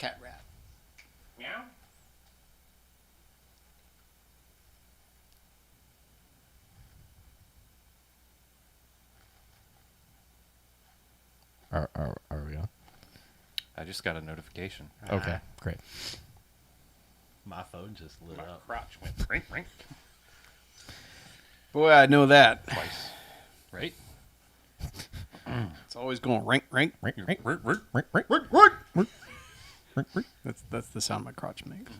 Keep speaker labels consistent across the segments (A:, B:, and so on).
A: cat rat.
B: Meow.
C: Are we on?
D: I just got a notification.
C: Okay, great.
B: My phone just lit
D: My
B: up.
D: crotch went ring, ring.
A: Boy, I know that.
D: Twice. Right?
A: It's always going rank, rank.
C: Right, right,
D: Ring, ring.
C: right, right,
A: Rank, rank.
C: right, right.
A: That's the sound my crotch makes.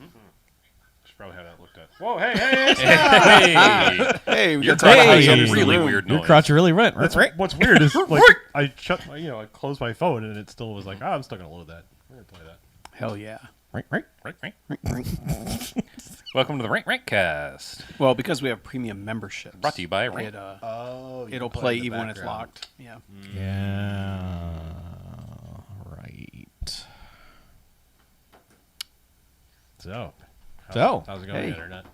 B: Should probably have that looked at. Whoa, hey!
D: Hey!
A: Hey, we
D: Your
A: got to talk about how
D: crotch
A: you
D: is
A: use
D: a
A: the
D: really
A: room.
D: weird
C: Your
D: noise.
C: crotch really went. Right, right.
B: What's weird is like I shut my, I closed my phone and it still was like, I'm still gonna load that. We're gonna play that.
A: Hell yeah.
C: Right, right.
D: Rank, rank.
A: Rank, rank.
D: Welcome to the Rank Rank Cast.
A: Well, because we have premium memberships.
D: Brought to you by Rank.
B: Oh,
A: It'll play even when it's locked. Yeah.
C: Yeah. Right.
B: So,
C: So,
B: how's it going,
A: hey.
B: Internet?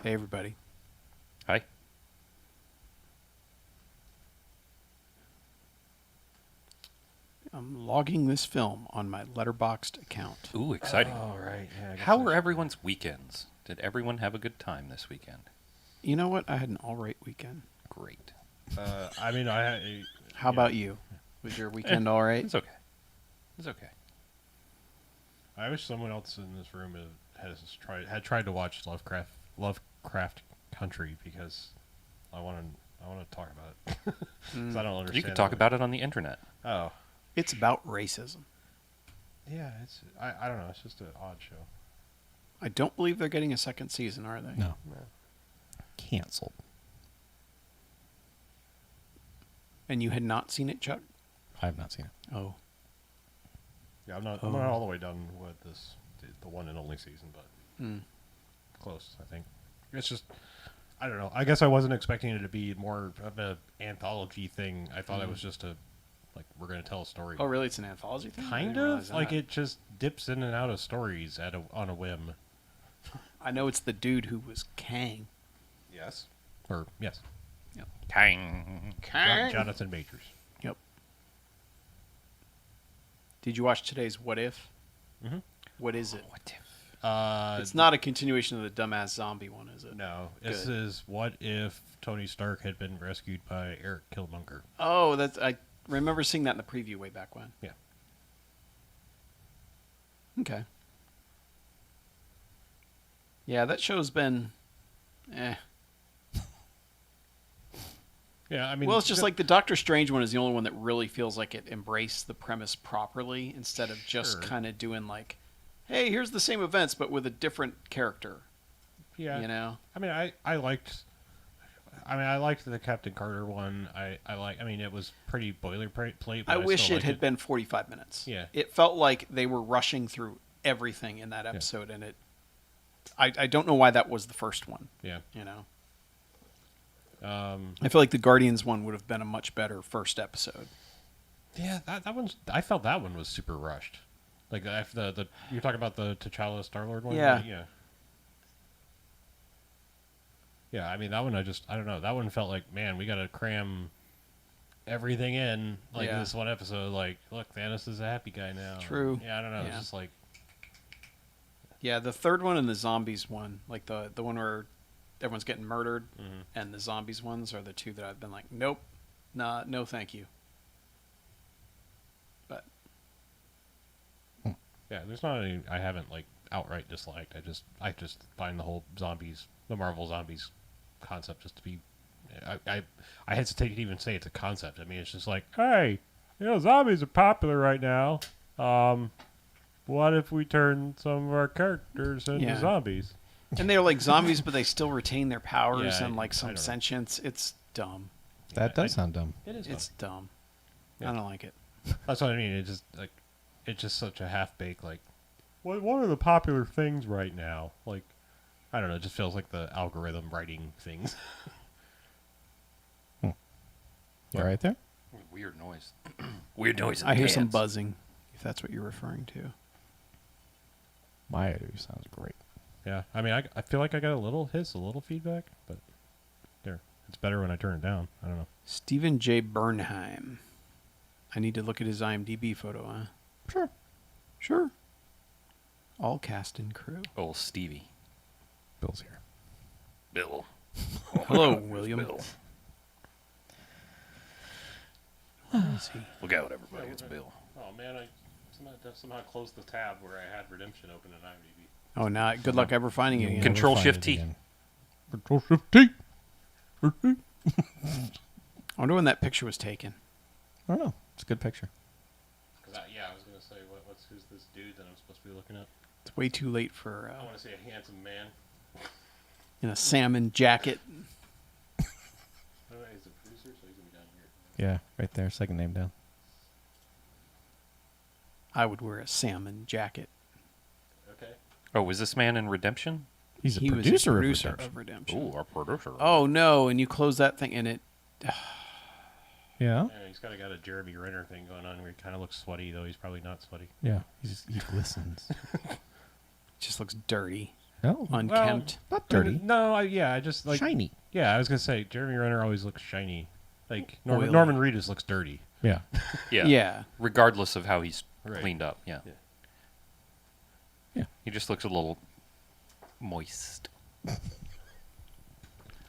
A: Hey, everybody.
D: Hi.
A: I'm logging this film on my Letterboxd account.
D: Ooh, exciting.
B: Oh, right. Yeah, I guess
D: How
B: I
D: were
B: should-
D: everyone's weekends? Did everyone have a good time this weekend?
A: You know what? I had an all right weekend.
D: Great.
B: I mean,
A: How about you? Was your weekend all right?
D: It's okay. It's okay.
B: I wish someone else in this room had tried to watch Lovecraft Country because I want to talk about it. 'Cause I don't understand.
D: You could talk about it on the internet.
B: Oh,
A: It's about racism.
B: yeah. I don't know. It's just an odd show.
A: I don't believe they're getting a second season, are they?
C: no. Canceled.
A: And you had not seen it, Chuck?
C: I have not seen it.
A: Oh.
B: Yeah, I'm not all the way done with the one and only season, but
A: Hmm.
B: close. I think it's just. I don't know. I guess I wasn't expecting it to be more of an anthology thing. I thought it was just we're going to tell a story.
A: Oh, really? It's an anthology thing? I
B: Kind
A: didn't realize
B: of like
A: that.
B: it just dips in and out of stories on a whim.
A: I know it's the dude who was Kang.
B: Yes. Or yes.
D: Kang.
B: Jonathan Majors.
A: Yep. Did you watch today's What If?
B: Mm-hmm.
A: What is it?
D: What if?
A: It's not a continuation of the dumbass zombie one, is it?
B: No. This
A: Good.
B: is what if Tony Stark had been rescued by Eric Killmonger.
A: Oh, I remember seeing that in the preview way back when.
B: Yeah.
A: Okay. Yeah, that show's been
B: Yeah, I mean.
A: well, it's just like the Doctor Strange one is the only one that really feels like it embraced the premise properly instead of just
B: Sure.
A: kind of doing like, hey, here's the same events but with a different character.
B: Yeah.
A: You know?
B: I mean, I liked the Captain Carter one. I mean, it was pretty boilerplate. But
A: I wish
B: still
A: it
B: liked
A: had been 45 minutes.
B: Yeah.
A: It felt like they were rushing through everything in that episode, and I don't know why that was the first one.
B: Yeah.
A: You know?
B: Um.
A: I feel like the Guardians one would have been a much better first episode.
B: Yeah, that one's. I felt that one was super rushed. Like the you're talking about the T'Challa Star-Lord one.
A: Yeah.
B: Right? Yeah. Yeah, I mean that one. I don't know. That one felt like, man, we got to cram everything in like
A: Yeah.
B: this one episode. Like, look, Thanos is a happy guy now.
A: True.
B: Yeah, I don't know.
A: Yeah.
B: It's just like,
A: Yeah, the third one and the zombies one, like the one where everyone's getting murdered,
B: Mhm.
A: and the zombies ones are the two that I've been like, nope, nah, no, thank you. But
B: yeah, there's not any I haven't like outright disliked. I just find the whole the Marvel zombies concept just to be. I hesitate to even say it's a concept. I mean, it's just like, hey, zombies are popular right now. What if we turn some of our characters into
A: Yeah.
B: zombies?
A: and they're like zombies, but they still retain their powers
B: Yeah,
A: and like
B: I
A: some
B: don't know.
A: sentience. It's dumb.
C: That does sound dumb.
B: It is.
A: It's dumb.
B: Yeah.
A: I don't like it.
B: That's what I mean. It's just such a half baked like. What are the popular things right now? Like, I don't know. It just feels like the algorithm writing things.
C: You right there?
D: Weird noise. Weird noise. In
A: I
D: the
A: hear some
D: pants.
A: buzzing, if that's what you're referring to.
C: My audio sounds great.
B: Yeah, I mean, I feel like I got a little hiss, a little feedback, but there, it's better when I turn it down. I don't know.
A: Stephen J. Bernheim. I need to look at his IMDb photo, huh?
C: Sure.
A: Sure. All cast and crew.
D: Old Stevie.
C: Bill's here.
D: Bill.
A: Hello, William.
D: Bill.
A: Where is he?
D: Look out, everybody. It's Bill.
B: Oh man, I somehow closed the tab where I had Redemption open in IMDb.
A: Oh, now good luck ever finding it again.
D: Control
C: Never find
D: Shift
C: it
D: T.
C: again. Control Shift T.
A: I wonder when that picture was taken.
C: I don't know. It's a good picture.
B: I was gonna say, who's this dude that I'm supposed to be looking at?
A: It's way too late for
B: I want to say a handsome man.
A: in a salmon jacket.
B: Oh, he's a producer, so he's gonna be down here.
C: Yeah, right there. Second name down.
A: I would wear a salmon jacket.
B: Okay.
D: Oh, was this man in Redemption?
C: He's a
A: He was
C: producer,
A: a producer
C: of Redemption.
A: of Redemption.
D: Ooh, our producer.
A: Oh no! And you close that thing, and it
C: Yeah.
B: Yeah, he's got a Jeremy Renner thing going on where he kind of looks sweaty, though he's probably not sweaty.
C: Yeah. He glistens.
A: just looks dirty,
C: Oh,
A: unkempt.
C: not dirty.
B: No, I just like
C: Shiny.
B: Yeah, I was gonna say Jeremy Renner always looks shiny. Like
A: Oily.
B: Norman Reedus looks dirty.
C: Yeah.
D: Yeah.
A: Yeah.
D: Regardless of how he's
B: Right.
D: cleaned up. Yeah.
B: Yeah.
C: Yeah.
D: He just looks a little moist.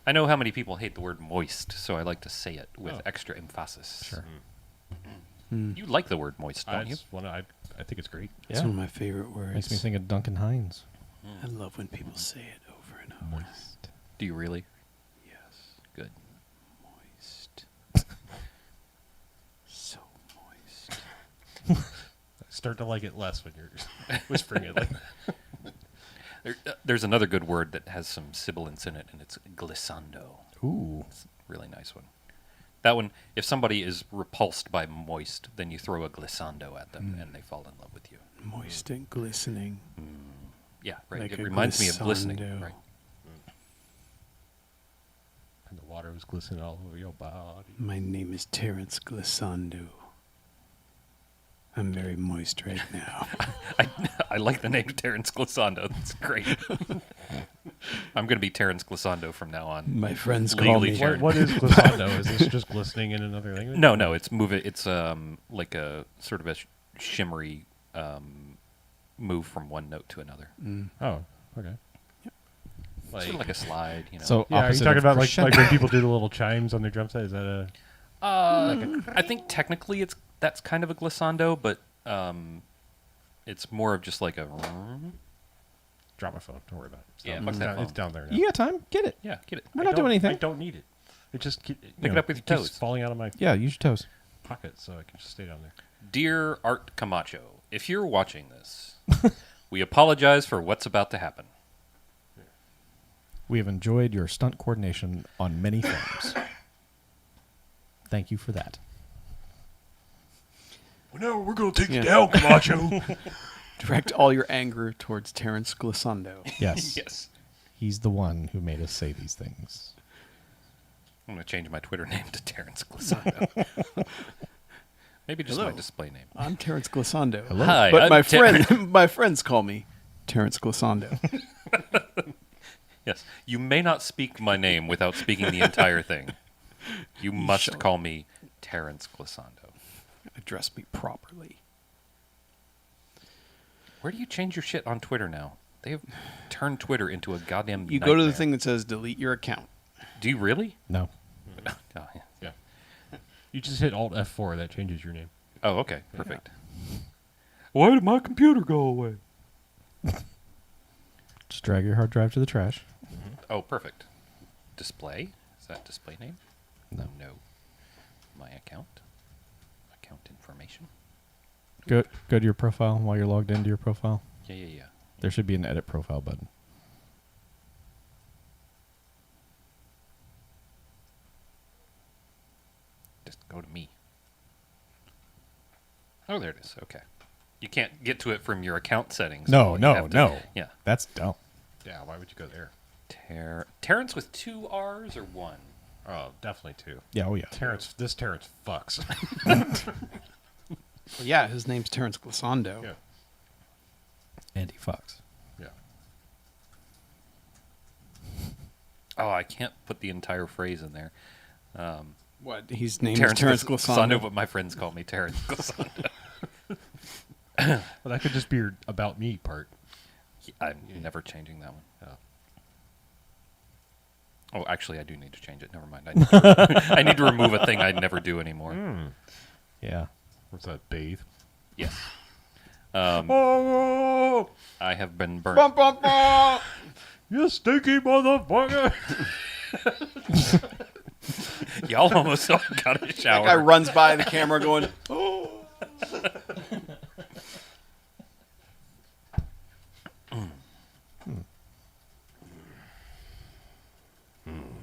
D: I know how many people hate the word moist, so I like to say it with
B: Oh.
D: extra emphasis.
C: Sure.
D: You like the word moist, don't you?
B: I think it's great.
A: It's one of my favorite words.
C: Makes me think of Duncan Hines.
A: I love when people say it over and over.
C: Moist.
D: Do you really?
A: Yes.
D: Good.
A: Moist. So moist.
B: I start to like it less when you're whispering it like that.
D: There's another good word that has some sibilance in it, and it's glissando.
C: Ooh.
D: It's a really nice one. That one, if somebody is repulsed by moist, then you throw a glissando at them, and they fall in love with you.
A: Moist and glistening.
D: Yeah, right.
A: Like
D: It
A: a
D: reminds me of glistening.
A: glissando.
D: Right.
B: And the water was glistening all over your body.
A: My name is Terrence Glissando. I'm very moist right now.
D: I like the name Terrence Glissando. That's great. I'm going to be Terrence Glissando from now on.
A: My friends call
D: Legally
A: me.
D: Terrence.
B: What is glissando? Is this just glistening in another language?
D: No, it's It's like a sort of a shimmery move from one note to another.
B: Oh, okay.
D: Sort of like a slide, you know.
C: So
B: Yeah, are you
C: opposite
B: talking
C: of
B: about
C: crescendo.
B: like when people do the little chimes on their drum set? Is that a
D: I think technically that's kind of a glissando, but it's more of just like a
B: drop my phone? Don't worry about it. It's
D: Yeah,
B: down,
D: fuck
B: it's
D: that
B: down,
D: phone.
B: it's down there now.
C: You got time? Get it.
D: yeah, get it.
C: We're
B: I
C: not doing
B: don't-
C: anything.
B: I don't need it. It just
D: Pick it up with your
B: keeps
D: toes.
B: falling out of my
C: Yeah, use your toes.
B: pocket, so I can just stay down there.
D: Dear Art Camacho, if you're watching this, we apologize for what's about to happen.
C: We have enjoyed your stunt coordination on many films. Thank you for that.
B: Well, no, we're gonna take
A: Yeah.
B: you down, Camacho.
A: Direct all your anger towards Terrence Glissando.
C: Yes.
D: Yes.
C: He's the one who made us say these things.
D: I'm going to change my Twitter name to Terrence Glissando. Maybe just
A: Hello.
D: my display name.
A: I'm Terrence Glissando.
C: Hello.
D: Hi,
A: But
D: I'm
A: my my friends call me Terrence Glissando.
D: Yes. You may not speak my name without speaking the entire thing. You must
A: shall.
D: call me Terrence Glissando.
A: Address me properly.
D: Where do you change your shit on Twitter now? They have turned Twitter into a goddamn
A: You go to the
D: nightmare.
A: thing that says delete your account.
D: Do you really?
C: No.
D: Oh, yeah.
B: Yeah. You just hit Alt F4. That changes your name.
D: Oh, okay. Perfect.
B: Why did my computer go away?
C: Just drag your hard drive to the trash.
D: Oh, perfect. Display? Is that display name?
C: No.
D: No. My account? Account information?
C: Go to your profile while you're logged into your profile.
D: Yeah.
C: There should be an edit profile button.
D: Just go to me. Oh, there it is. Okay. You can't get to it from your account settings.
C: No,
D: You
C: no,
D: have to-
C: no.
D: Yeah.
C: That's dumb.
B: Yeah, why would you go there?
D: Terrence with 2 R's or 1?
B: Oh, definitely two.
C: Yeah, oh yeah.
B: This Terrence fucks.
A: Well, yeah, his name's Terrence Glissando.
B: Yeah.
C: Andy Fox.
B: Yeah.
D: Oh, I can't put the entire phrase in there.
A: What? His name is Terrence Glissando.
D: But my friends call me Terrence Glissando.
B: Well, that could just be your about me part.
D: I'm never changing that one.
B: Oh.
D: Oh, actually, I do need to change it. Never mind. I need to, I need to remove a thing I'd never do anymore.
C: Yeah.
B: What's that? Bathe.
D: Yes.
B: Oh,
D: I have been burnt.
A: Bum, bum, bum.
B: you stinky motherfucker!
D: Y'all almost all got a
A: That guy
D: shower.
A: runs by the camera going, oh.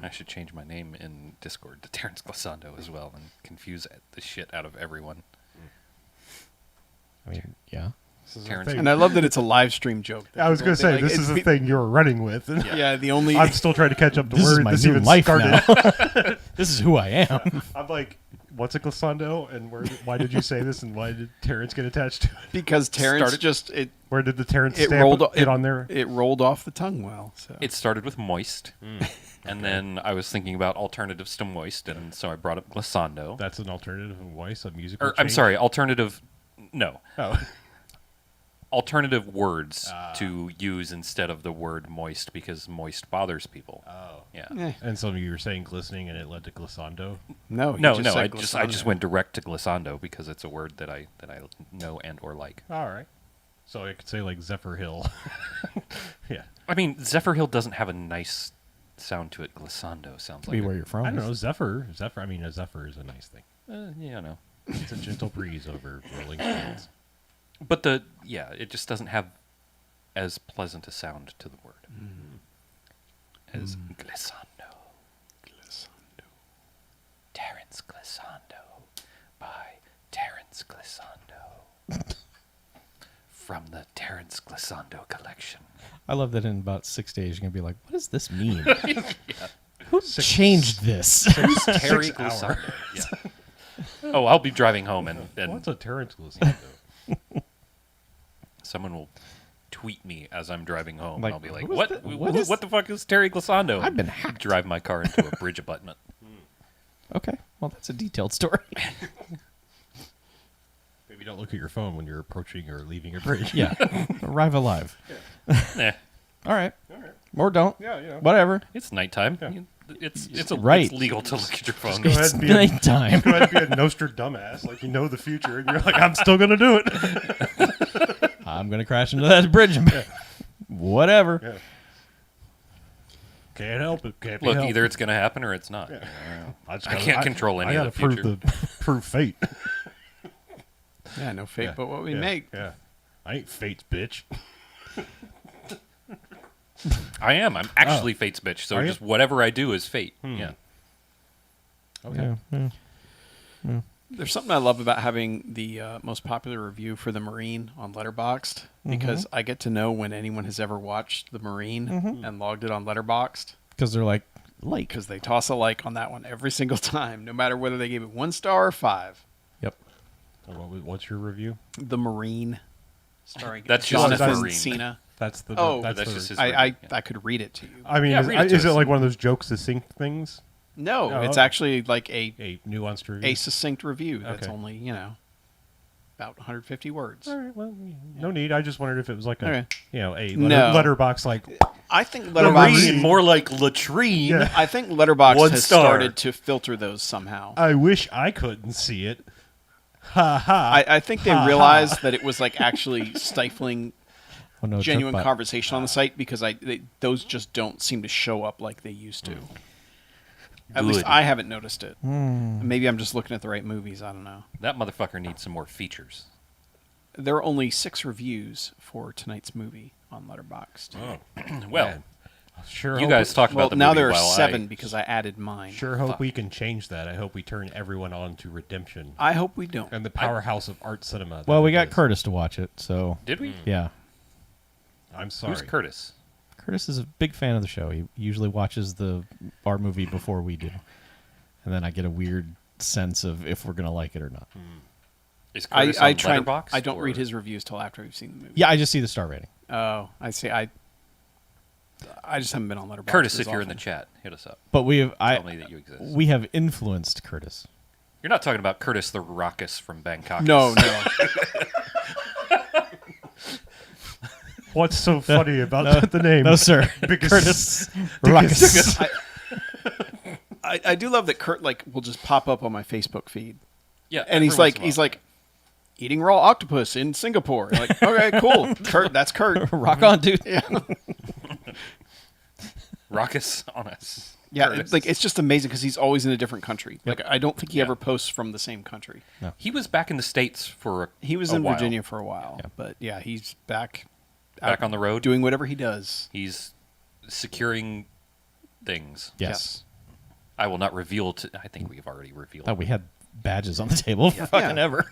D: I should change my name in Discord to Terrence Glissando as well and confuse the shit out of everyone.
C: I mean, yeah.
B: This is
D: Terrence-
B: a thing.
A: And I love that it's a live stream joke.
B: I was going to say,
A: Like,
B: this
A: it's
B: is the
A: be-
B: thing you're running with.
A: Yeah, the only.
B: I'm still trying to catch up to
C: This
B: where
C: is my
B: this
C: new
B: even
C: life
B: started.
C: now. This is who I am.
B: I'm like, what's a glissando, and why did you say this, and why did Terrence get attached to it?
A: because Terrence
D: started-
A: just it
B: Where did the Terrence
A: it
B: stamp
A: rolled
B: get on there?
A: It rolled off the tongue well. So
D: It started with moist, and then I was thinking about alternatives to moist, and so I brought up glissando.
B: That's an alternative voice, a musical
D: Or, I'm
B: change?
D: sorry, alternative. No,
B: Oh.
D: alternative words to use instead of the word moist because moist bothers people.
B: Oh.
D: Yeah.
A: Eh,
B: And so you were saying glistening, and it led to glissando?
A: no, he
D: No,
A: just
D: no,
A: said
D: I just
A: glissando.
D: went direct to glissando because it's a word that I know and or like.
B: All right. So I could say, like, Zephyr Hill. Yeah.
D: I mean, Zephyr Hill doesn't have a nice sound to it. Glissando sounds
C: Be
D: like
C: where you're from.
B: I don't know, Zephyr, I mean, a Zephyr is a nice thing.
D: yeah, I know.
B: It's a gentle breeze over rolling stones.
D: But it just doesn't have as pleasant a sound to the word as glissando.
A: Glissando.
D: Terrence Glissando by Terrence Glissando from the Terrence Glissando collection.
C: I love that in about 6 days you're going to be like, what does this mean? Who changed this?
D: Terry
B: 6 hour.
D: Glissando. Yeah. Oh, I'll be driving home and
B: What's a Terrence glissando?
D: someone will tweet me as I'm driving home.
C: Like,
D: and I'll be like,
C: who is
D: "What?
C: that-
D: What,
C: what is-
D: the fuck is Terry Glissando?"
C: I've been
D: And
C: hacked.
D: Drive my car into a bridge abutment.
C: Okay, well, that's a detailed story.
B: Maybe don't look at your phone when you're approaching or leaving a bridge.
C: Yeah, arrive alive.
D: Eh,
C: All right, or don't.
B: Yeah, you know.
C: Whatever.
D: it's nighttime.
B: Yeah.
D: It's
C: Right.
D: legal to look at your phone.
B: Go ahead
C: It's
B: and be a,
C: nighttime.
B: go ahead and be a Nostradamus, like you know the future, and you're like, I'm still gonna do it.
C: I'm gonna crash into that bridge. Whatever.
B: Yeah. Can't help it. Can't be
D: Look,
B: helped.
D: either it's going to happen or it's not.
B: I, just
D: I
B: gotta-
D: can't control any
B: I
D: of
B: gotta
D: the future.
B: prove fate.
A: Yeah, no fate
B: Yeah.
A: but what we
B: Yeah.
A: make.
B: Yeah, I ain't fate's bitch.
D: I am. I'm actually Fate's bitch. So
B: Are you?
D: just whatever I do is fate. Yeah.
B: Okay.
C: Yeah.
A: There's something I love about having the most popular review for the Marine on Letterboxd because I get to know when anyone has ever watched the Marine and logged it on Letterboxd
C: Because they're like,
A: because they toss a like on that one every single time, no matter whether they gave it 1 star or 5.
C: Yep.
B: So what's your review?
A: The Marine, starring
D: That's just
A: Jonathan
D: Marine.
A: Cena.
B: That's the.
A: Oh,
B: that's
D: that's
B: the,
D: just his-
A: I could read it to you.
B: I mean,
D: Yeah, read it to
B: is it
D: us.
B: like one of those jokes succinct things?
A: No,
B: No.
A: it's actually like a
B: Nuanced review.
A: succinct review that's
B: Okay.
A: only, about 150 words.
B: All right. Well, no need. I just wondered if it was like a,
A: Okay.
B: a
A: No.
B: letterbox like.
A: I think
B: Marine.
A: Letterboxd
D: More like latrine.
B: Yeah.
A: I think Letterboxd
D: 1
A: has
D: star.
A: started to filter those somehow.
B: I wish I couldn't see it. Ha ha.
A: I think they realized that it was like actually stifling
C: Oh, no,
A: genuine
C: Chuck,
A: conversation on the site because those just don't seem to show up like they used to. At least
D: Good.
A: I haven't noticed it. Maybe I'm just looking at the right movies. I don't know.
D: That motherfucker needs some more features.
A: There are only 6 reviews for tonight's movie on Letterboxd.
D: Well,
B: Man. Sure.
D: you
B: hope
D: guys talked
A: Well,
D: about the
A: now
D: movie
A: there are
D: while
A: 7 because I added mine.
B: Sure hope we can change that. I hope we turn everyone on to redemption
A: I hope we don't.
B: and the powerhouse of art cinema.
C: Well,
B: that
C: we
B: it
C: got
B: is.
C: Curtis to watch it, so
D: Did we?
C: yeah.
B: I'm sorry.
D: Who's Curtis?
C: Curtis is a big fan of the show. He usually watches our movie before we do, and then I get a weird sense of if we're gonna like it or not.
D: Is Curtis
A: I
D: on
A: try.
D: Letterboxd,
A: I don't
D: or-
A: read his reviews till after we've seen the movie.
C: Yeah, I just see the star rating.
A: Oh, I see. I just haven't been on Letterboxd.
D: Curtis,
A: as
D: if you're in the
A: often.
D: chat, hit us up.
C: But we have
D: Tell me that you exist.
C: we have influenced Curtis.
D: You're not talking about Curtis the Raucous from Bangkok.
A: No, no.
B: What's so funny about the name?
C: No, sir.
B: Because
C: Curtis Ruckus.
A: I do love that Kurt will just pop up on my Facebook feed,
D: Yeah,
A: and he's
D: every once in a while.
A: like eating raw octopus in Singapore. Like, okay, cool, Kurt, that's Kurt.
C: Rock on, dude.
A: Yeah,
D: Raucous on us.
A: yeah.
D: Curtis.
A: It's just amazing because he's always in a different country. Like, I don't think he ever posts from the same country.
D: He was back in the States for
A: He was
D: a
A: in
D: while.
A: Virginia for a while, but yeah, he's back
D: Back on the road.
A: doing whatever he does.
D: He's securing things.
C: Yes.
D: I will not reveal. I think we've already revealed.
C: Thought we had badges on the table for fucking
A: Yeah.
C: ever.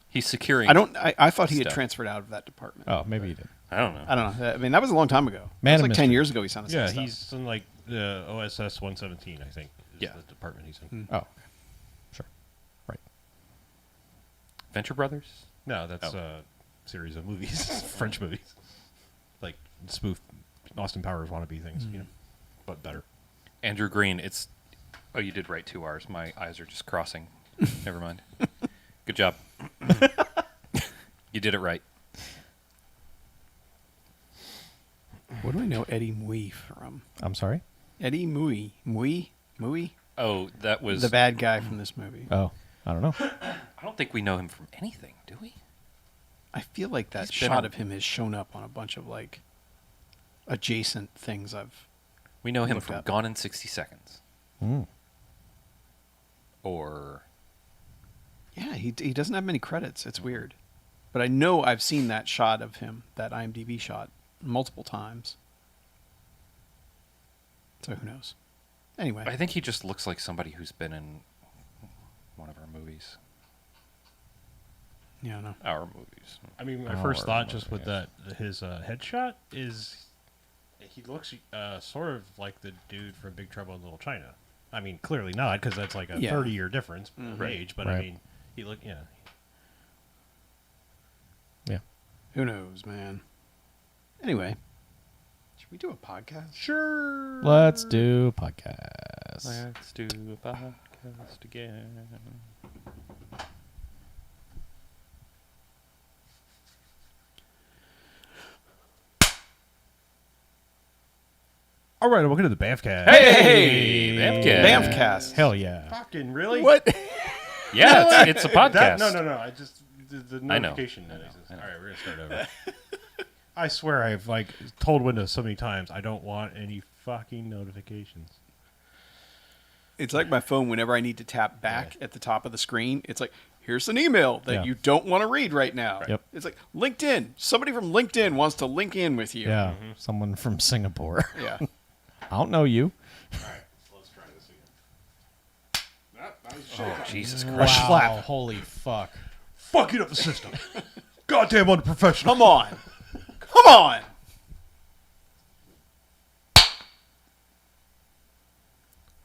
D: He's securing.
A: I thought he had
D: Stuff.
A: transferred out of that department.
C: Oh, maybe you did.
D: I don't know.
A: I don't know. I mean, that was a long time ago.
C: Man
A: That
C: of
A: was like 10
C: mystery.
A: years ago he signed us.
B: yeah,
A: stuff.
B: he's in like the OSS 117, I think. Is
D: Yeah.
B: the department he's in.
C: Oh, okay. Sure. Right.
D: Venture Brothers.
B: No, that's
D: Oh.
B: a series of movies, French movies, like spoof Austin Powers wannabe things, but better.
D: Andrew Green. It's. Oh, you did write 2 R's. My eyes are just crossing. Never mind. Good job. You did it right.
A: What do I know Eddie Mui from?
C: I'm sorry?
A: Eddie Mui. Mui?
D: Oh, that was.
A: The bad guy from this movie.
C: Oh, I don't know.
D: I don't think we know him from anything, do we?
A: I feel like that
D: He's been
A: shot
D: on-
A: of him has shown up on a bunch of adjacent things
D: We know him
A: Look
D: from
A: up.
D: Gone in 60 Seconds.
C: Mm.
D: Or.
A: Yeah, he doesn't have many credits. It's weird. But I know I've seen that shot of him, that IMDb shot, multiple times. So who knows? Anyway.
D: I think he just looks like somebody who's been in one of our movies.
A: Yeah, I know.
D: Our movies.
B: I mean, my
C: Oh,
B: first
C: or
B: thought just with
C: whatever,
B: that his headshot is he looks sort of like the dude from Big Trouble in Little China. I mean, clearly not because that's like a
A: Yeah.
B: 30-year difference of
A: Right.
B: age. But I
C: Right.
B: mean, he look
C: Yeah.
A: Who knows, man? Anyway. Should we do a podcast?
B: sure.
C: Let's do a podcast.
D: Let's do a podcast again.
B: All right, welcome to the BMFcast.
D: Hey, BMFcast.
A: BMFcast.
C: Hell yeah.
B: Fucking really?
A: What?
D: Yeah, it's a podcast.
B: That, no. I just the
D: I know.
B: notification.
D: I know.
B: All right, we're gonna start over. I swear I've told Windows so many times I don't want any fucking notifications.
A: It's like my phone whenever I need to tap back at the top of the screen. It's like, here's an email that
C: Yeah.
A: you don't want to read right now.
C: Yep.
A: It's like LinkedIn. Somebody from LinkedIn wants to link in with you.
C: Yeah. Someone from Singapore.
A: Yeah.
C: I don't know you.
B: All right, so let's try this again.
D: Oh, Jesus
C: Wow.
D: Christ.
B: Slap.
C: Holy fuck.
B: Fucking up the system. Goddamn unprofessional.
A: Come on. Come on.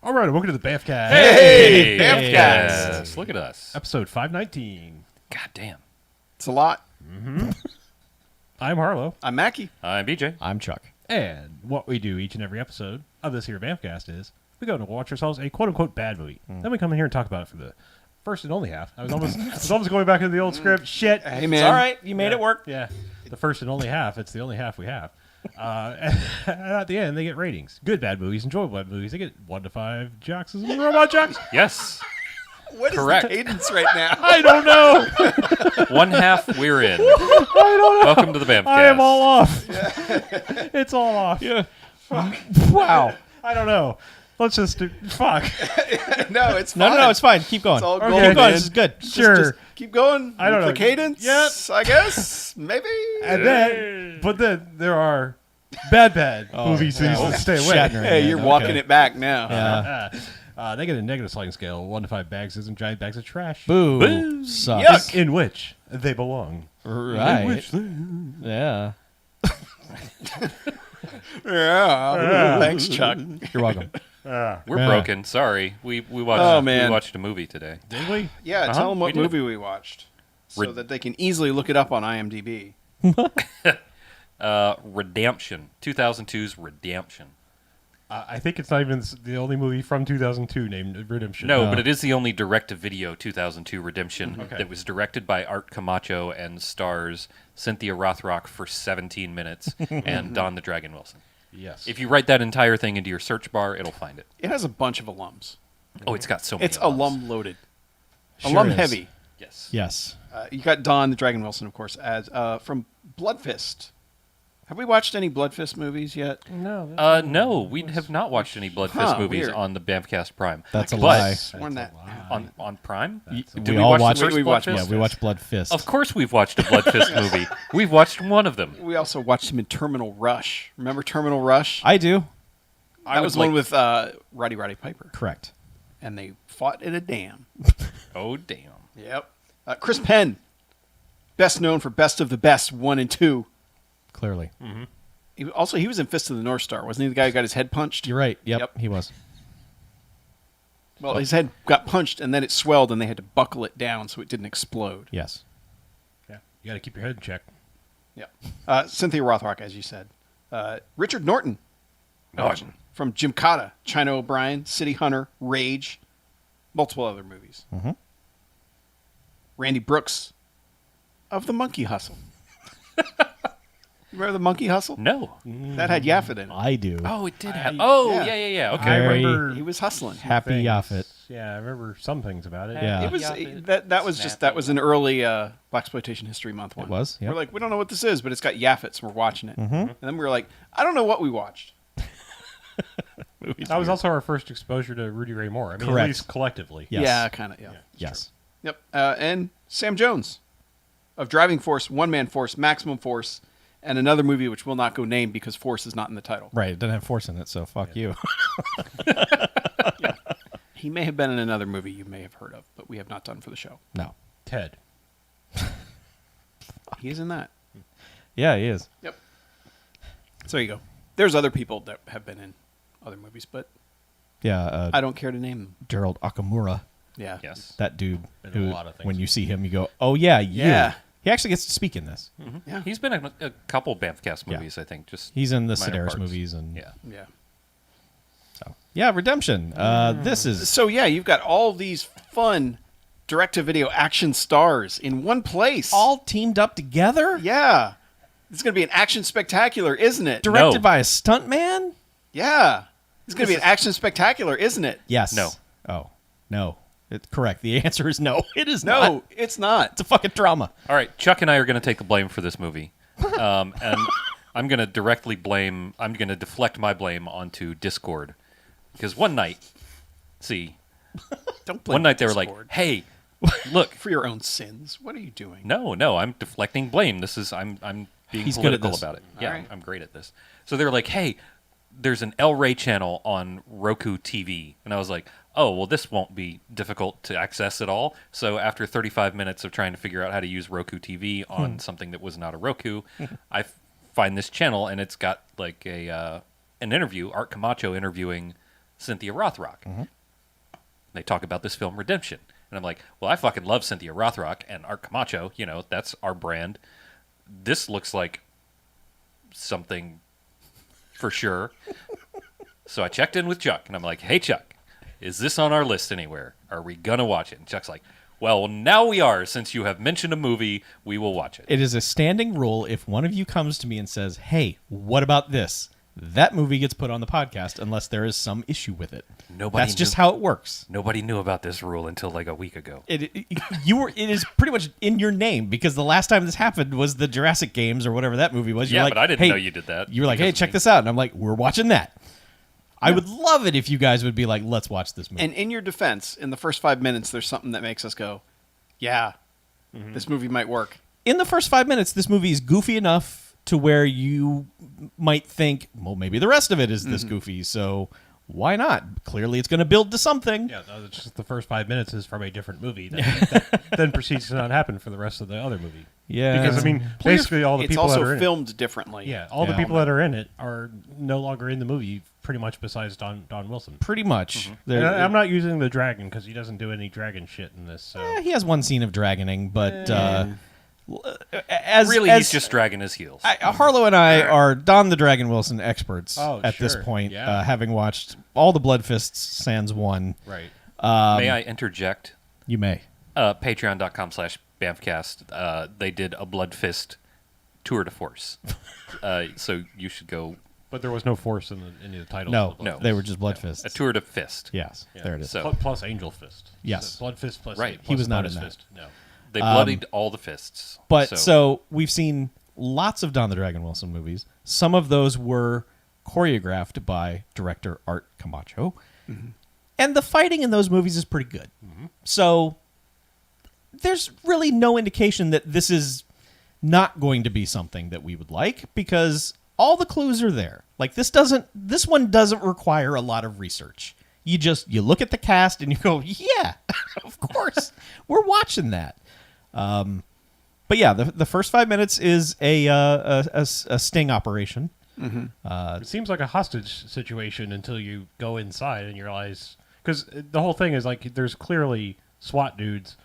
B: All right, welcome to the BMFcast.
A: Hey,
D: BMFcast.
A: BMFcast.
D: Look at us.
B: Episode 519.
D: God damn.
A: It's a lot.
B: I'm Harlow,
A: I'm Mackie.
D: I'm BJ.
C: I'm Chuck.
B: and what we do each and every episode of this here BMFcast is we go and watch ourselves a quote-unquote bad movie. Then we come in here and talk about it for the first and only half. I was almost going back into the old script. Shit.
A: Hey, man.
C: It's all right. You made
B: Yeah.
C: it work.
B: Yeah, the first and only half. It's the only half we have. And at the end, they get ratings. Good bad movies, enjoyable bad movies. They get 1 to 5 jocks and robot jocks.
D: Yes.
A: What is
D: Correct.
A: the cadence right now?
B: I don't know.
D: One half, we're in.
B: I don't know.
D: Welcome to the BMFcast.
B: I am all off. It's all off.
C: Yeah.
B: Wow. I don't know. Let's just do. Fuck.
A: No, it's
C: No,
A: fine.
C: no, it's fine. Keep going.
A: It's all
B: Okay.
A: gold,
C: Keep going.
A: man.
C: This is good.
B: Sure.
A: Just keep going.
B: I don't
A: With
B: know.
A: The cadence?
B: Yep.
A: I guess. Maybe.
B: And then, but then there are bad movies
C: yeah.
B: to stay away.
C: Shatner.
A: Hey, you're
C: Okay.
A: walking it back now.
C: Yeah.
B: They get a negative sliding scale, 1 to 5 bags and giant bags of trash.
C: Boo.
D: Boo.
C: Sucks.
A: Yuck.
B: In which they belong.
C: Right. Yeah.
A: Yeah. Thanks, Chuck.
C: You're welcome.
D: We're
C: Yeah.
D: broken. Sorry. We watched
A: Oh, man.
D: we watched a movie today.
B: Did we?
A: Yeah,
D: Uh-huh,
A: tell them
D: we
A: what
D: did.
A: movie we watched so
D: Red-
A: that they can easily look it up on IMDb.
D: Redemption. 2002's Redemption.
B: I think it's not even the only movie from 2002 named Redemption.
D: No, but it is the only direct-to-video 2002 Redemption that was directed by Art Camacho and stars Cynthia Rothrock for 17 minutes and Don the Dragon Wilson.
B: Yes.
D: If you write that entire thing into your search bar, it'll find it.
A: It has a bunch of alums.
D: Oh, it's got so many.
A: It's
D: alums.
A: alum loaded,
C: Sure
A: alum
C: is.
A: heavy.
D: Yes.
C: Yes.
A: You got Don the Dragon Wilson, of course, as from Blood Fist. Have we watched any Blood Fist movies yet?
B: No.
D: No, we have not watched any Blood Fist movies
A: weird.
D: on the BMFcast Prime.
C: That's a
D: But-
C: lie.
A: Sworn that.
D: On Prime? Did
C: we all
D: watch
C: watched.
D: the first
A: we
D: Blood
A: watched
D: Fist?
C: Yeah, we watched Blood Fist.
D: Of course we've watched a Blood Fist movie. We've watched one of them.
A: We also watched him in Terminal Rush. Remember Terminal Rush?
C: I do.
A: That was one with Roddy Piper,
C: Correct.
A: and they fought in a dam.
D: Oh, damn.
A: Yep. Chris Penn, best known for Best of the Best 1 and 2.
C: Clearly.
A: He was in Fist of the North Star, wasn't he? The guy who got his head punched.
C: You're right. Yep,
A: Yep.
C: he was.
A: Well, his head got punched, and then it swelled, and they had to buckle it down so it didn't explode.
C: Yes.
B: Yeah. You got to keep your head in check.
A: Yeah. Cynthia Rothrock, as you said. Richard Norton. From Gymkata, China O'Brien, City Hunter, Rage, multiple other movies.
C: Mm-hmm.
A: Randy Brooks of The Monkey Hustle. You remember The Monkey Hustle?
D: No.
A: That had Yaphet in it.
C: I do.
D: Oh, it did have. Oh,
A: yeah.
D: yeah. Okay.
B: I
C: Very
B: remember
A: He was hustling.
C: Happy Yaphet.
B: Yeah, I remember some things about it.
C: Yeah.
A: It was
D: Yaphet.
A: that was an early Blaxploitation History Month one.
C: It was, yep.
A: We're like, we don't know what this is, but it's got Yaphet, so we're watching it. And then we were like, I don't know what we watched.
B: That was also our first exposure to Rudy Ray Moore. I mean,
C: Correct.
B: at least collectively.
C: Yes.
A: Yeah, kind of. Yeah.
C: Yes.
A: Yep. And Sam Jones of Driving Force, One Man Force, Maximum Force, and another movie which will not go name because Force is not in the title.
C: Right. It doesn't have force in it, so fuck you.
A: He may have been in another movie you may have heard of, but we have not done for the show.
C: No.
B: Ted.
A: He is in that.
C: Yeah, he is.
A: Yep. So there you go. There's other people that have been in other movies, but
C: Yeah.
A: I don't care to name them.
C: Gerald Akamura.
A: Yeah.
D: Yes.
C: That dude
B: Been in
C: who,
B: a lot of things.
C: when you see him, you go, oh, yeah, you.
A: Yeah.
C: He actually gets to speak in this.
A: Yeah.
D: He's been in a couple BMFcast
C: Yeah.
D: movies, I think. Just
C: He's in the
D: minor
C: Sedaris
D: parts.
C: movies. And
D: Yeah.
A: Yeah.
C: So. Yeah, Redemption. This is...
A: So yeah, you've got all these fun direct-to-video action stars in one place.
C: all teamed up together?
A: Yeah. This is going to be an action spectacular, isn't it?
C: Directed
D: No.
C: by a stuntman?
A: Yeah. This is going to be an action spectacular, isn't it?
C: Yes.
D: No.
C: Oh, no. It's correct. The answer is no. It is
A: No,
C: not.
A: it's not.
C: It's a fucking drama.
D: All right, Chuck and I are going to take the blame for this movie, and I'm going to I'm going to deflect my blame onto Discord, because one night,
A: Don't blame
D: one night they were like,
A: Discord.
D: "Hey, look,
A: for your own sins. What are you doing?
D: no, I'm deflecting blame. I'm being
C: He's good at
D: political
C: this.
D: about it.
A: All
D: Yeah,
A: right.
D: I'm great at this." So they were like, "Hey, there's an El Rey channel on Roku TV," and I was like, "Oh, well, this won't be difficult to access at all." So after 35 minutes of trying to figure out how to use Roku TV on something that was not a Roku, I find this channel, and it's got like an interview, Art Camacho interviewing Cynthia Rothrock. They talk about this film Redemption, and I'm like, "Well, I fucking love Cynthia Rothrock and Art Camacho. You know, that's our brand. This looks like something for sure." So I checked in with Chuck, and I'm like, "Hey, Chuck, is this on our list anywhere? Are we going to watch it?" And Chuck's like, "Well, now we are. Since you have mentioned a movie, we will watch it."
C: It is a standing rule. If one of you comes to me and says, hey, what about this? That movie gets put on the podcast unless there is some issue with it. That's just how it works.
D: Nobody knew about this rule until like a week ago.
C: It is pretty much in your name because the last time this happened was the Jurassic Games or whatever that movie was. You're
D: Yeah,
C: like,
D: but I didn't
C: hey,
D: know you did that
C: You were like,
D: because
C: hey,
D: of
C: check
D: me.
C: this out. And I'm like, we're watching that. I would love it if you guys would be like, let's watch this movie.
A: And in your defense, in the first 5 minutes, there's something that makes us go, yeah, this movie might work.
C: In the first 5 minutes, this movie is goofy enough to where you might think, well, maybe the rest of it is this goofy, so why not? Clearly, it's going to build to something.
B: Yeah, it's just the first 5 minutes is from a different movie. That then proceeds to not happen for the rest of the other movie.
C: Yeah.
B: Because, I mean, basically all the
A: It's
B: people that are
A: also
B: in
A: filmed differently.
B: it. Yeah, all the
C: Yeah.
B: people that are in it are no longer in the movie, pretty much besides Don Wilson.
C: Pretty much.
B: And
C: There-
B: I'm not using the dragon because he doesn't do any dragon shit in this. So
C: he has one scene of dragoning, but
D: Really, he's just dragging his heels.
C: Harlow and I are Don the Dragon Wilson experts at this
B: sure.
C: point,
B: Yeah.
C: having watched all the Blood Fists sans one.
B: Right.
D: May I interject?
C: You may.
D: Patreon.com/BMFcast. They did a Blood Fist tour de force. So you should go.
B: But there was no force in any of the titles.
C: No,
B: of the Blood
C: they
B: Fists.
C: were just Blood Fists.
D: A tour de fist.
C: Yes,
B: Yeah.
C: there it is.
D: So-
B: Plus Angel Fist.
C: Yes.
B: So Blood Fist plus
D: Right.
B: plus
C: He was not
B: bonus
C: in that.
B: Fist. No.
D: They bloodied all the fists.
C: But so we've seen lots of Don the Dragon Wilson movies. Some of those were choreographed by director Art Camacho. And the fighting in those movies is pretty good. So there's really no indication that this is not going to be something that we would like, because all the clues are there. Like this one doesn't require a lot of research. You look at the cast and you go, yeah, of course, we're watching that. But yeah, the first 5 minutes is a sting operation.
B: It seems like a hostage situation until you go inside and you realize, because the whole thing is like there's clearly SWAT dudes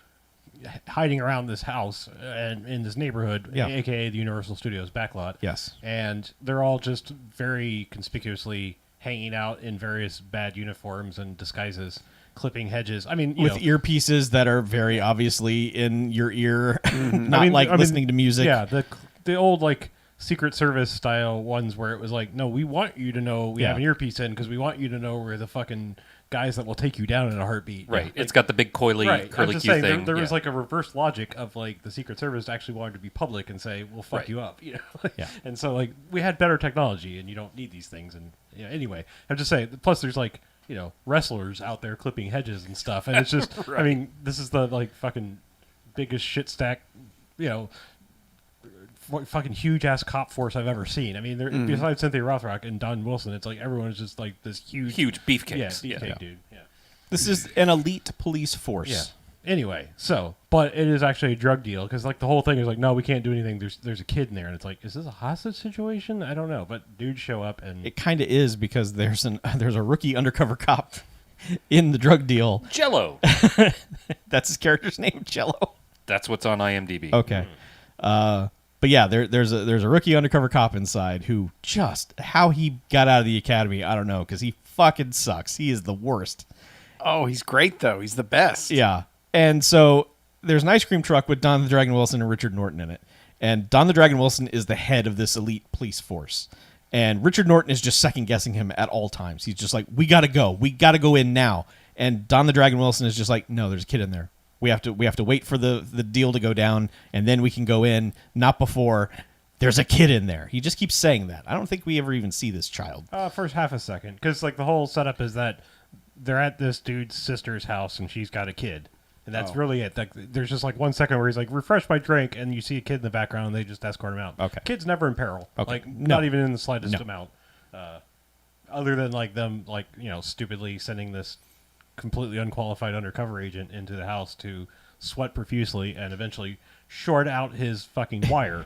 B: hiding around this house and in this neighborhood,
C: Yeah.
B: aka the Universal Studios backlot.
C: Yes.
B: And they're all just very conspicuously hanging out in various bad uniforms and disguises, clipping hedges. I mean,
C: With earpieces that are very obviously in your ear, not listening to music.
B: Yeah, the old like Secret Service style ones where it was like, no, we want you to know we have an earpiece in because we want you to know we're the fucking guys that will take you down in a heartbeat.
D: Right.
B: Like,
D: It's got the big coily
B: right. I'm
D: curly
B: just
D: Q
B: saying
D: thing.
B: there was like a reverse logic of like the Secret Service actually wanted to be public and say, we'll fuck
D: Right.
B: you up.
C: Yeah.
B: And so like we had better technology and you don't need these things. And anyway, I'm just saying, plus there's like, wrestlers out there clipping hedges and stuff. And it's just, I mean, this is the like fucking biggest shit stack, fucking huge ass cop force I've ever seen. I mean, besides Cynthia Rothrock and Don Wilson, it's like everyone's just like this huge
D: beefcakes.
B: beefcake
D: Yeah.
B: dude. Yeah.
C: This is an elite police force.
B: Yeah. Anyway, but it is actually a drug deal because like the whole thing is like, no, we can't do anything. There's a kid in there, and it's like, is this a hostage situation? I don't know, but dudes show up and
C: It kind of is, because there's a rookie undercover cop in the drug deal.
D: Jello.
C: That's his character's name, Jello.
D: That's what's on IMDb.
C: Okay. But yeah, there's a rookie undercover cop inside who just, how he got out of the academy, I don't know, because he fucking sucks. He is the worst.
A: Oh, he's great though. He's the best.
C: Yeah. And so there's an ice cream truck with Don the Dragon Wilson and Richard Norton in it. And Don the Dragon Wilson is the head of this elite police force. And Richard Norton is just second guessing him at all times. He's just like, we got to go. We got to go in now. And Don the Dragon Wilson is just like, no, there's a kid in there. We have to wait for the deal to go down, and then we can go in, not before. There's a kid in there. He just keeps saying that. I don't think we ever even see this child.
B: first half a second, because like the whole setup is that they're at this dude's sister's house and she's got a kid, and that's really it. Like, there's just like 1 second where he's like, refresh my drink, and you see a kid in the background and they just escort him out.
C: Okay.
B: Kid's never in peril.
C: Okay.
B: Like
C: No.
B: not even in the slightest
C: No.
B: amount. Other than like them like stupidly sending this completely unqualified undercover agent into the house to sweat profusely and eventually short out his fucking wire.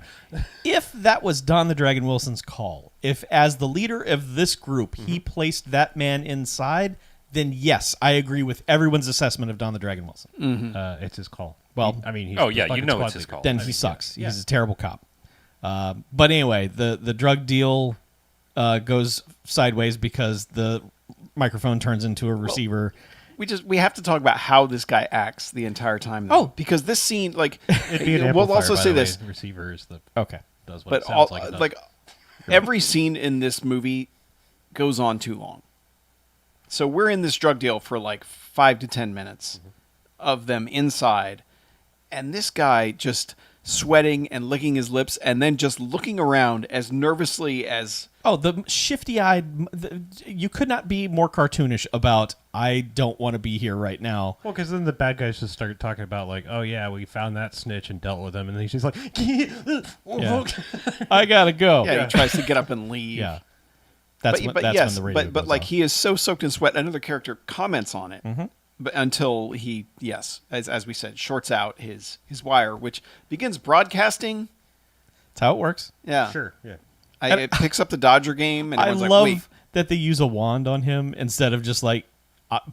C: If that was Don the Dragon Wilson's call, if as the leader of this group he placed that man inside, then yes, I agree with everyone's assessment of Don the Dragon Wilson.
B: It's his call.
C: Well,
B: I mean, he's
D: Oh,
B: the
D: yeah,
B: fucking
D: it's
B: squad
D: his
B: leader.
D: call.
C: Then
D: I
C: he
D: mean,
C: sucks.
B: yeah.
C: He's a terrible cop. But anyway, the drug deal goes sideways because the microphone turns into a receiver.
A: We have to talk about how this guy acts the entire time. Though.
C: Oh.
A: because this scene, like,
B: It'd be an
A: we'll
B: amplifier,
A: also
B: by
A: say
B: the way.
A: this,
B: The receiver is the
C: Okay.
B: does what
A: but
B: it sounds
A: all,
B: like.
A: like every scene in this movie goes on too long. So we're in this drug deal for like 5 to 10 minutes of them inside, and this guy just sweating and licking his lips, and then just looking around as nervously as.
C: Oh, the shifty-eyed. You could not be more cartoonish about, I don't want to be here right now.
B: well, because then the bad guys just start talking about like, oh yeah, we found that snitch and dealt with him, and then he's just like,
C: Yeah. I gotta go.
A: Yeah, he tries to get up and leave.
C: Yeah. That's when the radio
A: but
C: goes
A: like
C: off.
A: he is so soaked in sweat. Another character comments on it, but until he, as we said, shorts out his wire, which begins broadcasting.
C: That's how it works.
A: Yeah,
B: sure, yeah.
A: It picks up the Dodger game, and
C: I
A: everyone's
C: love
A: like, "Wait,
C: that they use a wand on him instead of just like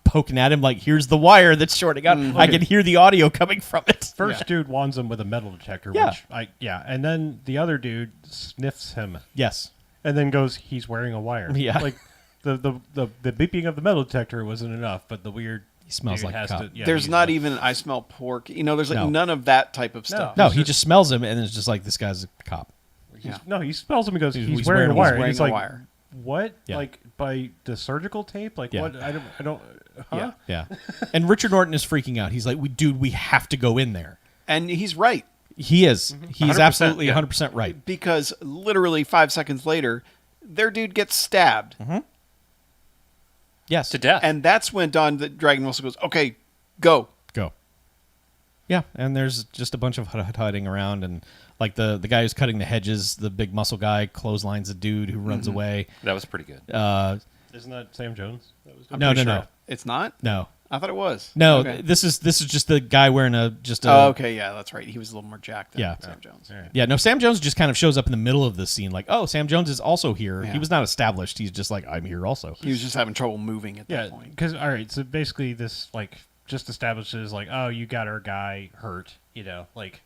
C: poking at him like, here's the wire that's shorting out. I can hear the audio coming from it.
B: First dude wands him with a metal detector,
C: Yeah.
B: and then the other dude sniffs him
C: Yes.
B: and then goes, he's wearing a wire.
C: Yeah.
B: Like the beeping of the metal detector wasn't enough, but the weird
C: He smells
B: dude
C: like a
B: has
C: cop.
B: to, yeah,
A: There's
B: he's
A: not
B: like-
A: even I smell pork. There's like
C: No.
A: none of that type of stuff.
C: No,
B: He's
C: he
B: just-
C: just smells him, and it's just like, this guy's a cop.
A: Yeah.
B: No, he smells him and goes,
C: He's
B: he's
C: wearing
B: wearing a
C: a
B: wire.
A: He's wearing
B: He's
A: a
B: like,
A: wire.
B: what?
C: Yeah.
B: Like by the surgical tape? Like
C: Yeah.
B: what? I don't. Huh?
C: Yeah. And Richard Norton is freaking out. He's like, we have to go in there.
A: And he's right,
C: He is. He's
D: 100%,
C: absolutely
D: yeah.
C: 100% right.
A: because literally 5 seconds later, their dude gets stabbed.
C: Yes.
D: To death.
A: And that's when Don the Dragon Wilson goes, okay, go.
C: Go. Yeah, and there's just a bunch of hutting around, and like the guy who's cutting the hedges, the big muscle guy, clotheslines a dude who runs away.
D: That was pretty good.
B: Isn't that Sam Jones? That was
C: No.
A: It's not?
C: No.
A: I thought it was.
C: No,
A: Okay.
C: this is just the guy wearing a
A: Oh, okay, yeah, that's right. He was a little more jacked than
C: Yeah.
A: Sam Jones.
B: All right.
C: Yeah, no, Sam Jones just kind of shows up in the middle of the scene like, oh, Sam Jones is also here.
A: Yeah.
C: He was not established. He's just like, I'm here also.
A: He was just having trouble moving at
B: Yeah,
A: that point.
B: because all right, so basically this like just establishes like, oh, you got our guy hurt, like.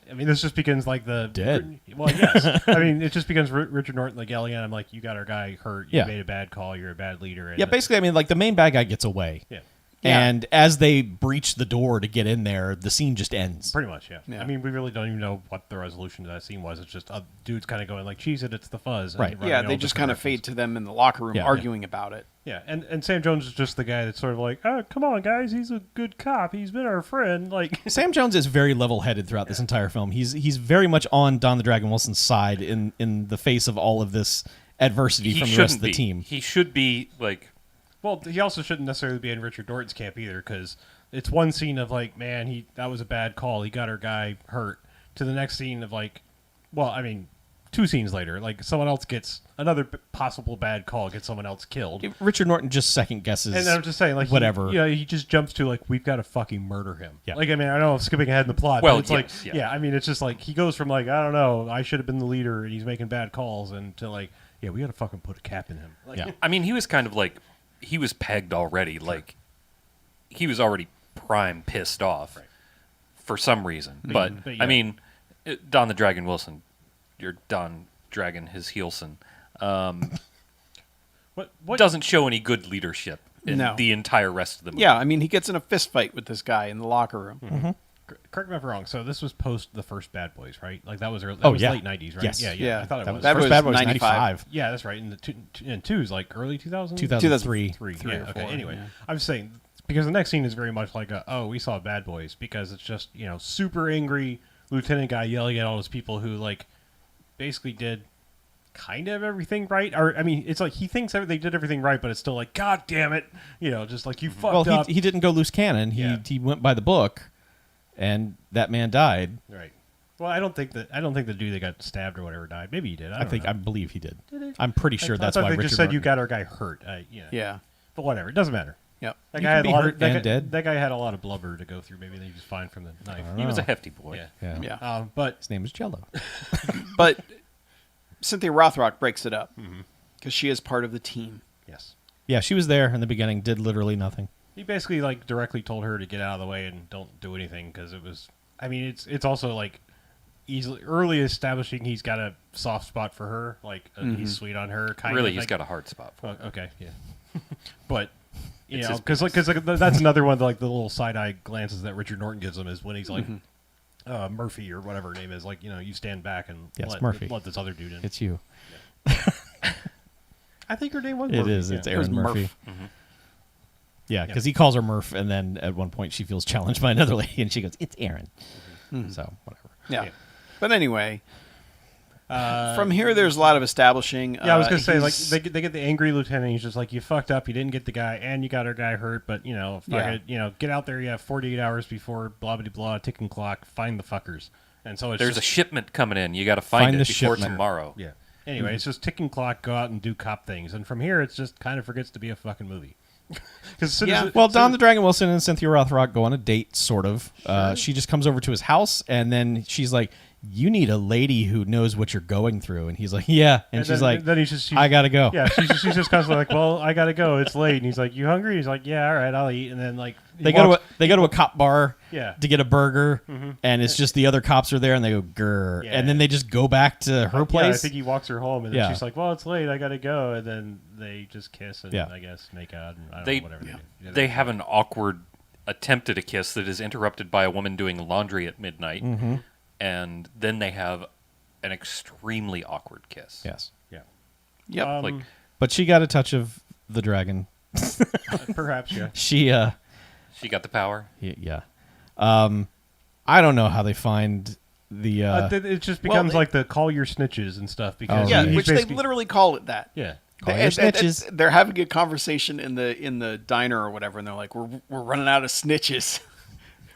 B: I mean, this just begins like the
C: Dead.
B: Well, yes. I mean, it just begins Richard Norton like yelling at him like, "You got our guy hurt. You
C: Yeah.
B: made a bad call. You're a bad leader." And
C: Yeah, basically, I mean, like the main bad guy gets away.
B: Yeah,
C: And as they breach the door to get in there, the scene just ends.
B: pretty much. Yeah.
A: Yeah.
B: I mean, we really don't even know what the resolution to that scene was. It's just dudes kind of going like, "Cheese it, it's the fuzz." and
C: Right.
B: running
A: Yeah,
B: in
A: they
B: all
A: just
B: different
A: kind of fade
B: directions.
A: to them in the locker room
C: Yeah.
A: arguing about it.
B: Yeah, and Sam Jones is just the guy that's sort of like, "Oh, come on, guys, he's a good cop. He's been our friend." Like,
C: Sam Jones is very level-headed throughout this entire film. He's very much on Don the Dragon Wilson's side in the face of all of this adversity
D: He
C: from the
D: shouldn't
C: rest of the
D: be.
C: team.
D: He should be like
B: well, he also shouldn't necessarily be in Richard Norton's camp either, because it's one scene of like, man, that was a bad call. He got our guy hurt. To the next scene of like, well, I mean, 2 scenes later, like someone else gets another possible bad call, gets someone else killed.
C: Richard Norton just second guesses.
B: And I'm just saying, like,
C: whatever.
B: He just jumps to like, we've got to fucking murder him.
C: Yeah.
B: Like, I mean, I know I'm skipping ahead in the plot,
D: Well,
B: but it's
D: yes,
B: like,
D: yeah.
B: I mean, it's just like he goes from like, I don't know, I should have been the leader, and he's making bad calls, and to like, yeah, we got to fucking put a cap in him. Like,
C: Yeah.
D: I mean, he was kind of like he was pegged already. Like he was already prime pissed off for some reason. But
B: yeah.
D: I mean, Don the Dragon Wilson, you're Don Dragon his Heelson,
B: what
D: doesn't show any good leadership in
A: No.
D: the entire rest of the movie.
A: Yeah, I mean, he gets in a fist fight with this guy in the locker room.
B: Correct me if I'm wrong. So this was post the first Bad Boys, right? Like that was early,
C: Oh,
B: was
C: yeah.
B: late '90s, right?
C: Yes.
B: Yeah,
A: Yeah.
B: I thought it
C: that
B: was.
A: That
C: first
A: was
C: Bad Boy was
A: 95.
C: 95.
B: Yeah, that's right. And and two is like early 2000s?
C: 2003.
B: Three,
A: Three
B: yeah,
A: or
B: okay.
A: four,
B: Anyway,
A: yeah.
B: I'm just saying because the next scene is very much like we saw Bad Boys, because it's just super angry lieutenant guy yelling at all those people who like basically did kind of everything right. Or I mean, it's like he thinks they did everything right, but it's still like, God damn it, just like you fucked
C: Well,
B: up.
C: he didn't go loose cannon. He went by the book, and that man died.
B: Right. Well, I don't think the dude that got stabbed or whatever died. Maybe he did. I
C: believe he did.
B: Did he?
C: I'm pretty sure that's
B: I thought
C: why
B: they
C: Richard
B: just said
C: Norton.
B: you got our guy hurt.
A: Yeah.
B: But whatever, it doesn't matter.
A: Yep.
B: That
C: You
B: guy
C: can
B: had
C: be
B: a lot
C: hurt
B: of, that
C: and
B: guy,
C: dead.
B: That guy had a lot of blubber to go through. Maybe they just fine from the knife.
D: He was a hefty boy.
B: Yeah.
C: Yeah.
A: Yeah.
B: But
C: His name is Jello.
A: But Cynthia Rothrock breaks it up because she is part of the team.
B: yes,
C: Yeah, she was there in the beginning. Did literally nothing.
B: he basically like directly told her to get out of the way and don't do anything, because it was. I mean, it's also like early establishing he's got a soft spot for her. Like he's sweet on her. Kind
D: Really,
B: of.
D: he's
B: like,
D: got a hard spot for
B: Oh, okay, yeah. But
D: It's
B: know,
D: his
B: because that's another one of like the little side eye glances that Richard Norton gives him is when he's like Murphy or whatever her name is, like you stand back and
C: Yes, Murphy.
B: let this other dude in.
C: It's you.
B: I think her name was
C: It
B: Murphy.
C: is.
B: Yeah.
C: It's
A: It was
C: Aaron Murphy.
A: Murph.
C: Yeah, because he calls her Murph, and then at one point she feels challenged by another lady, and she goes, "It's Aaron." So whatever.
A: Yeah.
B: Yeah.
A: But anyway, from here, there's a lot of establishing.
B: Yeah, I was gonna say like
A: he's-
B: they get the angry lieutenant. He's just like, you fucked up. You didn't get the guy, and you got our guy hurt. But fuck
A: Yeah.
B: it. Get out there. You have 48 hours before blah blah blah. Ticking clock. Find the fuckers. And so it's
D: There's a
B: just,
D: shipment coming in. You got to find
C: Find
D: it
C: the
D: before
C: shipment.
D: tomorrow.
B: yeah. Anyway, it's just ticking clock. Go out and do cop things. And from here, it's just kind of forgets to be a fucking movie. Because
A: Yeah.
C: Well, Don the Dragon Wilson and Cynthia Rothrock go on a date, sort of. She just comes over to his house, and then she's like, you need a lady who knows what you're going through. And he's like, yeah. And she's like,
B: then she's,
C: I got to go.
B: Yeah, she's just constantly like, well, I got to go. It's late. And he's like, you hungry? He's like, yeah, all right, I'll eat. And then like
C: They go to a cop bar
B: Yeah.
C: to get a burger, and it's just the other cops are there, and they go grr,
B: Yeah.
C: and then they just go back to her place.
B: Yeah, I think he walks her home, and then
C: Yeah.
B: she's like, well, it's late. I got to go. And then they just kiss and
C: Yeah.
B: I guess make out. And I don't
D: They
B: know, whatever they do. Yeah,
D: they have an awkward attempt at a kiss that is interrupted by a woman doing laundry at midnight, and then they have an extremely awkward kiss.
C: Yes,
B: Yeah.
A: Yep.
D: Like
C: but she got a touch of the dragon.
B: Perhaps, yeah.
C: She
D: she got the power.
C: yeah. I don't know how they find the
B: It just becomes
A: well,
B: like the call your snitches and stuff because
C: Oh,
A: yeah,
B: he's
A: which they
B: basically-
A: literally call it that.
B: yeah.
C: Call
A: They-
C: your
A: and-
C: snitches.
A: they're having a conversation in the diner or whatever, and they're like, "We're running out of snitches.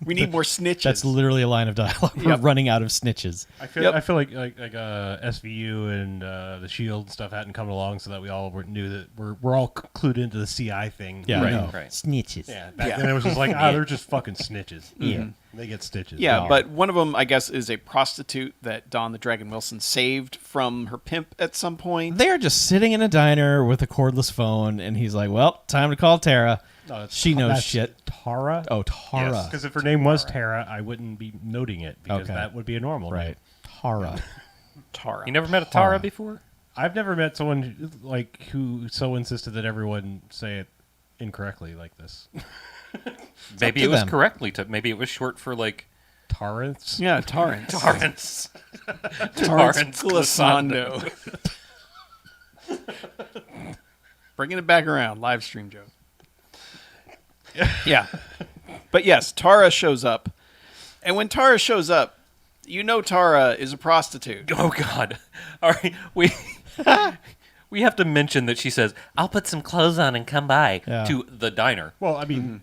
A: We need more snitches."
C: That's literally a line of dialogue. We're
A: Yep.
C: running out of snitches.
B: I feel
A: Yep.
B: I feel like SVU and the Shield stuff hadn't come along, so that we all knew that we're all clued into the CI thing.
C: Yeah,
D: Right,
C: no.
D: right.
C: Snitches.
B: Yeah. Back
A: Yeah.
B: then it was just like, they're just fucking snitches.
C: Yeah.
B: They get stitches.
A: Yeah,
C: No.
A: but one of them, I guess, is a prostitute that Dawn the Dragon Wilson saved from her pimp at some point.
C: They are just sitting in a diner with a cordless phone, and he's like, "Well, time to call Tara."
B: No, that's
C: She knows
B: that's
C: shit.
B: Tara.
C: Oh, Tara.
A: Yes.
B: Because if her name was Tara, I wouldn't be noting it because
C: Okay.
B: that would be a normal name.
C: Right. Tara.
A: Tara.
D: You never met a
C: Tara.
D: Tara before?
B: I've never met someone like who so insisted that everyone say it incorrectly like this.
D: Maybe
C: to
D: it was
C: them.
D: correctly. Maybe it was short for like
B: Torrance.
A: Yeah, Torrance.
D: Torrance.
A: Torrance Glissando. Bringing it back around, live stream joke. Yeah. But yes, Tara shows up. And when Tara shows up, you know Tara is a prostitute.
D: Oh God! All right, we have to mention that she says, "I'll put some clothes on and come by"
C: Yeah.
D: to the diner.
B: Well, I mean,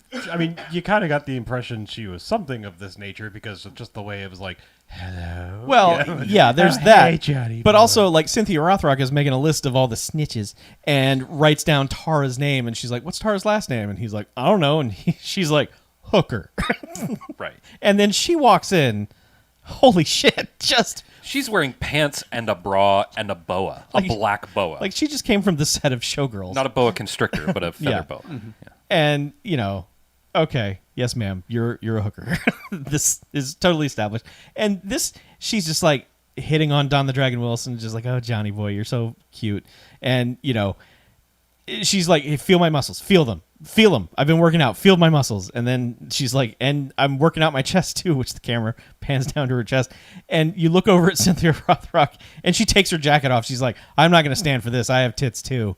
B: you kind of got the impression she was something of this nature because of just the way it was like, hello.
C: Well, yeah, there's
B: Hey,
C: that.
B: Johnny
C: But
B: boy.
C: also, like, Cynthia Rothrock is making a list of all the snitches and writes down Tara's name, and she's like, "What's Tara's last name?" And he's like, "I don't know." And she's like, "Hooker."
D: Right.
C: And then she walks in. Holy shit! Just
D: She's wearing pants and a bra and a boa,
C: Like-
D: a black boa,
C: like she just came from the set of Showgirls.
D: not a boa constrictor, but a feather
C: Yeah.
D: boa. Yeah.
C: And okay, yes, ma'am, you're a hooker. This is totally established. And this, she's just like hitting on Don the Dragon Wilson, just like, "Oh, Johnny boy, you're so cute." And she's like, "Hey, feel my muscles, feel them. I've been working out, feel my muscles." And then she's like, "And I'm working out my chest too," which the camera pans down to her chest. And you look over at Cynthia Rothrock, and she takes her jacket off. She's like, "I'm not going to stand for this. I have tits too."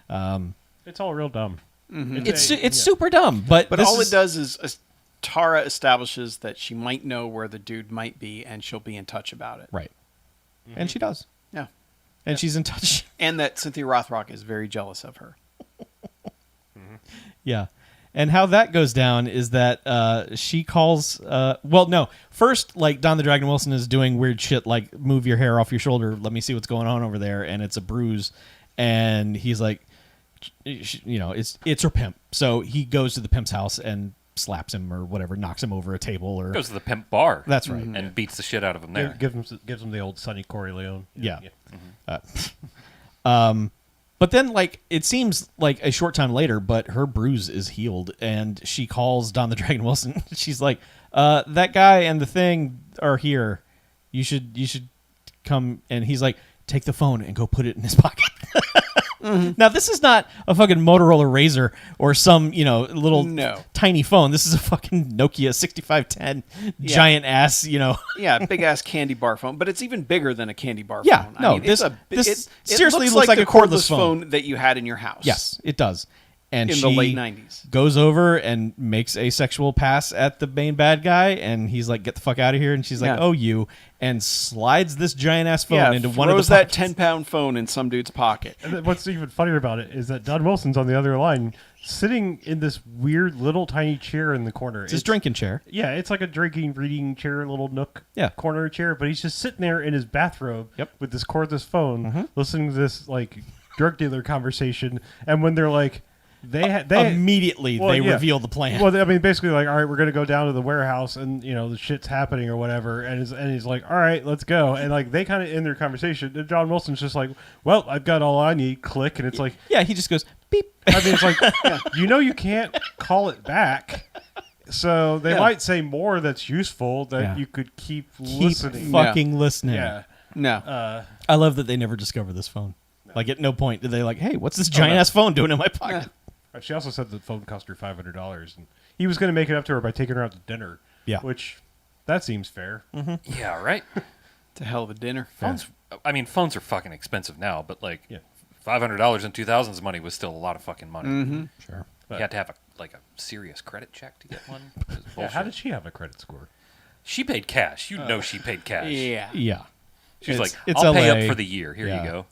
B: It's all real dumb.
C: It's super dumb, but
A: But
C: this
A: all
C: is-
A: it does is Tara establishes that she might know where the dude might be, and she'll be in touch about it.
C: right, and she does,
A: Yeah.
C: and she's in touch.
A: And that Cynthia Rothrock is very jealous of her.
C: Yeah. And how that goes down is that she calls. Well, no. First, like, Don the Dragon Wilson is doing weird shit like, "Move your hair off your shoulder. Let me see what's going on over there." And it's a bruise. And he's like, it's her pimp. So he goes to the pimp's house and slaps him or whatever, knocks him over a table or.
D: Goes to the pimp bar.
C: That's right.
D: and beats the shit out of him there.
B: Gives him the old Sonny Corleone.
C: Yeah. But then, like, it seems like a short time later, but her bruise is healed, and she calls Don the Dragon Wilson. She's like, "That guy and the thing are here. You should come." And he's like, "Take the phone and go put it in his pocket." Now, this is not a fucking Motorola Razr or some, little
A: No.
C: tiny phone. This is a fucking Nokia 6510 giant ass,
A: Yeah, big ass candy bar phone, but it's even bigger than a candy bar
C: Yeah,
A: phone.
C: no,
A: it's
C: this
A: it
C: seriously
A: looks
C: looks like
A: the
C: a cordless
A: phone that you had in your house.
C: Yes, it does. And
A: In
C: she
A: the late 90s.
C: goes over and makes a sexual pass at the main bad guy, and he's like, "Get the fuck out of here!" And she's like,
A: Yeah.
C: "Oh, you!" and slides this giant ass phone
A: Yeah,
C: into one of the
A: throws that
C: pockets.
A: 10-pound phone in some dude's pocket.
B: And then what's even funnier about it is that Don Wilson's on the other line, sitting in this weird little tiny chair in the corner.
C: It's his drinking chair.
B: Yeah, it's like a drinking, reading chair, little nook
C: Yeah.
B: corner chair, but he's just sitting there in his bathrobe
C: Yep.
B: with this cordless phone, listening to this like drug dealer conversation. And when they're like,
C: immediately
B: Well,
C: they
B: yeah.
C: reveal the plan.
B: Well, I mean, basically, like, all right, we're gonna go down to the warehouse, and the shit's happening or whatever, and he's like, all right, let's go, and like they kind of end their conversation. And John Wilson's just like, well, I've got all I need. Click, and it's like,
C: yeah, he just goes beep.
B: I mean, it's like, you can't call it back, so they might say more that's useful that you could keep listening.
C: fucking listening.
B: Yeah.
A: No.
C: I love that they never discover this phone. Like at no point did they like, hey, what's this giant ass phone doing in my pocket?
B: She also said the phone cost her $500, and he was going to make it up to her by taking her out to dinner.
C: Yeah.
B: Which, that seems fair.
D: Yeah, right.
A: It's a hell of a dinner.
D: Phones. I mean, phones are fucking expensive now, but like
B: Yeah.
D: $500 in 2000s money was still a lot of fucking money.
C: Sure.
D: You had to have a serious credit check to get one. It was
B: Yeah,
D: bullshit.
B: how did she have a credit score?
D: She paid cash. You know she paid cash.
A: Yeah.
C: Yeah.
D: She's
C: It's-
D: like,
C: it's
D: I'll pay
C: LA.
D: up for the year. Here
C: Yeah.
D: you go.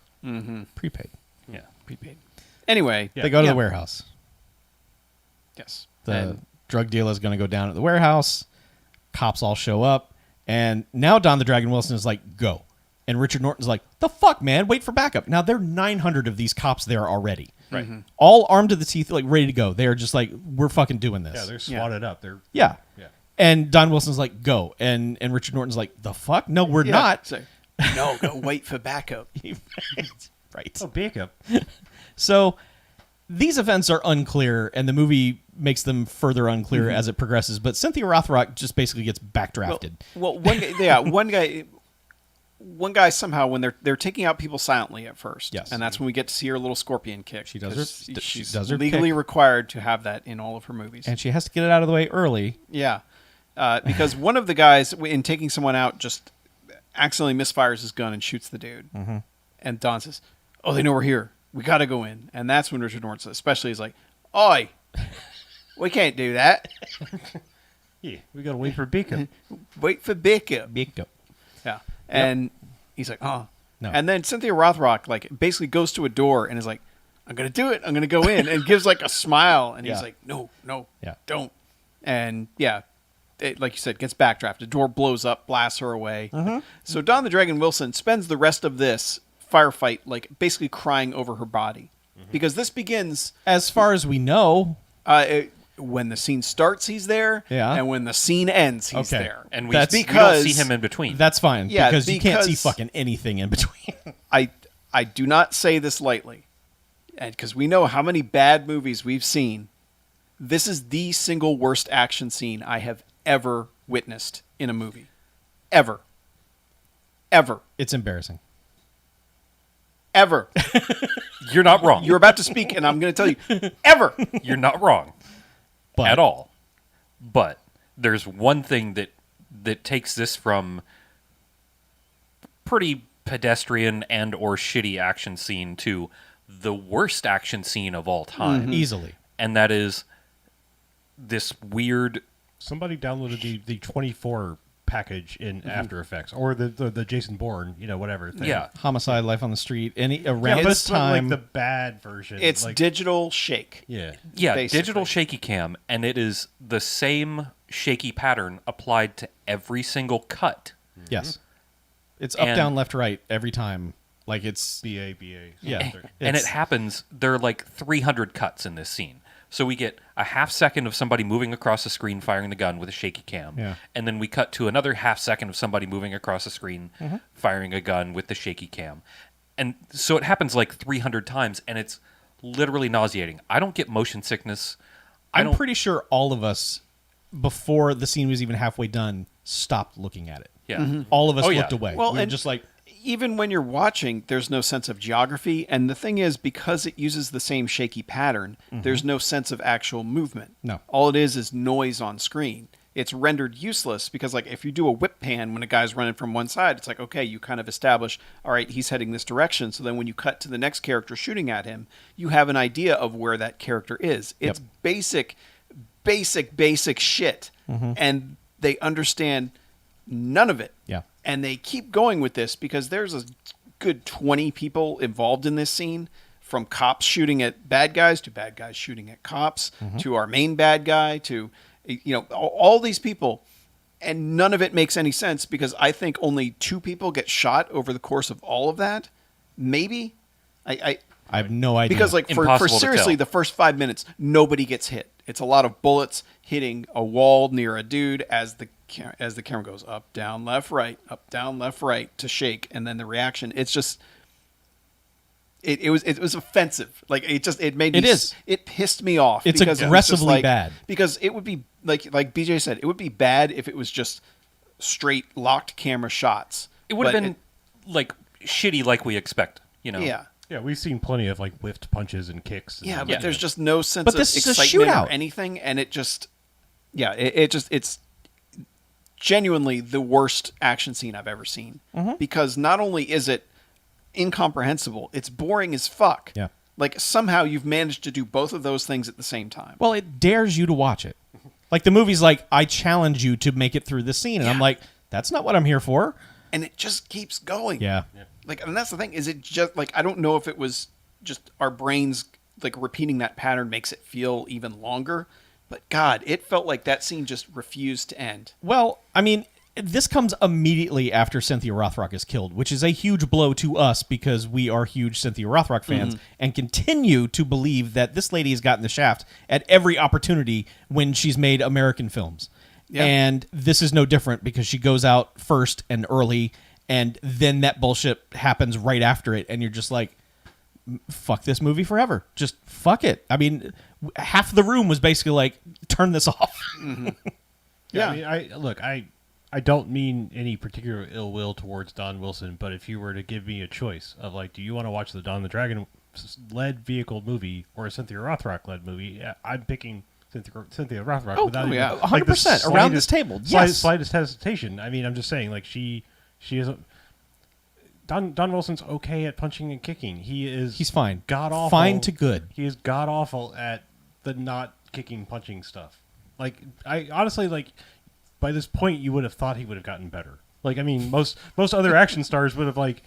C: Prepaid.
D: Yeah.
A: Prepaid. Anyway.
B: Yeah.
C: They go to
A: Yeah.
C: the warehouse.
A: Yes.
C: The
A: And-
C: drug dealer is going to go down at the warehouse. Cops all show up. And now Don the Dragon Wilson is like, go. And Richard Norton's like, the fuck, man? Wait for backup. Now, there are 900 of these cops there already.
D: Right.
C: All armed to the teeth, like ready to go. They are just like, we're fucking doing this.
B: Yeah, they're swatted up. They're
C: Yeah.
B: Yeah.
C: And Don Wilson's like, go. And Richard Norton's like, the fuck? No, we're
A: Yeah.
C: not.
A: So, no, go wait for backup.
C: Right.
B: Oh, backup.
C: So these events are unclear, and the movie makes them further unclear as it progresses. But Cynthia Rothrock just basically gets backdrafted.
A: Well, one guy somehow when they're taking out people silently at first.
C: Yes.
A: And that's when we get to see her little scorpion kick.
C: She does
A: 'cause
C: her- she
A: she's
C: does her
A: legally
C: kick.
A: required to have that in all of her movies.
C: And she has to get it out of the way early.
A: Yeah. Because one of the guys in taking someone out just accidentally misfires his gun and shoots the dude. And Don says, "Oh, they know we're here. We got to go in." And that's when Richard Norton especially is like, "Oi, we can't do that.
B: Yeah, we got to wait for backup.
A: Wait for backup."
C: Big go.
A: Yeah. And he's like, "Oh."
C: No.
A: And then Cynthia Rothrock like basically goes to a door and is like, "I'm going to do it. I'm going to go in." And gives like a smile. And he's
C: Yeah.
A: like, "No,
C: Yeah.
A: don't." And yeah, it, like you said, gets backdrafted. Door blows up, blasts her away. So Don the Dragon Wilson spends the rest of this firefight like basically crying over her body. Because this begins
C: As far as we know,
A: when the scene starts, he's there.
C: Yeah.
A: And when the scene ends, he's
C: Okay.
A: there.
D: And we
C: That's
D: don't
A: because-
D: see him in between.
C: that's fine.
A: Yeah,
C: because you can't see
A: because-
C: fucking anything in between.
A: I do not say this lightly, and because we know how many bad movies we've seen. This is the single worst action scene I have ever witnessed in a movie, ever.
C: It's embarrassing.
A: Ever.
D: You're not wrong.
A: You're about to speak, and I'm going to tell you, ever.
D: You're not wrong
C: But
D: at all. But there's one thing that takes this from pretty pedestrian and or shitty action scene to the worst action scene of all time.
C: easily.
D: And that is this weird
B: Somebody downloaded the 24 package in After Effects or the Jason Bourne, whatever thing.
D: yeah.
C: Homicide, Life on the Street, around
B: Yeah, but
C: this
B: it's not
C: time.
B: like the bad version.
A: It's
B: like,
A: digital shake.
B: yeah.
D: Yeah,
A: Basically.
D: digital shaky cam, and it is the same shaky pattern applied to every single cut.
C: yes. It's up,
D: And-
C: down, left, right every time. Like it's
B: BA.
C: Yeah.
D: And it
C: It's-
D: happens, there are like 300 cuts in this scene. So we get a half second of somebody moving across the screen firing the gun with a shaky cam.
C: Yeah.
D: And then we cut to another half second of somebody moving across the screen firing a gun with the shaky cam. And so it happens like 300 times, and it's literally nauseating. I don't get motion sickness.
C: I'm pretty sure all of us, before the scene was even halfway done, stopped looking at it.
D: Yeah.
C: All of us
D: Oh, yeah.
C: looked away.
A: Well,
C: we were
A: and-
C: just like,
A: Even when you're watching, there's no sense of geography. And the thing is, because it uses the same shaky pattern, there's no sense of actual movement.
C: No.
A: All it is noise on screen. It's rendered useless because, like, if you do a whip pan when a guy's running from one side, it's like, okay, you kind of establish, all right, he's heading this direction. So then when you cut to the next character shooting at him, you have an idea of where that character is. It's basic shit. And they understand none of it.
C: Yeah.
A: And they keep going with this because there's a good 20 people involved in this scene, from cops shooting at bad guys to bad guys shooting at cops to our main bad guy to, all these people. And none of it makes any sense because I think only 2 people get shot over the course of all of that. Maybe.
C: I have no idea.
A: Because like for
D: Impossible to
A: seriously,
D: tell.
A: the first 5 minutes, nobody gets hit. It's a lot of bullets hitting a wall near a dude as the camera goes up, down, left, right, up, down, left, right to shake, and then the reaction. It's just it was offensive. Like it made me.
C: It is.
A: It pissed me off.
C: It's
A: because it was just
C: aggressively
A: like-
C: bad.
A: Because it would be like BJ said, it would be bad if it was just straight locked camera shots.
D: It would have
A: But
D: been like shitty, like we expect. You know.
A: yeah.
B: Yeah, we've seen plenty of like whiffed punches and kicks.
A: Yeah,
B: and,
A: but
D: Yeah.
A: there's just no sense
C: But
A: of
C: this is a
A: excitement
C: shootout.
A: or anything, and it just, it's genuinely the worst action scene I've ever seen.
C: Mm-hmm.
A: Because not only is it incomprehensible, it's boring as fuck.
C: Yeah.
A: Like somehow you've managed to do both of those things at the same time.
C: well, it dares you to watch it. Like the movie's like, I challenge you to make it through this scene, and I'm
A: Yeah.
C: like, that's not what I'm here for.
A: And it just keeps going.
C: Yeah.
A: Like, and that's the thing, is it just like, I don't know if it was just our brains like repeating that pattern makes it feel even longer, but God, it felt like that scene just refused to end.
C: Well, I mean, this comes immediately after Cynthia Rothrock is killed, which is a huge blow to us because we are huge Cynthia Rothrock fans and continue to believe that this lady has gotten the shaft at every opportunity when she's made American films.
A: Yeah.
C: And this is no different because she goes out first and early, and then that bullshit happens right after it, and you're just like, fuck this movie forever. Just fuck it. I mean, half the room was basically like, turn this off.
B: Yeah, I mean, I don't mean any particular ill will towards Don Wilson, but if you were to give me a choice of like, do you want to watch the Don the Dragon led vehicle movie or a Cynthia Rothrock led movie, I'm picking Cynthia Rothrock.
A: Oh,
B: without
A: oh,
B: even,
A: yeah.
B: like, the
C: 100% around this
B: slightest-
C: table.
B: slight-
C: Yes.
B: slightest hesitation. I mean, I'm just saying, like she is. Don Wilson's okay at punching and kicking.
C: He's fine.
B: God awful.
C: Fine to good.
B: He is god awful at the not kicking, punching stuff. Like I honestly like by this point you would have thought he would have gotten better. Like I mean most other action stars would have like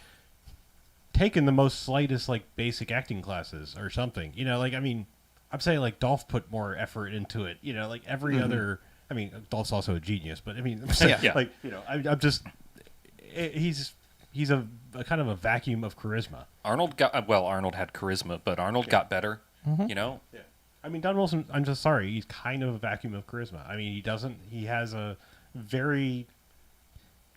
B: taken the most slightest like basic acting classes or something. You know, like I mean I'm saying like Dolph put more effort into it. You know, like every other. I mean Dolph's also a genius, but I mean
A: Yeah.
B: like you know I'm just he's a kind of a vacuum of charisma.
D: Arnold had charisma, but Arnold got better. You know.
B: Yeah. I mean, Don Wilson, I'm just sorry. He's kind of a vacuum of charisma. I mean, he has a very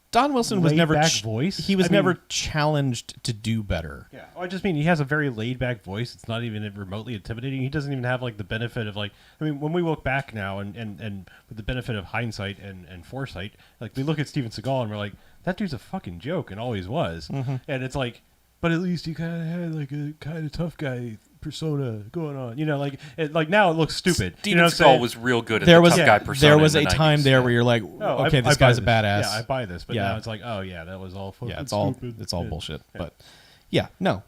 C: Don Wilson was
B: laid
C: never
B: back voice.
C: He was
B: I mean-
C: never challenged to do better.
B: Yeah. I just mean he has a very laid back voice. It's not even remotely intimidating. He doesn't even have like the benefit of like, I mean, when we look back now and with the benefit of hindsight and foresight, like we look at Steven Seagal and we're like, that dude's a fucking joke and always was. And it's like, but at least he kind of had like a kind of tough guy persona going on. You know, like now it looks stupid.
D: Steven
B: you know what I'm
D: Seagal
B: saying?
D: was real good at
C: There
D: the
C: was
D: tough guy persona.
C: there was
D: in
C: a
D: the
C: time
D: 90s.
C: there where you're like,
B: Oh,
C: okay,
B: I
C: this
B: buy
C: guy's a
B: this.
C: badass.
B: Yeah, I buy this. But
C: Yeah.
B: now it's like, oh yeah, that was all fucking
C: Yeah,
B: stupid.
C: it's all
B: Yeah.
C: bullshit.
B: Yeah.
C: But yeah, no.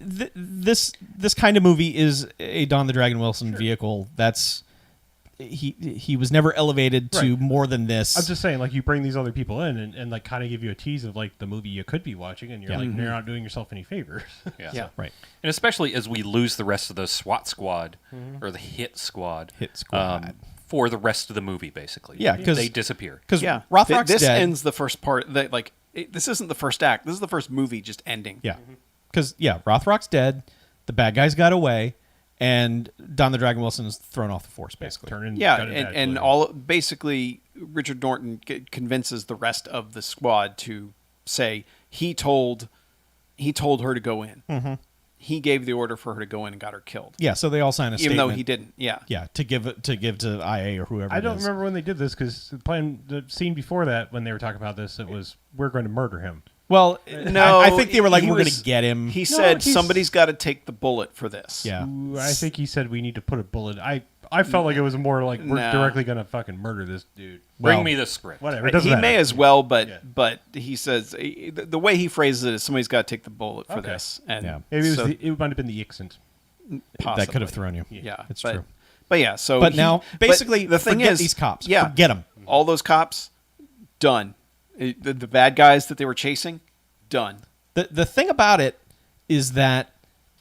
C: This kind of movie is a Don the Dragon Wilson vehicle. That's he was never elevated to
B: Right.
C: more than this.
B: I'm just saying, like, you bring these other people in and like kind of give you a tease of like the movie you could be watching, and you're
C: Yeah.
B: like, you're not doing yourself any favors.
A: Yeah.
C: right.
D: And especially as we lose the rest of the SWAT squad or the hit squad,
C: Hit squad.
D: for the rest of the movie, basically.
C: Yeah, 'cause-
D: they disappear.
C: Because
A: Yeah.
C: Rothrock's
A: this
C: dead.
A: ends the first part. That like this isn't the first act. This is the first movie just ending.
C: Yeah. Because, Rothrock's dead. The bad guys got away. And Don the Dragon Wilson is thrown off the force, basically.
B: Turning,
A: Yeah,
B: got it
A: and,
B: bad
A: and
B: footing.
A: all basically Richard Norton convinces the rest of the squad to say he told her to go in. Mm-hmm. He gave the order for her to go in and got her killed,
C: Yeah, so they all sign a
A: even
C: statement.
A: though he didn't. Yeah,
C: Yeah, to give to IA or whoever.
B: I
C: it
B: don't
C: is.
B: remember when they did this because the scene before that when they were talking about this, it was we're going to murder him.
C: Well,
A: No,
C: I think they were like,
A: he
C: we're going
A: was-
C: to get him.
A: He said
B: he's-
A: somebody's got to take the bullet for this.
C: Yeah.
B: Ooh, I think he said we need to put a bullet. I felt like it was more like we're
A: No.
B: directly going to fucking murder this dude.
D: Bring
C: Well,
D: me the script.
B: Whatever. It doesn't
A: He
B: matter.
A: may as well, but
B: Yeah.
A: but he says the way he phrases it is somebody's got to take the bullet for
B: Okay.
A: this, and
C: Yeah.
B: Maybe it, was
A: so
B: it might have been the accent.
A: possibly.
C: that could have thrown you.
A: Yeah,
C: it's
A: but,
C: true.
A: But yeah, so
C: But now, basically,
A: the thing
C: forget
A: is,
C: these cops.
A: Yeah,
C: Forget them.
A: All those cops, done. The bad guys that they were chasing, done.
C: The thing about it is that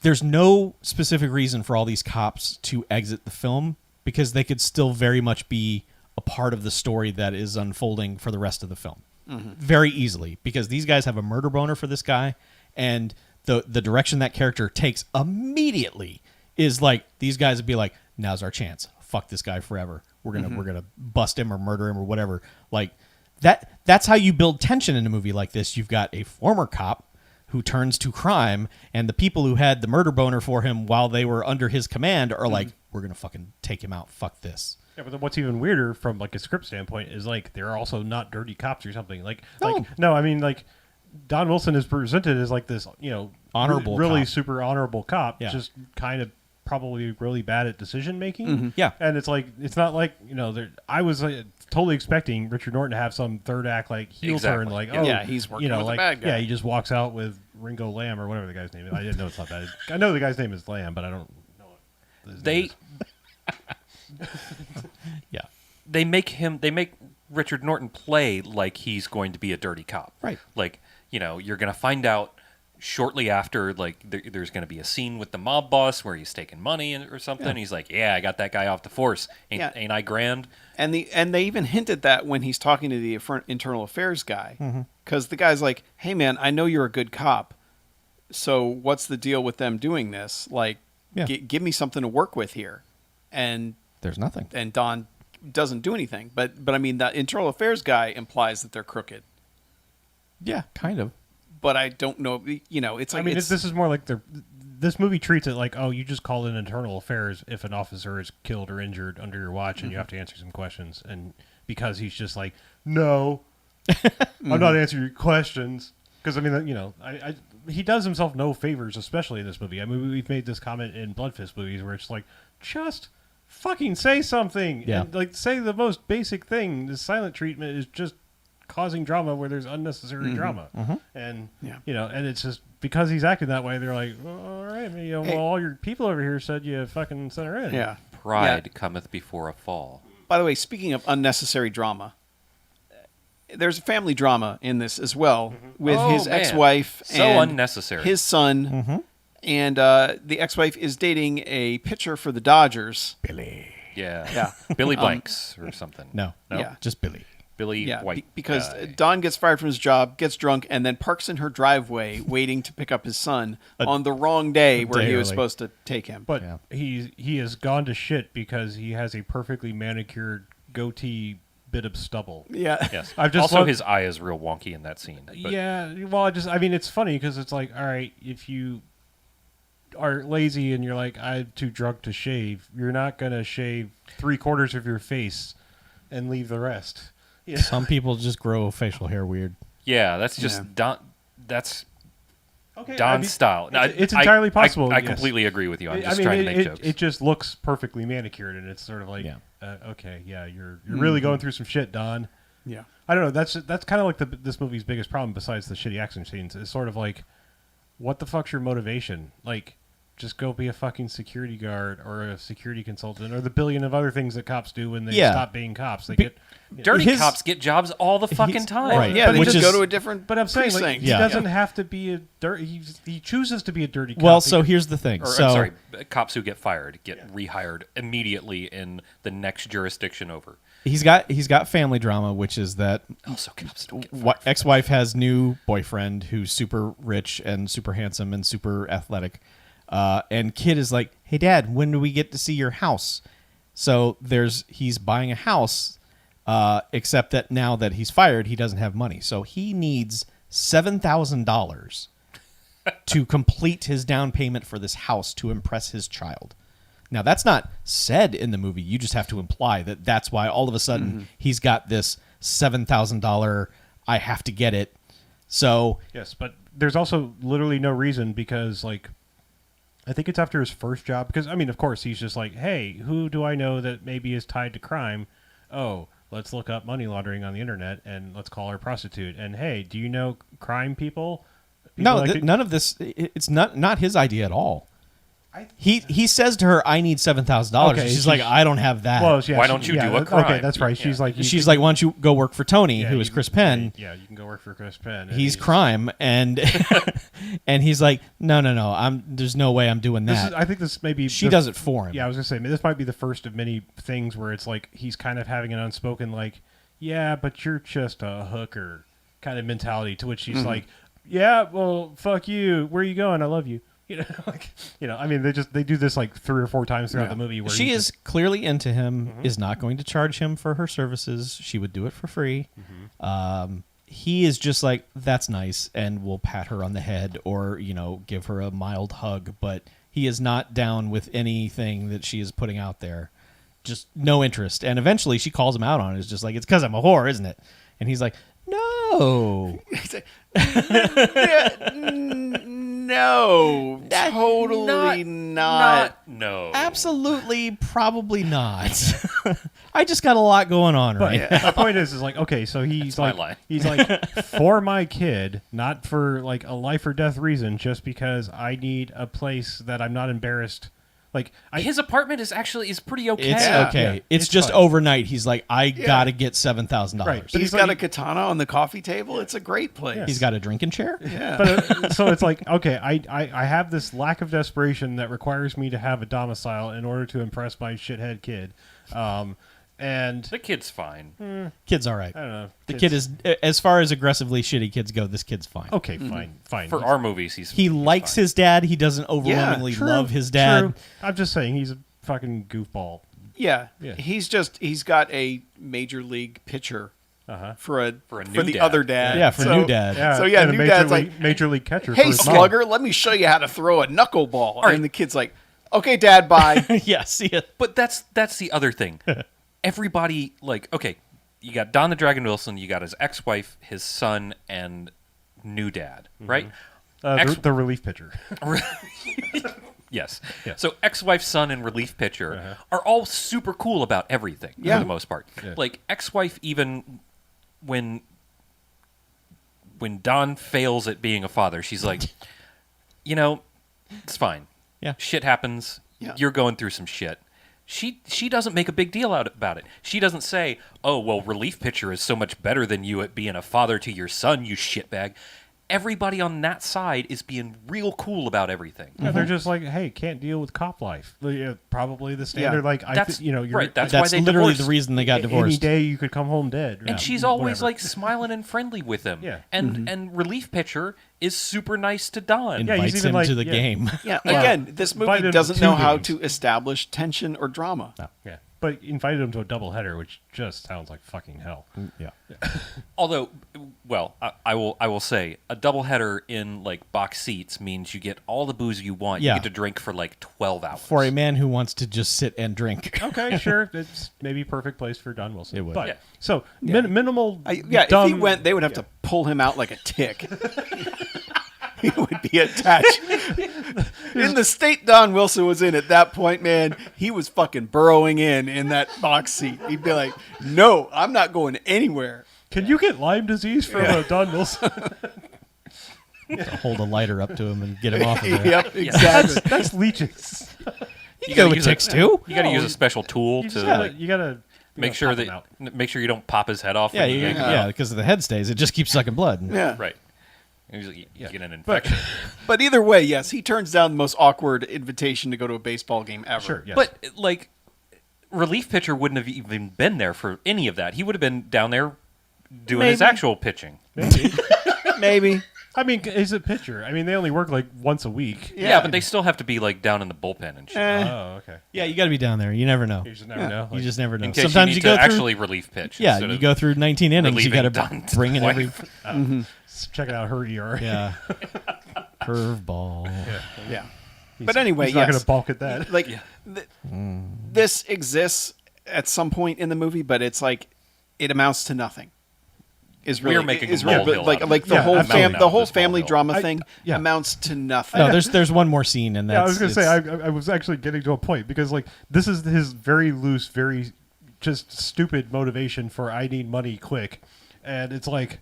C: there's no specific reason for all these cops to exit the film because they could still very much be a part of the story that is unfolding for the rest of the film. Very easily, because these guys have a murder boner for this guy, and the direction that character takes immediately is like these guys would be like, now's our chance. Fuck this guy forever. We're gonna bust him or murder him or whatever. Like that's how you build tension in a movie like this. You've got a former cop who turns to crime, and the people who had the murder boner for him while they were under his command are like, we're gonna fucking take him out. Fuck this.
B: Yeah, but then what's even weirder from like a script standpoint is like they're also not dirty cops or something.
C: No.
B: No, I mean like Don Wilson is presented as like this,
C: Honorable
B: really
C: cop.
B: super honorable cop,
C: Yeah.
B: just kind of probably really bad at decision making.
C: Yeah.
B: And it's like it's not like I was totally expecting Richard Norton to have some third act like heel
D: Exactly.
B: turn, like
D: Yeah.
A: Yeah, he's working with a
B: like
A: bad guy.
B: yeah, he just walks out with Ringo Lamb or whatever the guy's name is. I didn't know it's not that. I know the guy's name is Lamb, but I don't know what his name
D: They
B: is.
C: Yeah.
D: they make Richard Norton play like he's going to be a dirty cop.
C: Right.
D: Like, you're going to find out shortly after, like, there's going to be a scene with the mob boss where he's taking money or something.
C: Yeah.
D: He's like, yeah, I got that guy off the force.
A: Yeah.
D: Ain't I grand?
A: And they even hint at that when he's talking to the internal affairs guy, because the guy's like, "Hey man, I know you're a good cop, so what's the deal with them doing this? Like,
C: Yeah.
A: give me something to work with here." And
C: There's nothing.
A: Don doesn't do anything, but I mean, the internal affairs guy implies that they're crooked,
C: Yeah, kind of.
A: but I don't know. It's like
B: I mean, this is more like this movie treats it like, oh, you just call in internal affairs if an officer is killed or injured under your watch, and you have to answer some questions. And because he's just like, no, I'm not answering your questions. Because I mean, he does himself no favors, especially in this movie. I mean, we've made this comment in Blood Fist movies where it's like, just fucking say something.
C: Yeah.
B: And, like, say the most basic thing. The silent treatment is just causing drama where there's unnecessary drama. And,
A: Yeah.
B: and it's just because he's acting that way, they're like, all right, well,
A: Hey.
B: all your people over here said you fucking sent her in.
A: yeah.
D: Pride
A: Yeah.
D: cometh before a fall.
A: By the way, speaking of unnecessary drama, there's a family drama in this as well with
D: Oh,
A: his
D: man.
A: ex-wife
D: So
A: and
D: unnecessary.
A: his son, and the ex-wife is dating a pitcher for the Dodgers.
C: Billy.
D: Yeah.
A: Yeah.
D: Billy Blanks or something.
C: No.
A: Yeah.
C: Just Billy.
D: Billy
A: Yeah,
D: White.
A: because
D: guy.
A: Don gets fired from his job, gets drunk, and then parks in her driveway waiting to pick up his son on the wrong day where
C: day
A: he was
C: early.
A: supposed to take him.
B: But
C: Yeah.
B: he has gone to shit because he has a perfectly manicured goatee bit of stubble.
A: Yeah.
D: Yes.
B: I've just
D: also,
B: loved-
D: his eye is real wonky in that scene. But
B: Yeah, well, I mean, it's funny because it's like, all right, if you are lazy and you're like, I'm too drunk to shave, you're not going to shave 3/4 of your face and leave the rest. Yeah.
C: Some people just grow facial hair weird.
D: yeah, that's just
A: Yeah.
D: Don. That's
B: Okay,
D: Don's
B: I mean,
D: style. No,
B: it's entirely possible.
D: I
B: yes.
D: completely agree with you. I'm
B: I
D: just
B: mean,
D: trying to make jokes.
B: it just looks perfectly manicured, and it's sort of like,
C: Yeah.
B: Okay, yeah, you're really going through some shit, Don.
A: Yeah.
B: I don't know. That's kind of like this movie's biggest problem, besides the shitty action scenes. Is sort of like, what the fuck's your motivation? Like, just go be a fucking security guard or a security consultant or the billion of other things that cops do when they
C: Yeah.
B: stop being cops. They
C: Be-
B: get.
D: Dirty
C: his-
D: cops get jobs all the fucking
C: he's-
D: time.
C: right.
A: Yeah, they
C: Which
A: just
C: is-
A: go to a different
B: But I'm saying, like,
A: precinct.
B: he
C: Yeah.
B: doesn't have to be a dirty. He chooses to be a dirty cop.
C: Well, so here's the thing.
D: Or,
C: So
D: I'm sorry, cops who get fired get rehired immediately in the next jurisdiction over.
C: he's got family drama, which is that
D: Also, cops don't get
C: ex-wife has new boyfriend who's super rich and super handsome and super athletic, and kid is like, "Hey, Dad, when do we get to see your house?" So he's buying a house, except that now that he's fired, he doesn't have money, so he needs $7,000 to complete his down payment for this house to impress his child. Now, that's not said in the movie. You just have to imply that that's why all of a sudden he's got this $7,000, I have to get it. So,
B: yes, but there's also literally no reason because, like, I think it's after his first job. Because, I mean, of course, he's just like, hey, who do I know that maybe is tied to crime? Oh, let's look up money laundering on the internet and let's call her a prostitute. And, hey, do you know crime people?
C: no,
B: that could-
C: none of this, it's not his idea at all.
B: I-
C: He says to her, I need $7,000.
B: Okay,
C: and she's
B: she's-
C: like, I don't have that.
B: Well, yeah,
D: Why don't you do a
B: Okay,
D: crime?
B: that's right.
D: Yeah.
B: She's like,
C: She's like, why don't you go work for Tony,
B: yeah,
C: who is
B: you-
C: Chris Penn.
B: Yeah, you can go work for Chris Penn. and
C: He's crime, and and he's like, no, there's no way I'm doing
B: This
C: that.
B: is, I think this may be
C: She
B: the-
C: does it for him.
B: Yeah, I was gonna say this might be the first of many things where it's like he's kind of having an unspoken like, yeah, but you're just a hooker kind of mentality. To which she's like, yeah, well, fuck you. Where are you going? I love you. I mean, they do this like 3 or 4 times throughout the movie. Where
C: She is clearly into him, is not going to charge him for her services. She would do it for free. He is just like, that's nice, and will pat her on the head or, give her a mild hug, but he is not down with anything that she is putting out there. Just no interest. And eventually she calls him out on it. It's just like, it's because I'm a whore, isn't it? And he's like, no.
A: No, totally not.
D: No.
C: Absolutely, probably not. I just got a lot going on right now.
B: My point is like, okay, so he's
D: That's my
B: like,
D: line.
B: he's like, for my kid, not for like a life or death reason, just because I need a place that I'm not embarrassed. Like,
D: His apartment is pretty okay.
C: It's
A: Yeah.
C: okay.
B: Yeah,
C: it's
B: it's
C: just
B: fine.
C: overnight. He's like, I gotta get $7,000.
B: Right. But
A: He's got a katana on the coffee table. It's a great place.
C: He's got a drinking chair.
A: Yeah.
B: But so it's like, okay, I have this lack of desperation that requires me to have a domicile in order to impress my shithead kid. And
D: The kid's fine.
C: Kid's all right.
B: I don't know.
C: The kid is, as far as aggressively shitty kids go, this kid's fine.
B: okay, fine.
D: For our movies, he's
C: He likes his dad. He doesn't overwhelmingly
B: True,
C: love his dad.
B: True. I'm just saying he's a fucking goofball.
A: Yeah.
B: Yeah.
A: He's got a major league pitcher for
D: For a new
A: the
D: dad.
A: other dad.
C: Yeah, for new dad.
B: Yeah,
A: So yeah,
B: and a
A: new dad's
B: major league catcher.
A: Hey
B: for his mom.
A: slugger, let me show you how to throw a knuckleball.
D: right.
A: And the kid's like, okay, dad, bye.
C: Yeah, see it.
D: But that's the other thing. Everybody, like, okay, you got Don the Dragon Wilson, you got his ex-wife, his son, and new dad, right?
B: The relief pitcher.
D: Yes.
B: Yeah.
D: So ex-wife, son, and relief pitcher are all super cool about everything
A: Yeah.
D: for the most part.
B: Yeah.
D: Like ex-wife, even when Don fails at being a father, she's like, it's fine.
C: Yeah.
D: Shit happens.
A: Yeah.
D: You're going through some shit. She doesn't make a big deal about it. She doesn't say, "Oh, well, relief pitcher is so much better than you at being a father to your son, you shitbag." Everybody on that side is being real cool about everything.
B: Yeah, they're just like, hey, can't deal with cop life. Probably the standard. Like,
D: That's
B: you're
D: right. That's
C: That's
D: why they
C: literally
D: divorced.
C: the reason they got
B: any
C: divorced.
B: day you could come home dead.
D: And she's always
B: whatever.
D: like smiling and friendly with him.
B: Yeah.
D: And relief pitcher is super nice to Don.
B: Yeah, he's
C: Invites
B: even
C: him
B: like-
C: to the
B: yeah.
C: game.
A: Yeah,
D: Yeah.
A: again, this movie
B: Invited him
A: doesn't
B: to
A: know
B: 2
A: how
B: games.
A: to establish tension or drama.
B: Yeah, but invited him to a doubleheader, which just sounds like fucking hell.
C: Yeah.
D: Although, well, I will say a doubleheader in like box seats means you get all the booze you want.
C: Yeah.
D: You get to drink for like 12 hours.
C: For a man who wants to just sit and drink.
B: Okay, sure, it's maybe perfect place for Don Wilson.
C: It would.
B: But
D: Yeah.
B: so minimal.
A: If
B: dumb,
A: he went, they would have to pull him out like a tick. He would be attached. In the state Don Wilson was in at that point, man, he was fucking burrowing in that box seat. He'd be like, no, I'm not going anywhere.
B: Can you get Lyme disease from Don Wilson?
C: Hold a lighter up to him and get him off of there.
A: Yep, exactly.
B: That's leeches.
C: You go with
D: use
C: ticks too?
D: You got to
B: No,
D: use a special tool
B: You
D: to
B: just gotta,
D: like,
B: you gotta
D: make sure
B: pop 'em out.
D: you don't pop his head off.
C: Yeah,
D: when you yank him out.
C: yeah, because of the head stays. It just keeps sucking blood.
A: Yeah.
D: Right. Usually you get an
B: But
D: infection.
A: But either way, yes, he turns down the most awkward invitation to go to a baseball game ever.
B: Sure, yes.
D: But like, relief pitcher wouldn't have even been there for any of that. He would have been down there doing his
A: Maybe.
D: actual pitching.
B: maybe.
A: Maybe.
B: I mean, is it pitcher? I mean, they only work like once a week.
D: Yeah, but they still have to be like down in the bullpen and shit.
B: Oh, okay.
C: Yeah, you got to be down there. You never know.
B: You just never know.
C: You
B: Like,
C: just never know.
D: In case
C: Sometimes
D: you
C: you
D: need
C: go
D: to
C: through.
D: actually relief pitch.
C: Yeah,
D: instead
C: you
D: of
C: go through 19 innings. You got
D: relieving
C: to
D: Don's
C: bring in every.
D: wife.
B: checking out her ER.
C: Yeah. Curveball.
A: Yeah. But anyway,
B: he's not
A: yes.
B: going to balk at that.
A: Like, this exists at some point in the movie, but it's like, it amounts to nothing. Is really
D: We're making
A: is
D: a
A: really
D: molehill
A: like
D: out of
A: like
D: it.
A: the
B: Yeah,
A: whole
B: absolutely.
A: the whole
D: This
A: family
D: molehill.
A: drama thing
B: yeah.
A: amounts to nothing.
C: No, there's one more scene, and that's.
B: Yeah, I was going to say,
C: it's-
B: I was actually getting to a point because, like, this is his very loose, very just stupid motivation for I need money quick. And it's like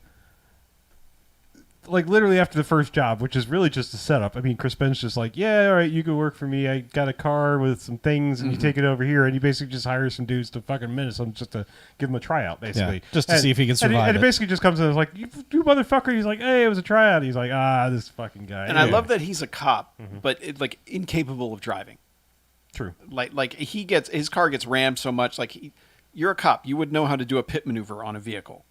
B: literally after the first job, which is really just a setup. I mean, Chris Penn's just like, yeah, all right, you go work for me. I got a car with some things, and you take it over here, and he basically just hires some dudes to fucking minute them just to give him a tryout, basically.
C: just to see if he can survive
B: And
C: it.
B: it basically just comes in and is like, you motherfucker. He's like, hey, it was a tryout. He's like, this fucking guy.
A: And I love that he's a cop, but like incapable of driving.
B: True.
A: Like his car gets rammed so much. Like you're a cop, you would know how to do a pit maneuver on a vehicle.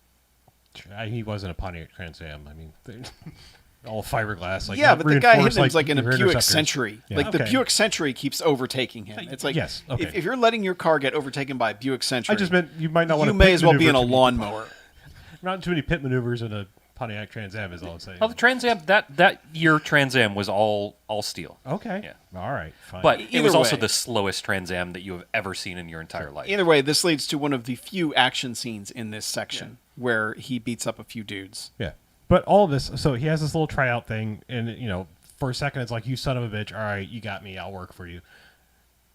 B: He wasn't a Pontiac Trans Am. I mean, all fiberglass. Like
A: yeah,
B: not
A: but the guy hit
B: reinforced,
A: him's like in a
B: your
A: Buick
B: interceptors.
A: Century.
C: Yeah.
A: Like the
B: Okay.
A: Buick Century keeps overtaking him. It's like
B: Yes, okay.
A: if you're letting your car get overtaken by a Buick Century,
B: I just meant you might not want
A: you
B: to.
A: may as well be in a lawnmower.
B: Not too many pit maneuvers in a Pontiac Trans Am is all I'm saying.
D: Oh, the Trans Am that year Trans Am was all steel.
B: Okay.
D: Yeah.
B: All right. Fine.
D: But it
A: Either
D: was also
A: way.
D: the slowest Trans Am that you have ever seen in your entire life.
A: Either way, this leads to one of the few action scenes in this section where he beats up a few dudes.
B: yeah. But all of this, so he has this little tryout thing, and for a second it's like, you son of a bitch. All right, you got me. I'll work for you.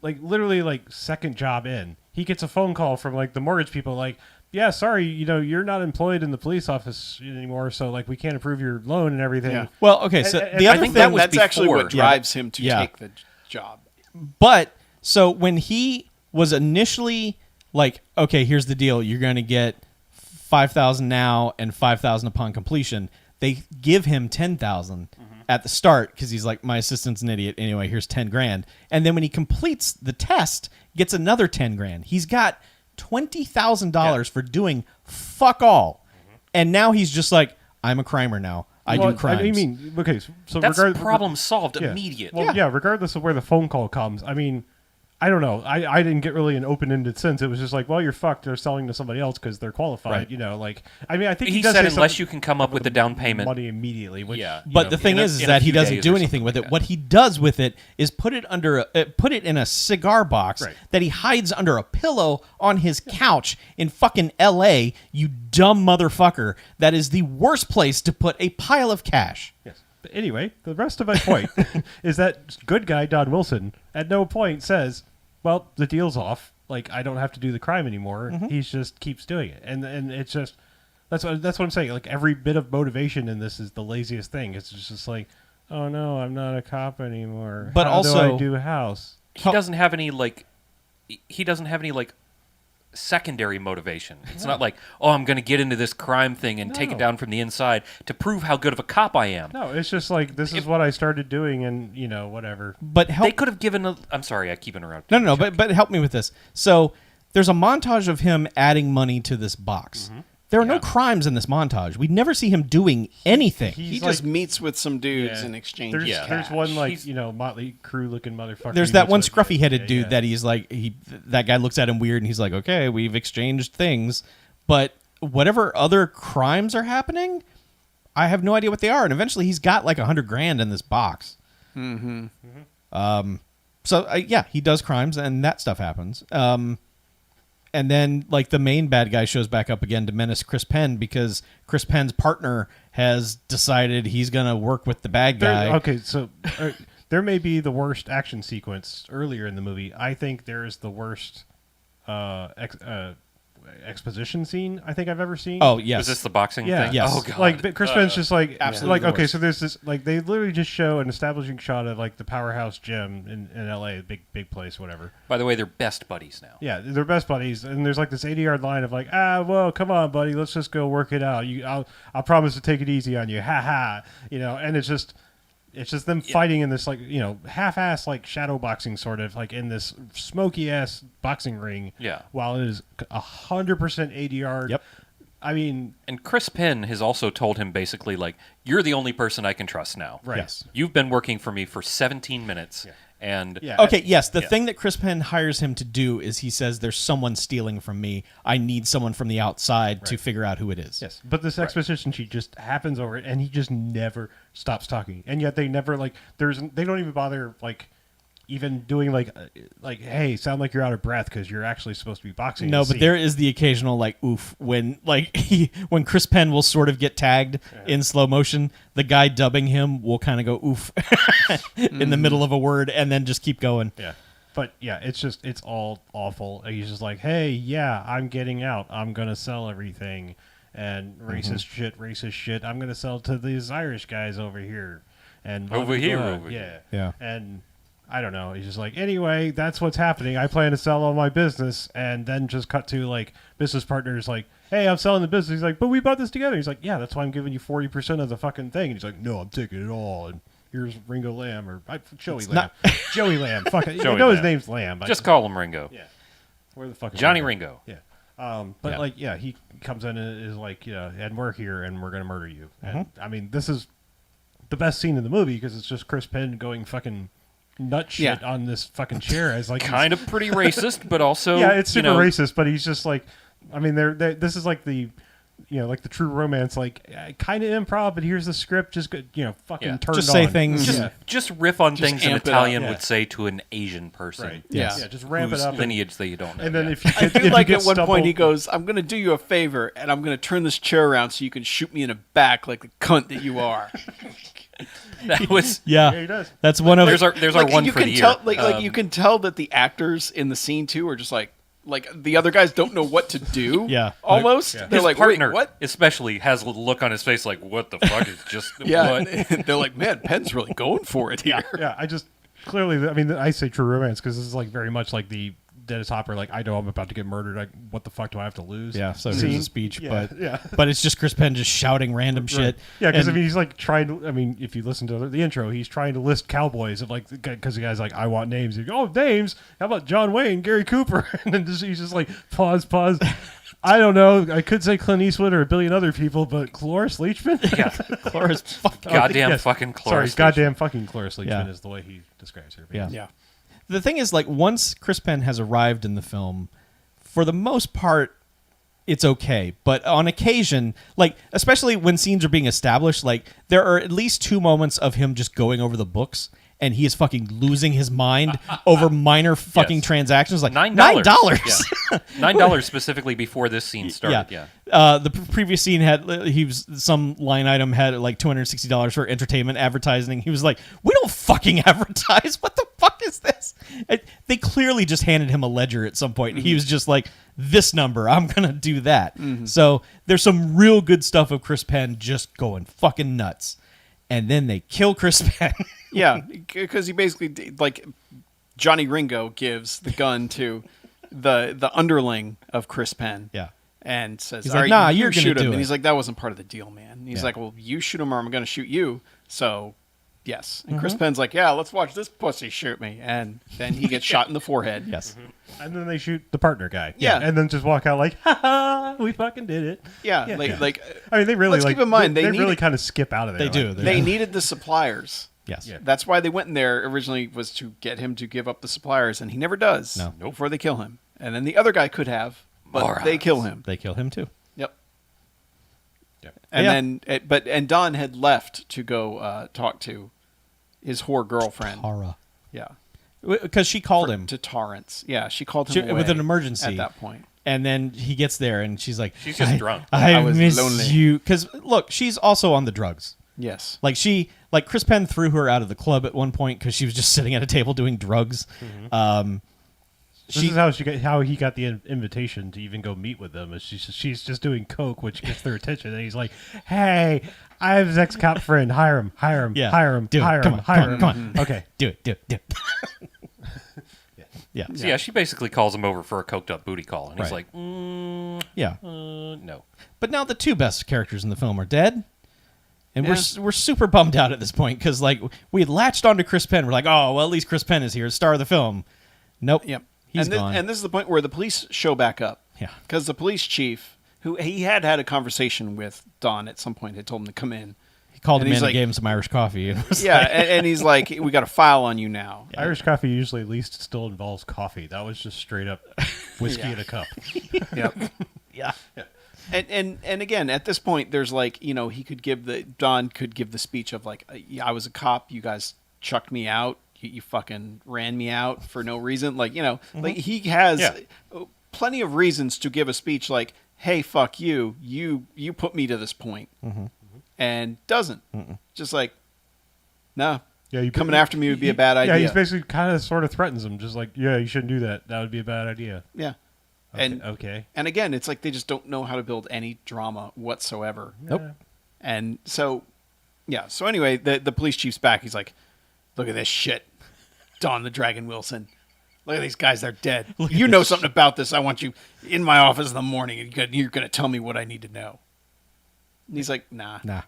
B: Like literally, like second job in, he gets a phone call from like the mortgage people, like, yeah, sorry, you're not employed in the police office anymore, so like we can't approve your loan and everything.
A: Yeah.
C: Well, okay, so
B: And
C: the
B: I
C: other
D: think
C: thing
D: that was
A: That's actually what
D: before.
A: drives him to
C: Yeah.
A: take the job.
C: But so when he was initially like, okay, here's the deal, you're going to get 5,000 now and 5,000 upon completion. They give him 10,000 at the start because he's like, my assistant's an idiot. Anyway, here's 10 grand. And then when he completes the test, gets another 10 grand. He's got $20,000 for doing fuck all. And now he's just like, I'm a crimer now. I do crimes.
B: I mean, okay, so
D: That's
B: regardless,
D: problem solved
B: yeah.
D: immediately.
B: Well, yeah, regardless of where the phone call comes, I mean, I don't know. I didn't get really an open-ended sense. It was just like, well, you're fucked. They're selling to somebody else because they're qualified.
C: Right.
B: Like, I mean, I think
D: He
B: does
D: said
B: say
D: unless
B: something
D: you can come up with the down payment.
B: money immediately. Which,
D: Yeah.
C: But the thing
D: in a-
C: is
D: in a
C: that he
D: few
C: doesn't
D: days
C: do
D: or
C: anything
D: something
C: with
D: like
C: it.
D: that.
C: What he does with it is put it in a cigar box
B: Right.
C: that he hides under a pillow on his couch in fucking L.A. You dumb motherfucker! That is the worst place to put a pile of cash.
B: Yes. But anyway, the rest of my point is that good guy Don Wilson at no point says, "Well, the deal's off. Like I don't have to do the crime anymore." He just keeps doing it, and it's just that's what I'm saying. Like every bit of motivation in this is the laziest thing. It's just like, oh no, I'm not a cop anymore.
C: But
B: How
C: also-
B: do I do a house?
D: He doesn't have any secondary motivation. It's not like, oh, I'm going to get into this crime thing and take it
B: No.
D: down from the inside to prove how good of a cop I am.
B: No, it's just like this is what I started doing, and whatever.
C: But help.
D: They could have given a. I'm sorry, I keep interrupting.
C: No, but help me with this. So there's a montage of him adding money to this box. There are no
D: Yeah.
C: crimes in this montage. We never see him doing anything.
B: He-
A: He
B: He's
A: just
B: like-
A: meets with some dudes
B: Yeah.
A: and exchanges
B: There's
D: Yeah.
B: there's
A: cash.
B: one like
D: He's-
B: Motley Crue looking motherfucker.
C: There's
B: he
C: that
B: meets
C: one
B: with.
C: scruffy-headed
B: Yeah,
C: dude
B: yeah.
C: that he's like, that guy looks at him weird, and he's like, okay, we've exchanged things, but whatever other crimes are happening, I have no idea what they are. And eventually, he's got like $100,000 in this box. So yeah, he does crimes, and that stuff happens. And then like the main bad guy shows back up again to menace Chris Penn because Chris Penn's partner has decided he's gonna work with the bad guy.
B: Okay, so there may be the worst action sequence earlier in the movie. I think there's the worst exposition scene I think I've ever seen.
C: Oh yes,
D: Is this the boxing
B: yeah,
D: thing?
C: Yes.
D: Oh god.
B: Like but Chris Penn's just like
A: absolutely
B: like
A: the
B: okay,
A: worst.
B: so there's this like they literally just show an establishing shot of like the Powerhouse Gym in L.A., big place, whatever.
D: By the way, they're best buddies now.
B: Yeah, they're best buddies, and there's like this 80-yard line of like, well, come on, buddy, let's just go work it out. I'll promise to take it easy on you, ha ha. And it's just them fighting in this like half-ass like shadow boxing sort of like in this smoky ass boxing ring.
D: Yeah.
B: While it is 100% 80-yard.
C: Yep.
B: I mean,
D: And Chris Penn has also told him basically like, you're the only person I can trust now.
B: right.
C: Yes.
D: You've been working for me for 17 minutes, and
B: Yeah.
C: Okay, yes. The
D: Yeah.
C: thing that Chris Penn hires him to do is he says, there's someone stealing from me. I need someone from the outside to figure out who it is.
B: Yes, but this exposition sheet just happens over it, and he just never stops talking. And yet they never they don't even bother like even doing like hey, sound like you're out of breath because you're actually supposed to be boxing.
C: No,
B: in the
C: but
B: scene.
C: there is the occasional like oof when like when Chris Penn will sort of get tagged in slow motion, the guy dubbing him will kind of go oof in the middle of a word and then just keep going.
B: Yeah. But yeah, it's all awful. He's just like, hey, yeah, I'm getting out. I'm gonna sell everything, and racist shit. I'm gonna sell to these Irish guys over here, and
D: Over here,
B: blah,
D: over
B: yeah,
C: Yeah.
B: And I don't know. He's just like, anyway, that's what's happening. I plan to sell all my business, and then just cut to like business partners like, hey, I'm selling the business. He's like, but we bought this together. He's like, yeah, that's why I'm giving you 40% of the fucking thing. And he's like, no, I'm taking it all. And here's Ringo Lamb or Joey Lamb. Joey Lamb. Fuck it.
D: Joey
B: I know his
D: Lamb.
B: name's Lamb. but-
D: just call him Ringo.
B: yeah. Where the fuck is
D: Johnny Ringo.
B: Yeah. But
D: Yeah.
B: like, yeah, he comes in and is like, and we're here and we're gonna murder you. And I mean, this is the best scene in the movie because it's just Chris Penn going fucking nut shit on this fucking chair as like
D: Kind of pretty racist, but also
B: yeah, it's super
D: you know,
B: racist, but he's just like, I mean, this is like the, like the True Romance, like kind of improv, but here's the script, just fucking
D: Yeah.
B: turned
C: Just say
B: on.
C: things.
D: Just riff on
A: Just
D: things an
A: amp it up,
D: Italian
B: yeah.
D: would say to an Asian person.
B: Right.
C: Yes.
B: Yeah, just ramp it
D: Whose
B: up.
D: lineage that you don't know.
B: And then
D: yet.
B: if you
A: I
B: get,
A: do
B: if
A: like
B: you get
A: at one point he
B: stumbled-
A: goes, "I'm going to do you a favor, and I'm going to turn this chair around so you can shoot me in the back like the cunt that you are."
D: that was
C: Yeah,
B: Yeah, he does.
C: that's one of
D: there's our one
A: you
D: for
A: can
D: the
A: tell,
D: year.
A: like you can tell that the actors in the scene too are just like the other guys don't know what to do.
C: Yeah.
A: almost.
B: Yeah.
A: They're
D: his
A: like,
D: partner
A: "Wait, what?"
D: especially has a look on his face like, what the fuck is just
A: Yeah,
D: what?
A: they're like, "Man, Penn's really going for it here."
B: Yeah, I just clearly, I mean, I say True Romance because this is like very much like the Dennis Hopper, like, I know I'm about to get murdered. What the fuck do I have to lose?
C: yeah. So
B: Scene.
C: here's a speech,
B: Yeah,
C: but
B: yeah.
C: but it's just Chris Penn just shouting random shit.
B: Yeah, because I
C: And-
B: mean, he's like trying to. I mean, if you listen to the intro, he's trying to list cowboys of like because the guy's like, I want names. He's like, oh, names. How about John Wayne, Gary Cooper? And then he's just like, pause. I don't know. I could say Clint Eastwood or a billion other people, but Cloris Leachman.
D: Yeah,
C: Cloris, fuck.
D: goddamn
B: yes.
D: fucking
B: Sorry,
D: Cloris.
B: goddamn fucking Cloris Leachman
C: Yeah.
B: is the way he describes her.
C: Yeah.
A: Yeah.
C: The thing is, like, once Chris Penn has arrived in the film, for the most part, it's okay. But on occasion, like, especially when scenes are being established, like, there are at least 2 moments of him just going over the books, and he is fucking losing his mind over minor fucking
D: Yes.
C: transactions. Like,
D: $9.
C: $9.
D: Yeah. $9 specifically before this scene started. Yeah.
C: The previous scene had some line item had like $260 for entertainment advertising. He was like, "We don't fucking advertise. What the fuck is this?" They clearly just handed him a ledger at some point. He was just like, "This number, I'm gonna do that." So there's some real good stuff of Chris Penn just going fucking nuts, and then they kill Chris Penn.
A: Yeah, because he basically like Johnny Ringo gives the gun to the underling of Chris Penn.
C: Yeah.
A: And says,
C: He's
A: "All
C: like,
A: right,
C: "Nah,
A: you
C: you're gonna
A: shoot him."
C: do
A: And
C: it.
A: he's like, "That wasn't part of the deal, man." And he's
C: Yeah.
A: like, "Well, you shoot him or I'm going to shoot you." So, yes. And
C: Mm-hmm.
A: Chris Penn's like, "Yeah, let's watch this pussy shoot me." And then he gets shot in the forehead.
C: Yes.
B: And then they shoot the partner guy.
A: Yeah.
B: And then just walk out like, ha ha, we fucking did it.
A: Yeah,
B: Yeah.
A: like
B: I mean, they really
A: Let's
B: like.
A: keep in mind, they
B: really
A: needed-
B: kind of skip out of there.
C: They do.
B: Like,
C: They
A: they
C: do.
A: needed the suppliers.
C: Yes.
B: Yeah.
A: That's why they went in there originally, was to get him to give up the suppliers, and he never does.
C: No.
A: Before they kill him. And then the other guy could have, but
D: Morons.
A: they kill him.
C: They kill him too.
A: Yep.
B: Yeah.
A: And
C: Yeah.
A: then Don had left to go talk to his whore girlfriend.
C: Tara.
A: Yeah.
C: Because she called him.
A: To Torrance. Yeah, she called him away
C: With an emergency
A: at that point.
C: And then he gets there, and she's like,
D: She's just drunk.
C: I
A: was
C: miss
A: lonely."
C: you." Because look, she's also on the drugs.
A: Yes.
C: Like Chris Penn threw her out of the club at one point because she was just sitting at a table doing drugs.
B: This is how he got the invitation to even go meet with them. Is she's just doing coke, which gets their attention, and he's like, "Hey, I have his ex-cop friend. Hire him.
C: Yeah.
B: Hire him.
C: Do it.
B: Hire
C: Come
B: him.
C: on,
B: Hire
C: come
B: him.
C: on, come on.
B: Okay.
C: do it. Yeah.
D: So yeah, she basically calls him over for a coked up booty call, and he's
C: Right.
D: like,
C: Yeah.
D: no.
C: But now the 2 best characters in the film are dead. And
A: Yeah.
C: we're super bummed out at this point because like we had latched onto Chris Penn. We're like, "Oh, well, at least Chris Penn is here, star of the film." Nope.
A: Yep.
C: He's
A: and
C: gone.
A: And this is the point where the police show back up.
C: Yeah.
A: Because the police chief, who he had a conversation with Don at some point, had told him to come in.
C: He called
A: and
C: him
A: he's
C: in
A: like-
C: and gave him some Irish coffee. And was
A: Yeah,
C: like-
A: and he's like, "We got a file on you now."
B: Irish coffee usually at least still involves coffee. That was just straight up whiskey
A: Yeah.
B: in a cup.
A: Yep.
C: yeah.
A: And again, at this point, there's like, Don could give the speech of like, "Yeah, I was a cop. You guys chucked me out. You fucking ran me out for no reason." Like, like he has
D: Yeah.
A: plenty of reasons to give a speech like, "Hey, fuck you. You put me to this point," and doesn't. Just like, no.
B: Yeah, you
A: Coming after me would be a bad idea.
B: Yeah, he's basically kind of sort of threatens him, just like, yeah, you shouldn't do that. That would be a bad idea.
A: Yeah.
B: Okay.
A: And again, it's like they just don't know how to build any drama whatsoever.
C: Nope.
A: And so, yeah. So anyway, the police chief's back. He's like, "Look at this shit, Don the Dragon Wilson. Look at these guys. They're dead. You know something about this. I want you in my office in the morning, and you're going to tell me what I need to know." And he's like, "Nah."
C: Nah,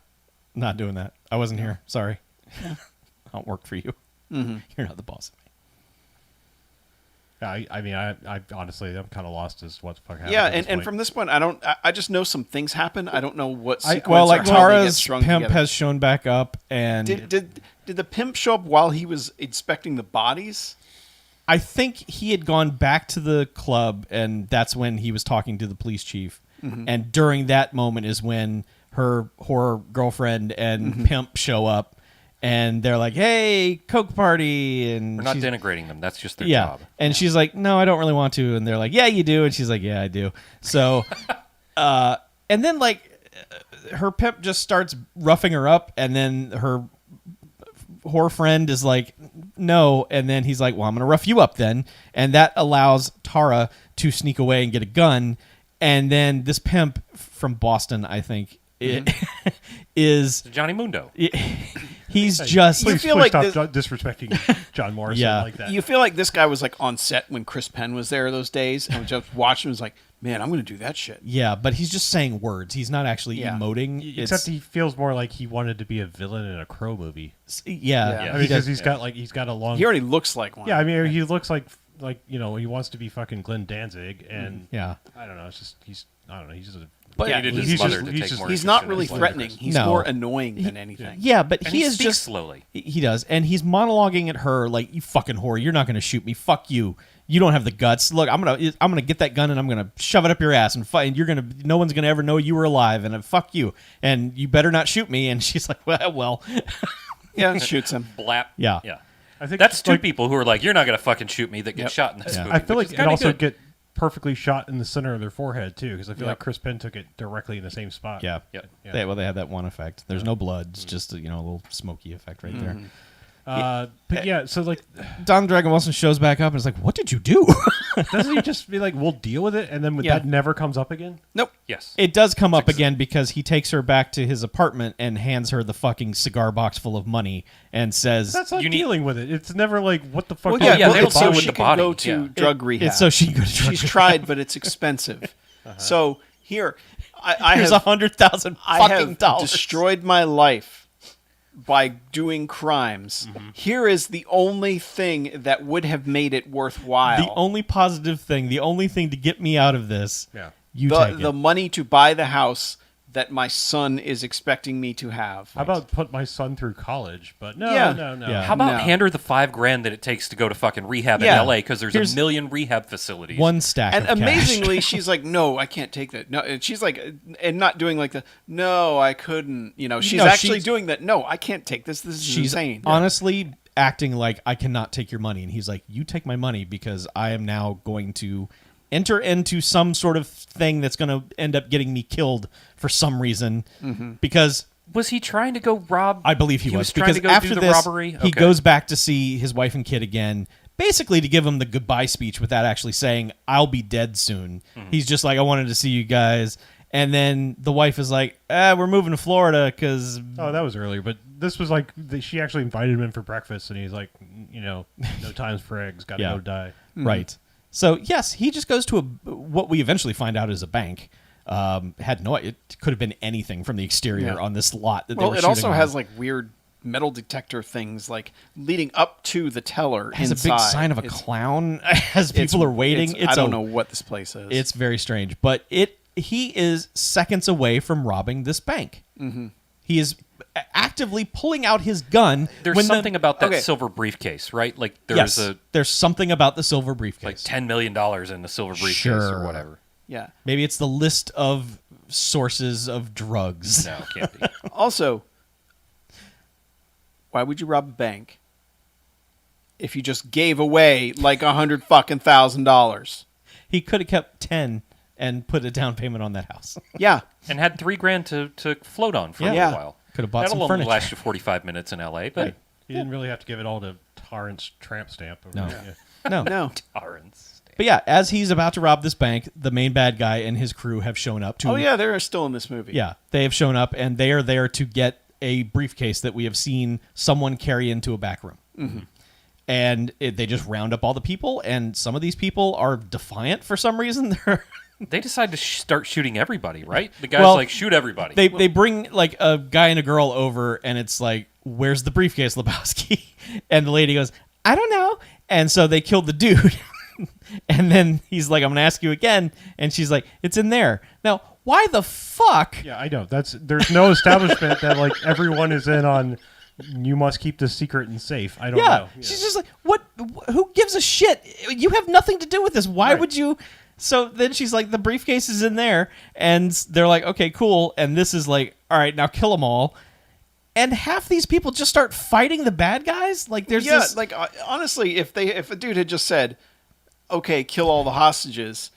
C: not doing that. I wasn't here. Sorry. I don't work for you. You're not the boss of me.
B: I mean, I honestly, I'm kind of lost as what the fuck happened.
A: Yeah,
B: at this
A: and
B: point.
A: from this point, I just know some things happen. I don't know what sequence
C: Well,
A: or
C: like
A: how they get
C: Tara's
A: strung
C: pimp
A: together.
C: has shown back up, and
A: Did the pimp show up while he was inspecting the bodies?
C: I think he had gone back to the club, and that's when he was talking to the police chief. And during that moment is when her horror girlfriend and pimp show up, and they're like, "Hey, Coke party!" And
D: We're not
C: she's-
D: denigrating them. That's just their
C: yeah.
D: job.
C: And she's like, "No, I don't really want to." And they're like, "Yeah, you do." And she's like, "Yeah, I do." So, and then her pimp just starts roughing her up, and then her horror friend is like, "No," and then he's like, "Well, I'm gonna rough you up then," and that allows Tara to sneak away and get a gun, and then this pimp from Boston, I think, is
D: It's Johnny Mundo.
C: he's just
A: You
B: Please,
A: feel
B: please
A: like
B: stop disrespecting John Morrison
C: Yeah.
B: like that.
A: You feel like this guy was like on set when Chris Penn was there those days, and just watching him was like, "Man, I'm going to do that shit."
C: yeah, but he's just saying words. He's not actually
A: Yeah.
C: emoting.
B: Except he feels more like he wanted to be a villain in a Crow movie.
C: Yeah,
A: Yeah.
B: I
C: he
B: mean, because
C: does.
B: he's got a long.
A: He already looks like one.
B: Yeah, I mean, he looks like he wants to be fucking Glenn Danzig, and
C: Yeah.
B: I don't know. It's just he's just a.
D: But
A: Yeah,
D: he needed
B: he's
D: his mother
B: just-
D: to
B: he's
D: take
B: just-
D: more
A: He's
D: interest
A: not
D: in
A: really
D: his life.
A: threatening. He's
C: No.
A: more annoying than anything.
C: Yeah, but
D: And
C: he
D: he
C: is
D: speaks
C: just
D: slowly.
C: He does, and he's monologuing at her like, "You fucking whore! You're not going to shoot me. Fuck you. You don't have the guts. Look, I'm gonna get that gun and I'm gonna shove it up your ass and fight. And you're gonna. No one's gonna ever know you were alive. And fuck you. And you better not shoot me." And she's like, "Well,
A: Yeah, shoots him.
D: Blap.
C: Yeah.
D: Yeah.
B: I think
D: That's two
B: like,
D: people who are like, "You're not going to fucking shoot me," that get
A: Yep.
D: shot in this
C: Yeah.
D: movie.
B: I feel
D: which
B: like
D: is
B: it
D: kinda
B: also
D: good.
B: get perfectly shot in the center of their forehead too, because I feel
A: Yep.
B: like Chris Penn took it directly in the same spot.
C: yeah,
D: Yep.
B: Yeah.
C: They had that one effect. There's no blood. It's just a little smoky effect right there.
B: But yeah, so like,
C: Don Dragon Wilson shows back up and is like, "What did you do?"
B: doesn't he just be like, "We'll deal with it," and then
A: Yeah.
B: that never comes up again?
A: Nope.
D: Yes.
C: It does come up again because he takes her back to his apartment and hands her the fucking cigar box full of money and says,
B: That's not
D: You need-
B: dealing with it. It's never like, what the fuck?
A: Well,
B: do
A: yeah,
B: I
D: yeah,
B: do
D: they
B: with
D: don't
A: it's
B: the
A: so
D: deal
B: body?
D: with
A: she
D: the
A: can
D: body,
A: go to
D: yeah.
A: drug rehab.
C: "It's so she can go to drug
A: She's
C: rehab."
A: tried, but it's expensive. So here, I
C: Here's
A: have
C: $100,000
A: I
C: fucking
A: have
C: dollars.
A: destroyed my life by doing crimes. Here is the only thing that would have made it worthwhile.
C: The only positive thing, the only thing to get me out of this,
B: Yeah.
C: you
A: the,
C: take
A: the
C: it.
A: money to buy the house that my son is expecting me to have.
B: How about put my son through college? But no,
A: Yeah.
B: no.
C: Yeah.
D: How about
A: No.
D: hand her the $5,000 that it takes to go to fucking rehab
A: Yeah.
D: in LA because there's
C: Here's-
D: a million rehab facilities.
C: One stack
A: And
C: of cash.
A: amazingly, she's like, "No, I can't take that." No, and she's like, and not doing like the, "No, I couldn't." She's
C: No,
A: actually
C: she's-
A: doing that. No, I can't take this. This is
C: She's
A: insane.
C: honestly acting like, "I cannot take your money." And he's like, "You take my money because I am now going to enter into some sort of thing that's going to end up getting me killed for some reason." Because
D: Was he trying to go rob?
C: I believe he
D: was
C: because
D: trying to go
C: after
D: do the
C: this,
D: robbery.
C: he
D: Okay.
C: goes back to see his wife and kid again, basically to give him the goodbye speech without actually saying, "I'll be dead soon." He's just like, "I wanted to see you guys." And then the wife is like, "We're moving to Florida because..."
B: Oh, that was earlier, but this was like she actually invited him in for breakfast, and he's like, no times for eggs, gotta
C: Yeah.
B: go die.
C: Right. So, yes, he just goes to what we eventually find out is a bank. Had no... It could have been anything from the exterior
A: Yeah.
C: on this lot that they
A: Well,
C: were
A: it
C: shooting
A: also
C: on.
A: has like weird metal detector things like leading up to the teller.
C: It has
A: inside.
C: a big sign of a
A: It's-
C: clown as people are waiting.
A: I don't know what this place is.
C: It's very strange, but he is seconds away from robbing this bank. Mm-hmm. He is actively pulling out his gun.
D: There's
C: when
D: something about that
A: okay.
D: silver briefcase, right? Like there's
C: Yes, there's something about the silver briefcase.
D: like $10 million in the silver briefcase
C: Sure.
D: or whatever.
A: yeah.
C: Maybe it's the list of sources of drugs.
D: No, it can't be.
A: Also, why would you rob a bank if you just gave away like $100,000?
C: He could have kept 10 and put a down payment on that house.
A: Yeah.
D: And had $3,000 to float on for
C: Yeah.
D: a while.
C: Could have bought
D: That'll
C: some
D: only
C: furniture.
D: last you 45 minutes in LA, but
C: Right.
B: He didn't really have to give it all to Torrance tramp stamp.
C: No.
B: Yeah.
C: No.
A: No.
D: Torrance.
C: But yeah, as he's about to rob this bank, the main bad guy and his crew have shown up to...
A: Oh yeah, they're still in this movie.
C: Yeah, they have shown up, and they are there to get a briefcase that we have seen someone carry into a back room. Mm-hmm. And they just round up all the people, and some of these people are defiant for some reason.
D: They decide to start shooting everybody, right? The guy's
C: Well,
D: like, shoot everybody.
C: they bring like a guy and a girl over, and it's like, "Where's the briefcase, Lebowski?" And the lady goes, "I don't know." And so they killed the dude. And then he's like, I'm going to ask you again. And she's like, it's in there. Now, why the fuck?
B: Yeah, I know. There's no establishment that like everyone is in on. You must keep this secret and safe. I don't know. Yeah.
C: She's just like, what? Who gives a shit? You have nothing to do with this. Why
B: Right.
C: would you? So then she's like, the briefcase is in there. And they're like, okay, cool. And this is like, all right, now kill them all. And half these people just start fighting the bad guys. Like there's this.
A: like honestly, if a dude had just said, "Okay, kill all the hostages,"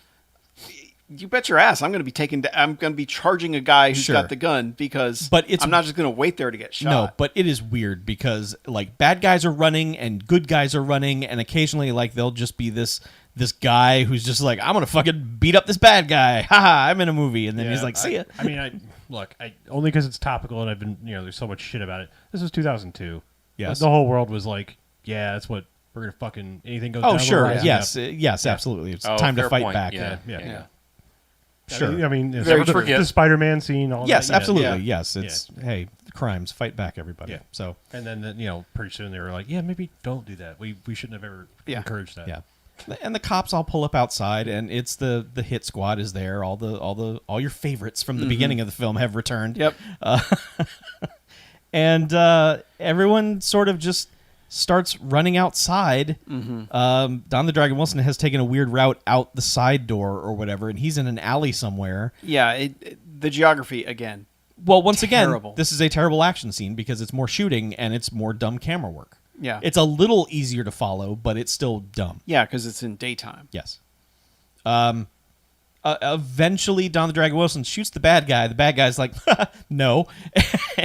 A: you bet your ass I'm going to be charging a guy who's
C: Sure.
A: got the gun because
C: But it's-
A: I'm not just going to wait there to get shot.
C: No, but it is weird because like bad guys are running and good guys are running, and occasionally like they'll just be this guy who's just like, I'm gonna fucking beat up this bad guy. Haha, I'm in a movie, and then he's like, see ya.
B: I mean, only because it's topical and I've been, there's so much shit about it. This was 2002.
C: Yes.
B: The whole world was like, yeah, that's what we're gonna fucking anything goes.
C: Oh
B: down,
C: sure,
B: we're rising
C: yes,
B: up.
C: yes, absolutely. It's
D: Oh,
C: time to
D: fair
C: fight
D: point.
C: back.
D: Yeah.
B: Yeah.
C: Sure.
B: I mean,
A: Very
B: the,
A: true.
B: the Spider-Man scene. All
C: Yes,
B: that, yeah.
C: absolutely.
A: Yeah.
C: Yes, it's hey, crimes, fight back, everybody.
B: Yeah.
C: So
B: And then pretty soon they were like, yeah, maybe don't do that. We shouldn't have ever
A: Yeah.
B: encouraged that.
C: yeah, and the cops all pull up outside, and it's the hit squad is there. All your favorites from the beginning of the film have returned.
A: Yep.
C: And everyone sort of just starts running outside. Don the Dragon Wilson has taken a weird route out the side door or whatever, and he's in an alley somewhere.
A: Yeah. The geography again.
C: Well, once
A: Terrible.
C: again, this is a terrible action scene because it's more shooting and it's more dumb camera work.
A: Yeah.
C: It's a little easier to follow, but it's still dumb.
A: Yeah, because it's in daytime.
C: Yes. Eventually, Don the Dragon Wilson shoots the bad guy. The bad guy's like, no,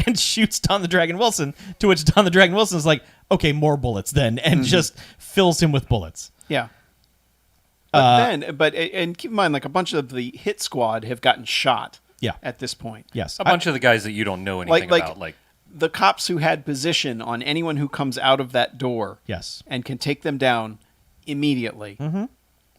C: and shoots Don the Dragon Wilson, to which Don the Dragon Wilson is like, okay, more bullets then, and just fills him with bullets.
A: Yeah. And keep in mind, like a bunch of the hit squad have gotten shot.
C: Yeah.
A: At this point.
C: Yes.
D: A bunch of the guys that you don't know anything about, like
A: the cops who had position on anyone who comes out of that door.
C: Yes.
A: And can take them down immediately.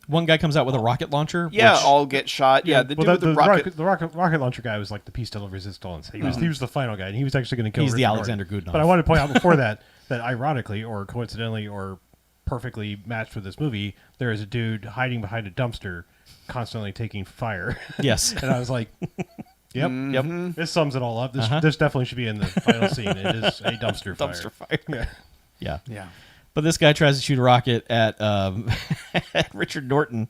C: One guy comes out with a rocket launcher.
A: Yeah,
C: which-
A: all get shot. Yeah, the dude with the rocket.
B: The rocket launcher guy was like the piece de la resistance. He was the final guy, and he was actually going to kill.
C: He's the
B: Richard
C: Alexander
B: Norton.
C: Goodenough.
B: But I wanted to point out before that ironically or coincidentally or perfectly matched with this movie, there is a dude hiding behind a dumpster, constantly taking fire.
C: Yes.
B: And I was like, "Yep,
C: Yep.
B: this sums it all up. This definitely should be in the final scene. It is a dumpster fire.
C: Dumpster fire.
B: Yeah.
C: Yeah.
A: Yeah.
C: But this guy tries to shoot a rocket at at Richard Norton,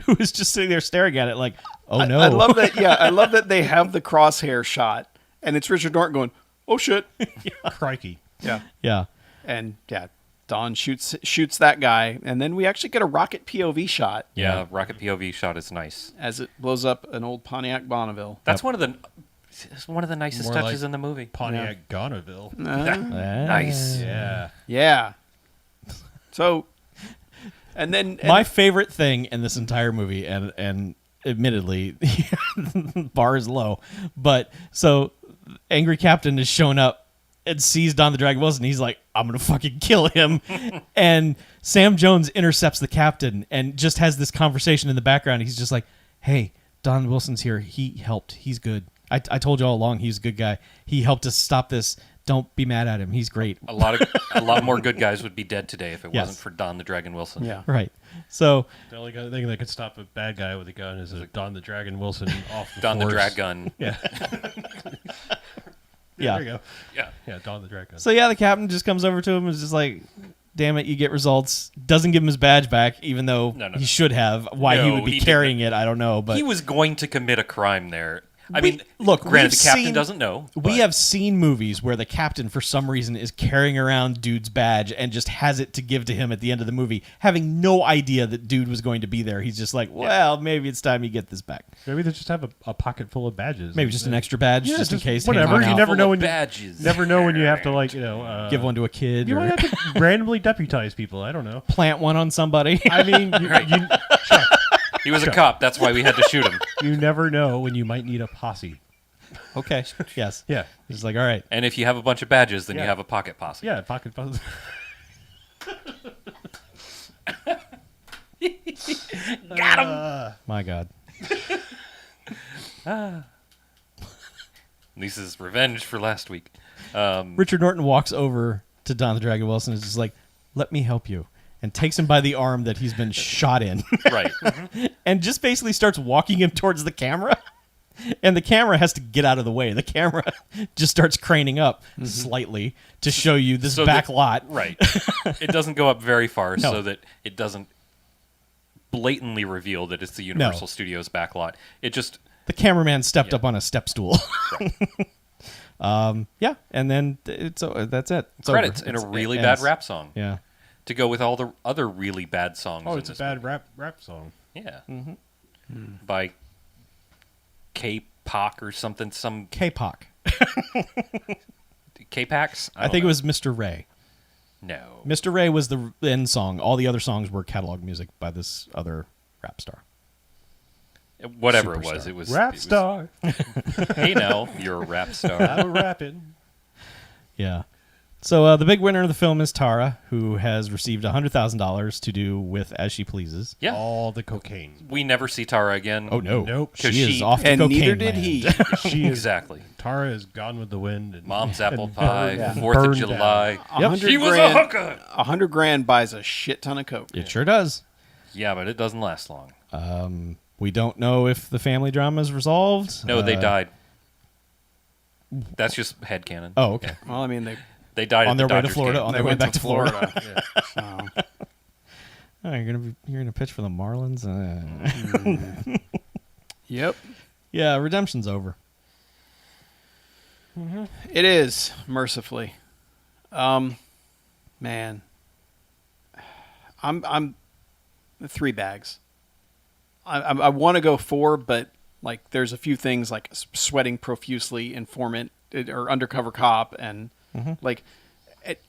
C: who is just sitting there staring at it like, oh no.
A: I love that. Yeah, I love that they have the crosshair shot, and it's Richard Norton going, "Oh shit!"
B: Crikey.
A: Yeah,
C: Yeah.
A: and yeah, Don shoots that guy, and then we actually get a rocket POV shot
D: yeah, rocket POV shot is nice.
A: as it blows up an old Pontiac Bonneville.
D: That's one of the nicest
B: More
D: touches
B: like
D: in the movie.
B: Pontiac Gonaville.
D: Nice.
B: Yeah.
A: Yeah. So, and then
C: My favorite thing in this entire movie, and admittedly, bar is low, but so Angry Captain is showing up and sees Don the Dragon Wilson. He's like, I'm going to fucking kill him. And Sam Jones intercepts the captain and just has this conversation in the background. He's just like, hey, Don Wilson's here. He helped. He's good. I told you all along he's a good guy. He helped us stop this. Don't be mad at him. He's great.
D: A lot more good guys would be dead today if it
C: Yes.
D: wasn't for Don the Dragon Wilson.
A: yeah,
C: Right. So
B: The only thing that could stop a bad guy with a gun is a Don the Dragon Wilson off the
D: Don the
B: force.
D: Drag Gun.
B: Yeah.
C: yeah.
B: There you go.
D: Yeah.
B: Yeah, Don the Dragon.
C: So yeah, the captain just comes over to him and is just like, damn it, you get results. Doesn't give him his badge back, even though
D: No.
C: he should have. Why he
D: No,
C: would be
D: he
C: carrying it, I don't know. But
D: He was going to commit a crime there. I
C: We-
D: mean,
C: look,
D: granted,
C: we've
D: the captain
C: seen-
D: doesn't know.
C: we
D: but-
C: have seen movies where the captain, for some reason, is carrying around dude's badge and just has it to give to him at the end of the movie, having no idea that dude was going to be there. He's just like, well, maybe it's time you get this back.
B: Maybe they just have a pocket full of badges.
C: Maybe just an extra badge,
B: Yeah,
C: just in
B: just
C: case.
B: whatever,
C: hang on
B: you
C: out.
B: never
D: Full
B: know
D: of
B: when you-
D: badges.
B: Never know when you have to
C: Give one to a kid
B: You
C: or
B: might have to randomly deputize people. I don't know.
C: plant one on somebody.
B: I mean,
D: He was a cop. That's why we had to shoot him.
B: you never know when you might need a posse.
C: Okay. Yes.
B: Yeah.
C: Just like, all right.
D: And if you have a bunch of badges, then you
B: Yeah.
D: have a pocket posse.
B: Yeah, pocket posse.
D: Got him.
C: My God.
D: This is revenge for last week.
C: Richard Norton walks over to Don the Dragon Wilson and is just like, let me help you. and takes him by the arm that he's been shot in
D: Right.
C: and just basically starts walking him towards the camera. And the camera has to get out of the way. The camera just starts craning up slightly to show you this
D: So
C: back
D: that-
C: lot.
D: Right. It doesn't go up very far
C: No.
D: so that it doesn't blatantly reveal that it's the Universal Studios backlot. It just
C: The cameraman stepped
D: Yeah.
C: up on a step stool.
D: right.
C: Yeah, and then that's it. It's
D: Credits
C: over.
D: in a
C: It
D: really
C: ends.
D: bad rap song
C: Yeah.
D: to go with all the other really bad songs.
B: Oh,
D: in
B: it's a
D: this
B: bad rap song.
D: movie. Yeah. By K-Pac or something. Some
C: K-Pac.
D: K-Pacs?
C: I think it was Mr. Ray.
D: No.
C: Mr. Ray was the end song. All the other songs were catalog music by this other rap star.
D: Whatever it
C: Superstar.
D: was. It was
B: Rap
D: it was-
B: star.
D: Hey, now you're a rap star.
B: I'm rapping.
C: Yeah. So the big winner of the film is Tara, who has received $100,000 to do with as she pleases.
D: Yeah.
B: All the cocaine.
D: We never see Tara again.
C: Oh no,
B: Nope.
C: she
D: 'Cause
C: is
D: she-
C: off to
A: And
C: cocaine
A: neither did
C: land.
A: he.
B: She is
D: Exactly.
B: Tara is gone with the wind. And,
D: Mom's apple
B: and
D: pie,
B: burned-
D: 4th of
B: burned
D: July.
B: down.
C: Yep.
A: 100
D: She was a
A: grand,
D: hooker.
A: 100 grand buys a shit ton of coke.
C: It sure does.
D: Yeah, but it doesn't last long.
C: We don't know if the family drama is resolved.
D: No, they died. That's just headcanon.
C: Oh, okay.
A: Well, I mean,
D: They died
C: On
D: at
C: their
D: the
C: way to
D: Dodgers
C: Florida,
D: game.
C: on
A: they
C: their way
A: went
C: back
A: to
C: to Florida.
A: Florida. So,
C: Oh, you're gonna pitch for the Marlins.
A: yep,
C: Yeah, redemption's over.
A: it is mercifully. Man, I'm 3 bags. I want to go 4, but like there's a few things like sweating profusely, informant or undercover cop, and like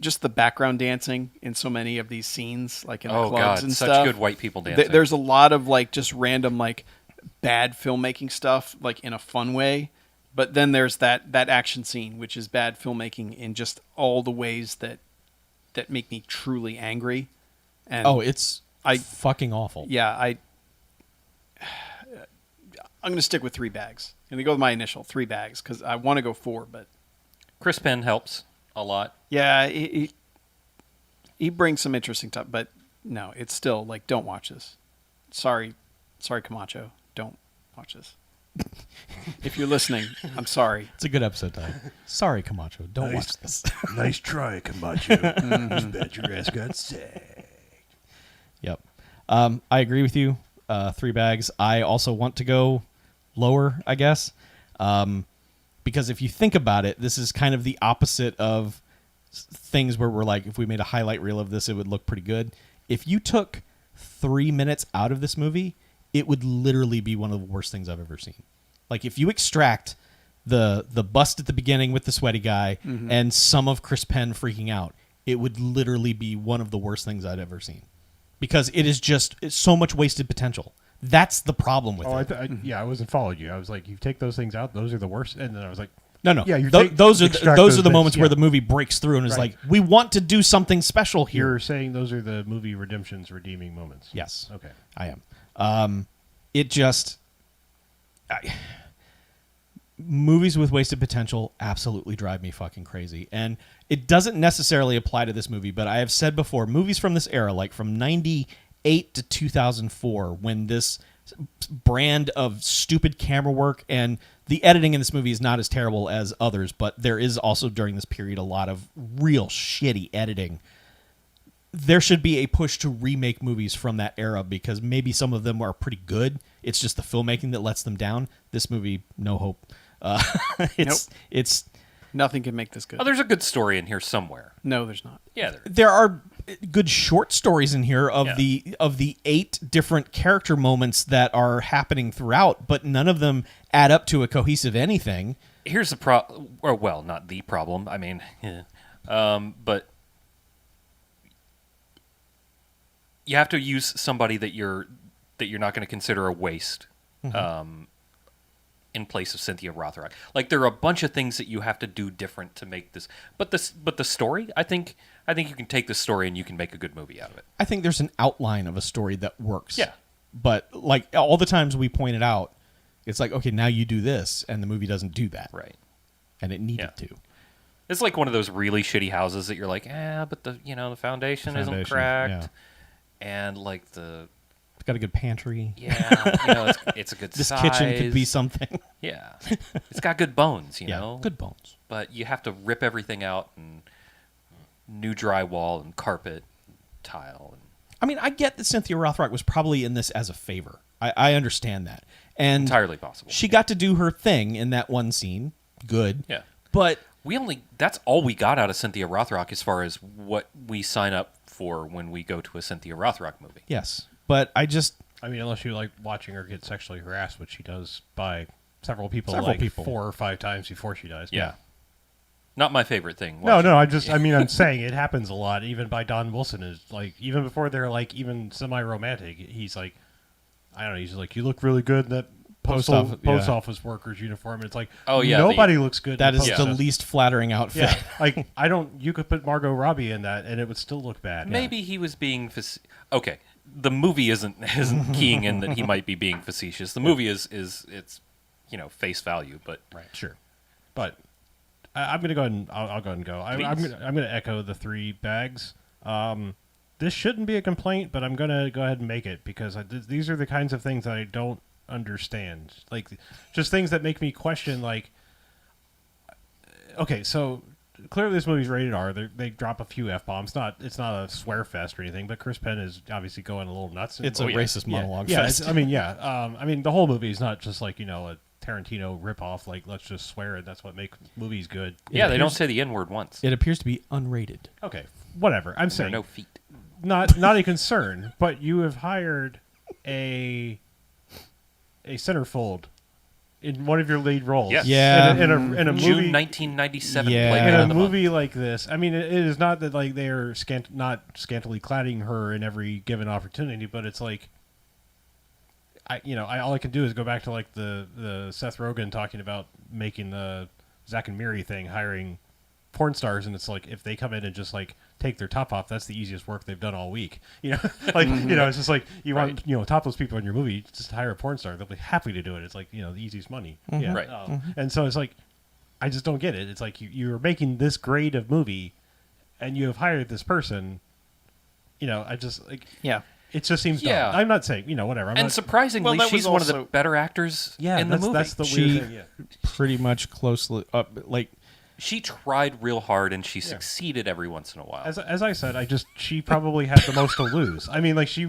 A: just the background dancing in so many of these scenes, like in the
D: Oh,
A: clubs
D: God.
A: and
D: Such
A: stuff.
D: good white people dancing.
A: There's a lot of like just random like bad filmmaking stuff, like in a fun way. But then there's that action scene, which is bad filmmaking in just all the ways that make me truly angry. And
C: Oh, it's
A: I-
C: fucking awful.
A: yeah, I'm going to stick with 3 bags. I'm going to go with my initial 3 bags because I want to go 4, but
D: Chris Penn helps a lot.
A: yeah, he brings some interesting stuff. But no, it's still like, don't watch this. Sorry, Camacho, don't watch this. If you're listening, I'm sorry.
C: It's a good episode title. Sorry, Camacho. Don't
B: Nice.
C: watch this.
B: Nice try, Camacho. Just bet your ass got sacked.
C: Yep. I agree with you. 3 bags. I also want to go lower, I guess. Because if you think about it, this is kind of the opposite of things where we're like, if we made a highlight reel of this, it would look pretty good. If you took 3 minutes out of this movie, it would literally be one of the worst things I've ever seen. Like if you extract the bust at the beginning with the sweaty guy and some of Chris Penn freaking out, it would literally be one of the worst things I'd ever seen. Because it's so much wasted potential. That's the problem with
B: Oh,
C: it.
B: I wasn't following you. I was like, you take those things out; those are the worst. And then I was like,
C: No.
B: Yeah, you're
C: those are
B: extract
C: those
B: those
C: are the
B: bits,
C: moments where
B: yeah.
C: the movie breaks through and is
B: Right.
C: like, we want to do something special here.
B: you're saying those are the movie redemption's redeeming moments.
C: Yes.
B: Okay.
C: I am. It just movies with wasted potential absolutely drive me fucking crazy, and it doesn't necessarily apply to this movie. But I have said before, movies from this era, like from '98 to 2004, when this brand of stupid camera work and the editing in this movie is not as terrible as others, but there is also during this period a lot of real shitty editing. There should be a push to remake movies from that era because maybe some of them are pretty good. It's just the filmmaking that lets them down. This movie, no hope. It's
A: Nothing can make this good.
D: Oh, there's a good story in here somewhere.
A: No, there's not.
D: Yeah,
C: there are good short stories in here of
D: Yeah.
C: the 8 different character moments that are happening throughout, but none of them add up to a cohesive anything.
D: here's the problem. Or well, not the problem. I mean, but you have to use somebody that you're not going to consider a waste. In place of Cynthia Rothrock. Like there are a bunch of things that you have to do different to make this. But the story, I think you can take the story and you can make a good movie out of it.
C: I think there's an outline of a story that works.
D: Yeah.
C: But like all the times we pointed out, it's like, okay, now you do this, and the movie doesn't do that.
D: Right.
C: And it needed
D: Yeah.
C: to.
D: It's like one of those really shitty houses that you're like, but the foundation isn't cracked. and like the
C: It's got a good pantry.
D: it's a good
C: This
D: size.
C: kitchen could be something.
D: Yeah, it's got good bones, you
C: Yeah,
D: know.
C: good bones.
D: But you have to rip everything out and new drywall and carpet, tile. And
C: I mean, I get that Cynthia Rothrock was probably in this as a favor. I understand that. And
D: entirely possible.
C: she got to do her thing in that one scene. Good.
D: Yeah.
C: But
D: that's all we got out of Cynthia Rothrock as far as what we sign up for when we go to a Cynthia Rothrock movie.
C: yes. But I
B: mean, unless you like watching her get sexually harassed, which she does by several people,
C: Several
B: like
C: people.
B: 4 or 5 times before she dies.
D: Yeah. Not my favorite thing.
B: No,
D: watching-
B: I'm saying it happens a lot. Even by Don Wilson is like, even before they're like even semi-romantic, he's like, I don't know, he's like, you look really good in that post office worker's uniform. And it's like,
D: Oh, yeah,
B: nobody looks good.
C: that
B: in
C: is
B: post
C: the
B: office.
C: least flattering outfit.
B: Yeah, like you could put Margot Robbie in that, and it would still look bad.
D: Maybe he was being okay. The movie isn't keying in that he might be being facetious. The movie is it's face value, but
B: Right, sure. But I'm going to go ahead and I'll go ahead and go. I'm
D: Please.
B: going to echo the 3 bags. This shouldn't be a complaint, but I'm going to go ahead and make it because these are the kinds of things that I don't understand. Like, just things that make me question, like, okay, so clearly this movie's rated R. They drop a few F-bombs. It's not a swear fest or anything, but Chris Penn is obviously going a little nuts.
C: It's a racist monologue
B: Yeah,
C: fest.
B: I mean, the whole movie is not just like, a Tarantino ripoff, like let's just swear it. That's what makes movies good.
D: yeah, they don't say the N-word once.
C: It appears to be unrated.
B: Okay, whatever. I'm
D: There are
B: saying
D: no feet.
B: not a concern, but you have hired a centerfold in one of your lead roles.
D: Yes.
C: Yeah.
B: in a
D: June
B: movie.
D: 1997.
C: Yeah.
D: Played
B: In
D: Man
B: a
D: of the Month.
B: movie like this, I mean, it is not that like they are not scantily cladding her in every given opportunity, but it's like, all I can do is go back to like the Seth Rogen talking about making the Zack and Miri thing, hiring porn stars, and it's like if they come in and just like take their top off, that's the easiest work they've done all week. It's just like you want topless people in your movie, just hire a porn star, they'll be happy to do it. It's like the easiest money. Yeah,
D: Right.
B: And so it's like I just don't get it. It's like you're making this grade of movie, and you have hired this person. I just like
A: Yeah.
B: it just seems
D: Yeah.
B: dumb. I'm not saying whatever. I'm
D: And
B: not,
D: surprisingly,
A: Well, that
D: she's
A: was
D: one of the
A: also-
D: better actors in the movie.
B: that's the
C: She-
B: weird thing. Yeah.
C: Pretty much closely like
D: She tried real hard, and she succeeded every once in a while.
B: As I said, she probably had the most to lose. I mean, like she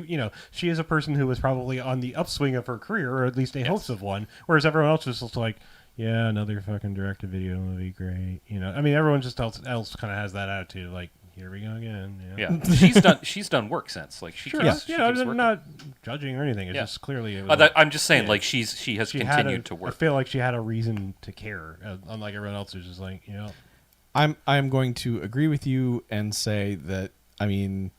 B: is a person who was probably on the upswing of her career, or at least a hopes of one, whereas everyone else was just like, yeah, another fucking direct-to-video movie, great. I mean, everyone just else kind of has that attitude, like, here we go again.
D: Yeah, she's done work since. Like she
B: Sure.
D: keeps, she
B: Yeah,
D: keeps
B: I'm
D: working.
B: not judging or anything. It's
D: Yeah.
B: just clearly.
D: I'm just saying,
B: Yeah.
D: like she has
B: she had
D: continued to
B: I
D: work.
B: feel like she had a reason to care, unlike everyone else who's just like,
C: I'm going to agree with you and say that I mean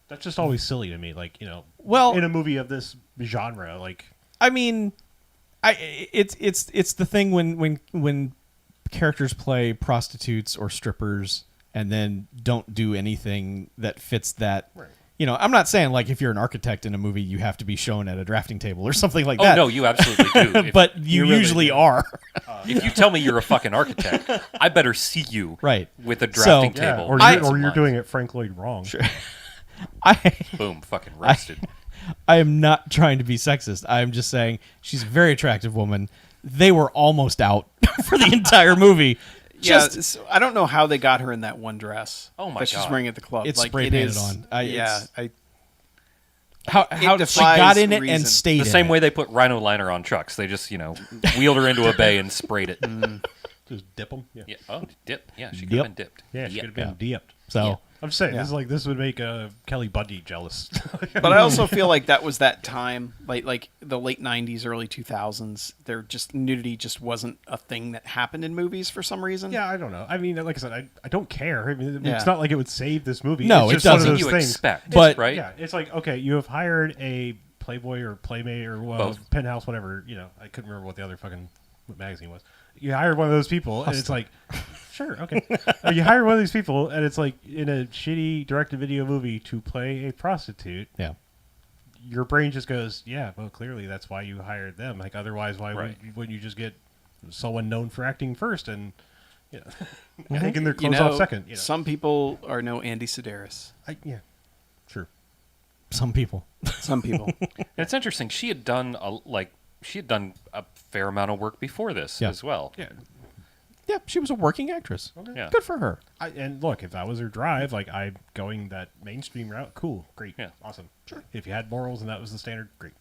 B: that's just always silly to me. Like,
C: well
B: in a movie of this genre, like.
C: I mean it's the thing when characters play prostitutes or strippers and then don't do anything that fits that.
B: Right.
C: I'm not saying like if you're an architect in a movie you have to be shown at a drafting table or something like
D: Oh
C: that.
D: no, you absolutely do. If,
C: But you
B: really
C: usually
B: do.
C: are.
D: if you tell me you're a fucking architect, I better see you
C: Right.
D: with a drafting
C: So-
B: Yeah,
D: table.
B: or
D: with
B: you're,
D: some lines.
B: doing it Frank Lloyd wrong.
C: Sure. I
D: Boom, fucking roasted.
C: I am not trying to be sexist. I am just saying she's a very attractive woman. They were almost out for the entire movie.
A: Yeah,
C: Just
A: so I don't know how they got her in that one dress.
D: Oh my
A: that she's
D: God.
A: wearing at the club.
C: It's
A: like,
C: spray
A: it
C: painted
A: is-
C: on.
A: Yeah,
C: how she
A: defies
C: got in it
A: reason.
C: and stayed
D: The
C: in
D: same
C: it.
D: way they put Rhino Liner on trucks. They just, wheeled her into a bay and sprayed it.
B: Just dip them. Yeah,
D: Yeah. Oh, dip. Yeah, she could
C: Yep.
D: have been dipped.
B: yeah, she could have been dipped.
C: So
D: Yeah.
B: I'm saying
A: Yeah.
B: this would make Kelly Bundy jealous.
A: but I also feel like that was that time, like the late '90s, early 2000s. There just nudity just wasn't a thing that happened in movies for some reason.
B: Yeah, I don't know. I mean, like I said, I don't care. I mean,
A: Yeah.
B: it's not like it would save this movie.
C: No,
B: it's
C: it
B: just one
C: doesn't.
B: of
D: You
B: those things.
D: expect,
C: But-
D: right?
B: Yeah, it's like, okay, you have hired a Playboy or Playmate or
D: Both.
B: Penthouse, whatever. I couldn't remember what the other fucking magazine was. You hired one of those people, and it's like, sure, okay. You hire one of these people, and it's like in a shitty direct-to-video movie to play a prostitute.
C: yeah.
B: Your brain just goes, yeah, well, clearly that's why you hired them. Like, otherwise, why
D: Right.
B: wouldn't you just get someone known for acting first and
C: Mm-hmm.
B: taking their
A: You
B: clothes
A: know,
B: off second?
A: some people are no Andy Sedaris.
B: Yeah, sure.
C: Some people.
A: Some people.
D: It's interesting. She had done a fair amount of work before this
C: Yeah.
D: as well.
B: Yeah.
C: Yeah, she was a working actress.
D: Yeah.
C: Good for her.
B: And look, if that was her drive, like I'm going that mainstream route, cool, great,
D: Yeah.
B: awesome. Sure. If you had morals and that was the standard, great,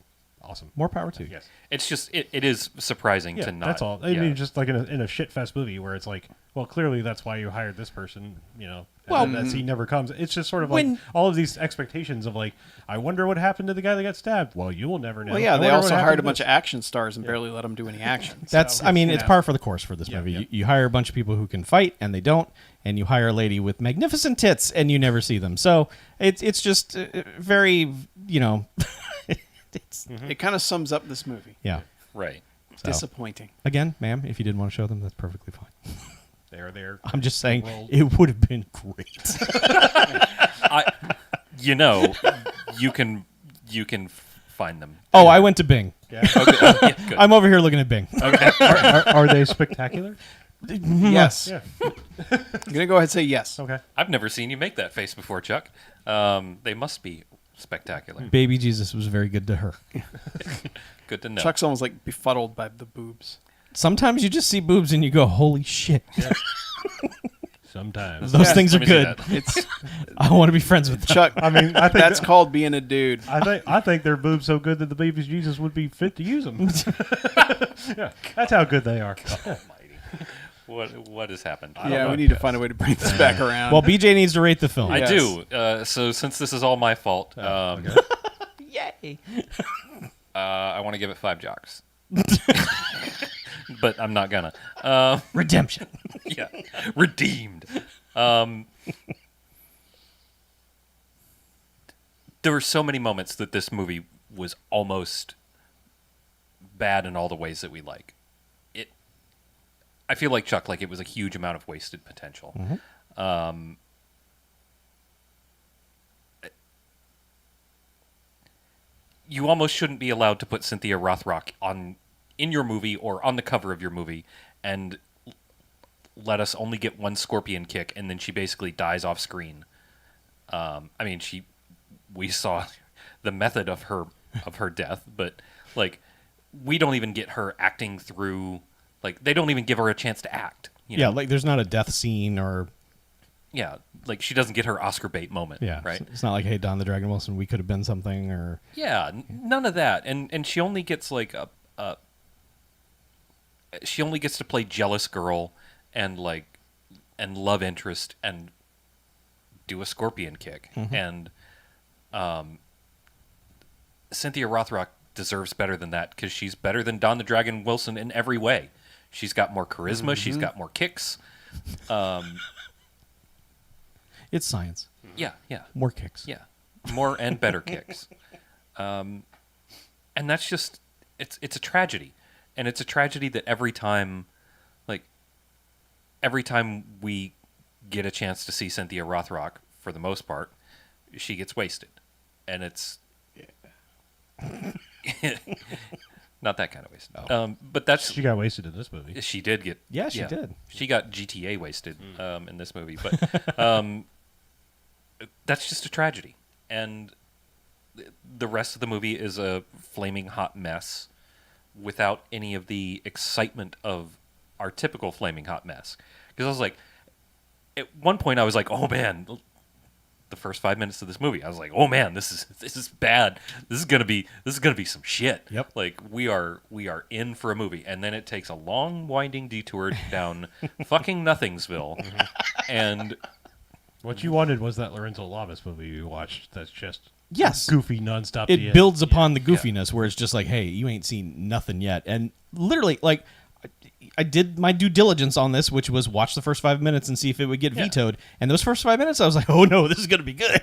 B: awesome.
C: More power to you.
B: Yes.
D: It's just it is surprising
B: Yeah,
D: to not.
B: that's all. I
D: yeah.
B: mean, just like in a shit fest movie where it's like, well, clearly that's why you hired this person,
C: Well,
B: and that scene never comes. It's just sort of
C: when-
B: like all of these expectations of like, I wonder what happened to the guy that got stabbed. Well, you will never know.
A: Well, yeah,
B: I
A: they
B: wonder
A: also
B: what
A: hired a
B: happened
A: bunch
B: to
A: of action stars and barely let them do any action.
C: That's,
B: So,
C: I mean, it's
B: yeah.
C: par for the course for this
B: Yeah,
C: movie.
B: yeah.
C: You hire a bunch of people who can fight, and they don't, and you hire a lady with magnificent tits, and you never see them. So it's just very, it's
A: It kind of sums up this movie.
C: yeah.
D: Right.
C: So,
A: Disappointing.
C: again, ma'am, if you didn't want to show them, that's perfectly fine.
B: They're there.
C: I'm just saying
B: Roll.
C: it would have been great.
D: You can find them.
C: Oh, I went to Bing.
B: Yeah.
D: Yeah, good.
C: I'm over here looking at Bing.
B: are they spectacular?
A: Yes.
B: Yeah.
A: I'm gonna go ahead and say yes.
B: Okay.
D: I've never seen you make that face before, Chuck. They must be spectacular.
C: Baby Jesus was very good to her.
D: Good to know.
A: Chuck's almost like befuddled by the boobs.
C: Sometimes you just see boobs and you go, "Holy shit!"
B: Sometimes.
C: Those
A: Yeah,
C: things are
D: let me see
C: good.
D: that.
A: It's
C: I want to be friends with them.
A: Chuck.
B: I mean, I think
A: That's called being a dude.
B: I think their boobs so good that the baby Jesus would be fit to use them. Yeah, that's how good they are.
D: Almighty. What has happened?
A: Yeah, we need to find a way to bring this back around.
C: Well, BJ needs to rate the film.
D: I
A: Yes.
D: do. So since this is all my fault,
C: Yay!
D: I want to give it 5 jocks. But I'm not gonna.
C: Redemption.
D: Yeah, redeemed. There were so many moments that this movie was almost bad in all the ways that we like. I feel like Chuck, like it was a huge amount of wasted potential. You almost shouldn't be allowed to put Cynthia Rothrock in your movie or on the cover of your movie and let us only get one scorpion kick and then she basically dies off screen. I mean, we saw the method of her death, but like we don't even get her acting through. Like they don't even give her a chance to act. You know?
C: Yeah, like there's not a death scene or
D: Yeah, like she doesn't get her Oscar bait moment.
C: yeah,
D: right.
C: It's not like, hey, Don the Dragon Wilson, we could have been something or
D: Yeah, none of that, and she only gets like she only gets to play jealous girl and love interest and do a scorpion kick, and Cynthia Rothrock deserves better than that because she's better than Don the Dragon Wilson in every way. She's got more charisma. She's got more kicks.
C: it's science.
D: Yeah, yeah.
C: More kicks.
D: Yeah, more and better kicks, and that's just it's a tragedy, and it's a tragedy that every time we get a chance to see Cynthia Rothrock, for the most part, she gets wasted, and it's not that kind of wasted. But that's
B: She got wasted in this movie.
D: she did get
C: Yeah, she did.
D: She got GTA wasted in this movie, but that's just a tragedy, and the rest of the movie is a flaming hot mess without any of the excitement of our typical flaming hot mess. Because I was like, at one point I was like, oh man, the first 5 minutes of this movie, I was like, oh man, this is bad. This is gonna be some shit.
C: Yep.
D: Like we are in for a movie, and then it takes a long winding detour down fucking Nothingsville, and
B: What you wanted was that Lorenzo Lamas movie you watched. That's just
C: Yes.
B: goofy nonstop. to the
C: It
B: end.
C: builds upon the goofiness where it's just like, hey, you ain't seen nothing yet. And literally, like, I did my due diligence on this, which was watch the first 5 minutes and see if it would get
D: Yeah.
C: vetoed. And those first 5 minutes, I was like, oh no, this is going to be good.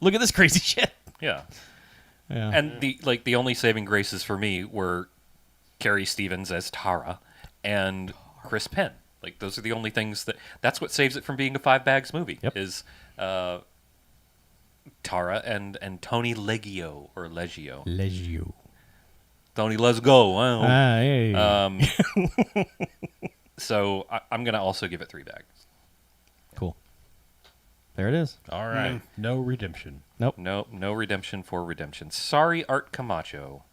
C: Look at this crazy shit.
D: yeah.
C: Yeah.
D: And the only saving graces for me were Carrie Stevens as Tara and Chris Penn. Like those are the only things that's what saves it from being a 5 bags movie.
C: Yep.
D: Is Tara and Tony Leggio or Leggio.
C: Legio.
D: Tony, let's go. Wow.
C: Hey.
D: So I'm gonna also give it 3 bags.
C: Cool. There it is.
B: All right. No redemption.
C: Nope.
D: No redemption for redemption. Sorry, Art Camacho.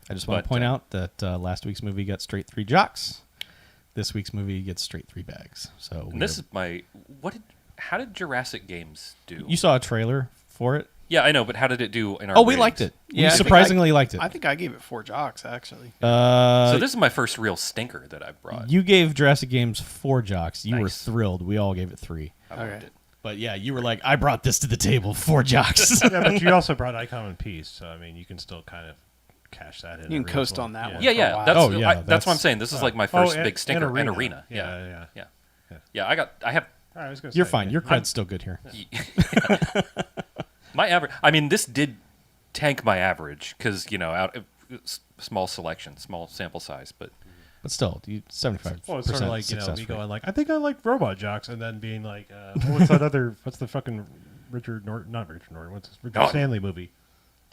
C: I just want to
D: But,
C: point out that last week's movie got straight 3 jocks. This week's movie gets straight 3 bags. So
D: And this is my how did Jurassic Games do?
C: you saw a trailer for it?
D: Yeah, I know, but how did it do in our
C: Oh, we
D: ratings?
C: liked it.
A: Yeah,
C: We
A: I think
C: surprisingly liked it.
A: I think I gave it 4 jocks, actually.
D: So this is my first real stinker that I brought.
C: You gave Jurassic Games 4 jocks. You were
D: Nice.
C: thrilled. We all gave it 3.
D: I loved
A: Okay.
D: it.
C: But yeah, you were like, I brought this to the table, 4 jocks.
B: Yeah, but you also brought Icon and Peace, so I mean, you can still kind of cash that in.
A: You can
B: every
A: coast
B: once in a
A: on that
B: while.
A: one.
D: Yeah,
A: for a
D: yeah.
A: while.
D: That's
C: Oh, yeah,
D: that's what I'm
C: that's-
D: saying. This is like my first
B: and-
D: big stinker
B: and
D: and
B: Arena.
D: arena.
B: Yeah.
D: Yeah. Yeah, I have
B: I was gonna
C: You're
B: say,
C: fine.
B: yeah.
C: Your cred's still good here.
D: my average. I mean, this did tank my average because small selection, small sample size, but
C: But still, 75%.
B: Well, it's sort of like
C: success
B: me
C: rate.
B: going like, I think I like Robot Jocks, and then being like, what's that other? What's the fucking Richard Norton? Not Richard Norton. What's this Richard
D: Oh.
B: Stanley movie?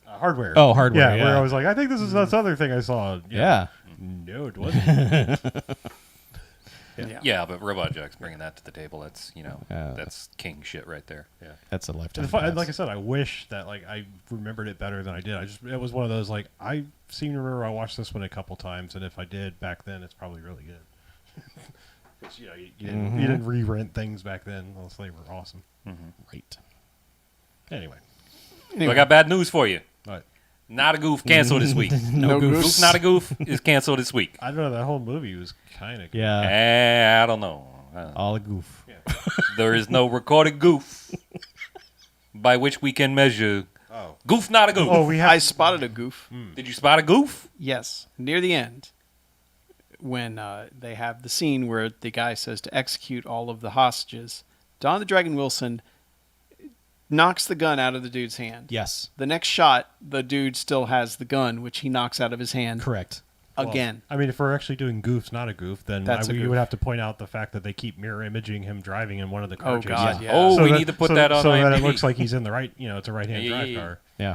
B: Hardware.
C: Oh, Hardware,
B: Yeah, where
C: yeah.
B: I was like, I think this is this other thing I saw.
C: Yeah.
B: No, it wasn't.
D: yeah, but Robot Jack's bringing that to the table. That's
C: Yeah.
D: that's king shit right there.
B: Yeah.
C: That's a lifetime.
B: And like I
C: pass.
B: said, I wish that like I remembered it better than I did. It was one of those like I seem to remember I watched this one a couple times, and if I did back then, it's probably really good. Because you didn't re-rent things back then unless they were awesome.
C: Right.
B: Anyway,
D: So I got bad news for you.
B: but
D: Not a goof canceled this week.
A: No
C: goofs.
D: Goof Not a Goof is canceled this week.
B: I don't know. That whole movie was kind of
C: Yeah.
D: I don't know.
C: All a goof.
D: There is no recorded goof by which we can measure
B: Oh,
D: goof not a goof.
B: oh, we
A: I
B: have.
A: spotted a goof.
D: Did you spot a goof?
A: Yes, near the end, when they have the scene where the guy says to execute all of the hostages, Don the Dragon Wilson knocks the gun out of the dude's hand.
C: Yes.
A: The next shot, the dude still has the gun, which he knocks out of his hand
C: Correct.
A: again.
B: I mean, if we're actually doing goofs, not a goof, then
A: That's a
B: you
A: goof.
B: would have to point out the fact that they keep mirror imaging him driving in one of the car
A: Oh,
B: chases.
A: God, yeah.
D: Oh, we need to put that on
B: so that it
D: IMDb.
B: looks like he's in the right. It's a right-hand
D: Yeah,
B: drive
D: yeah, yeah.
B: car.
C: Yeah.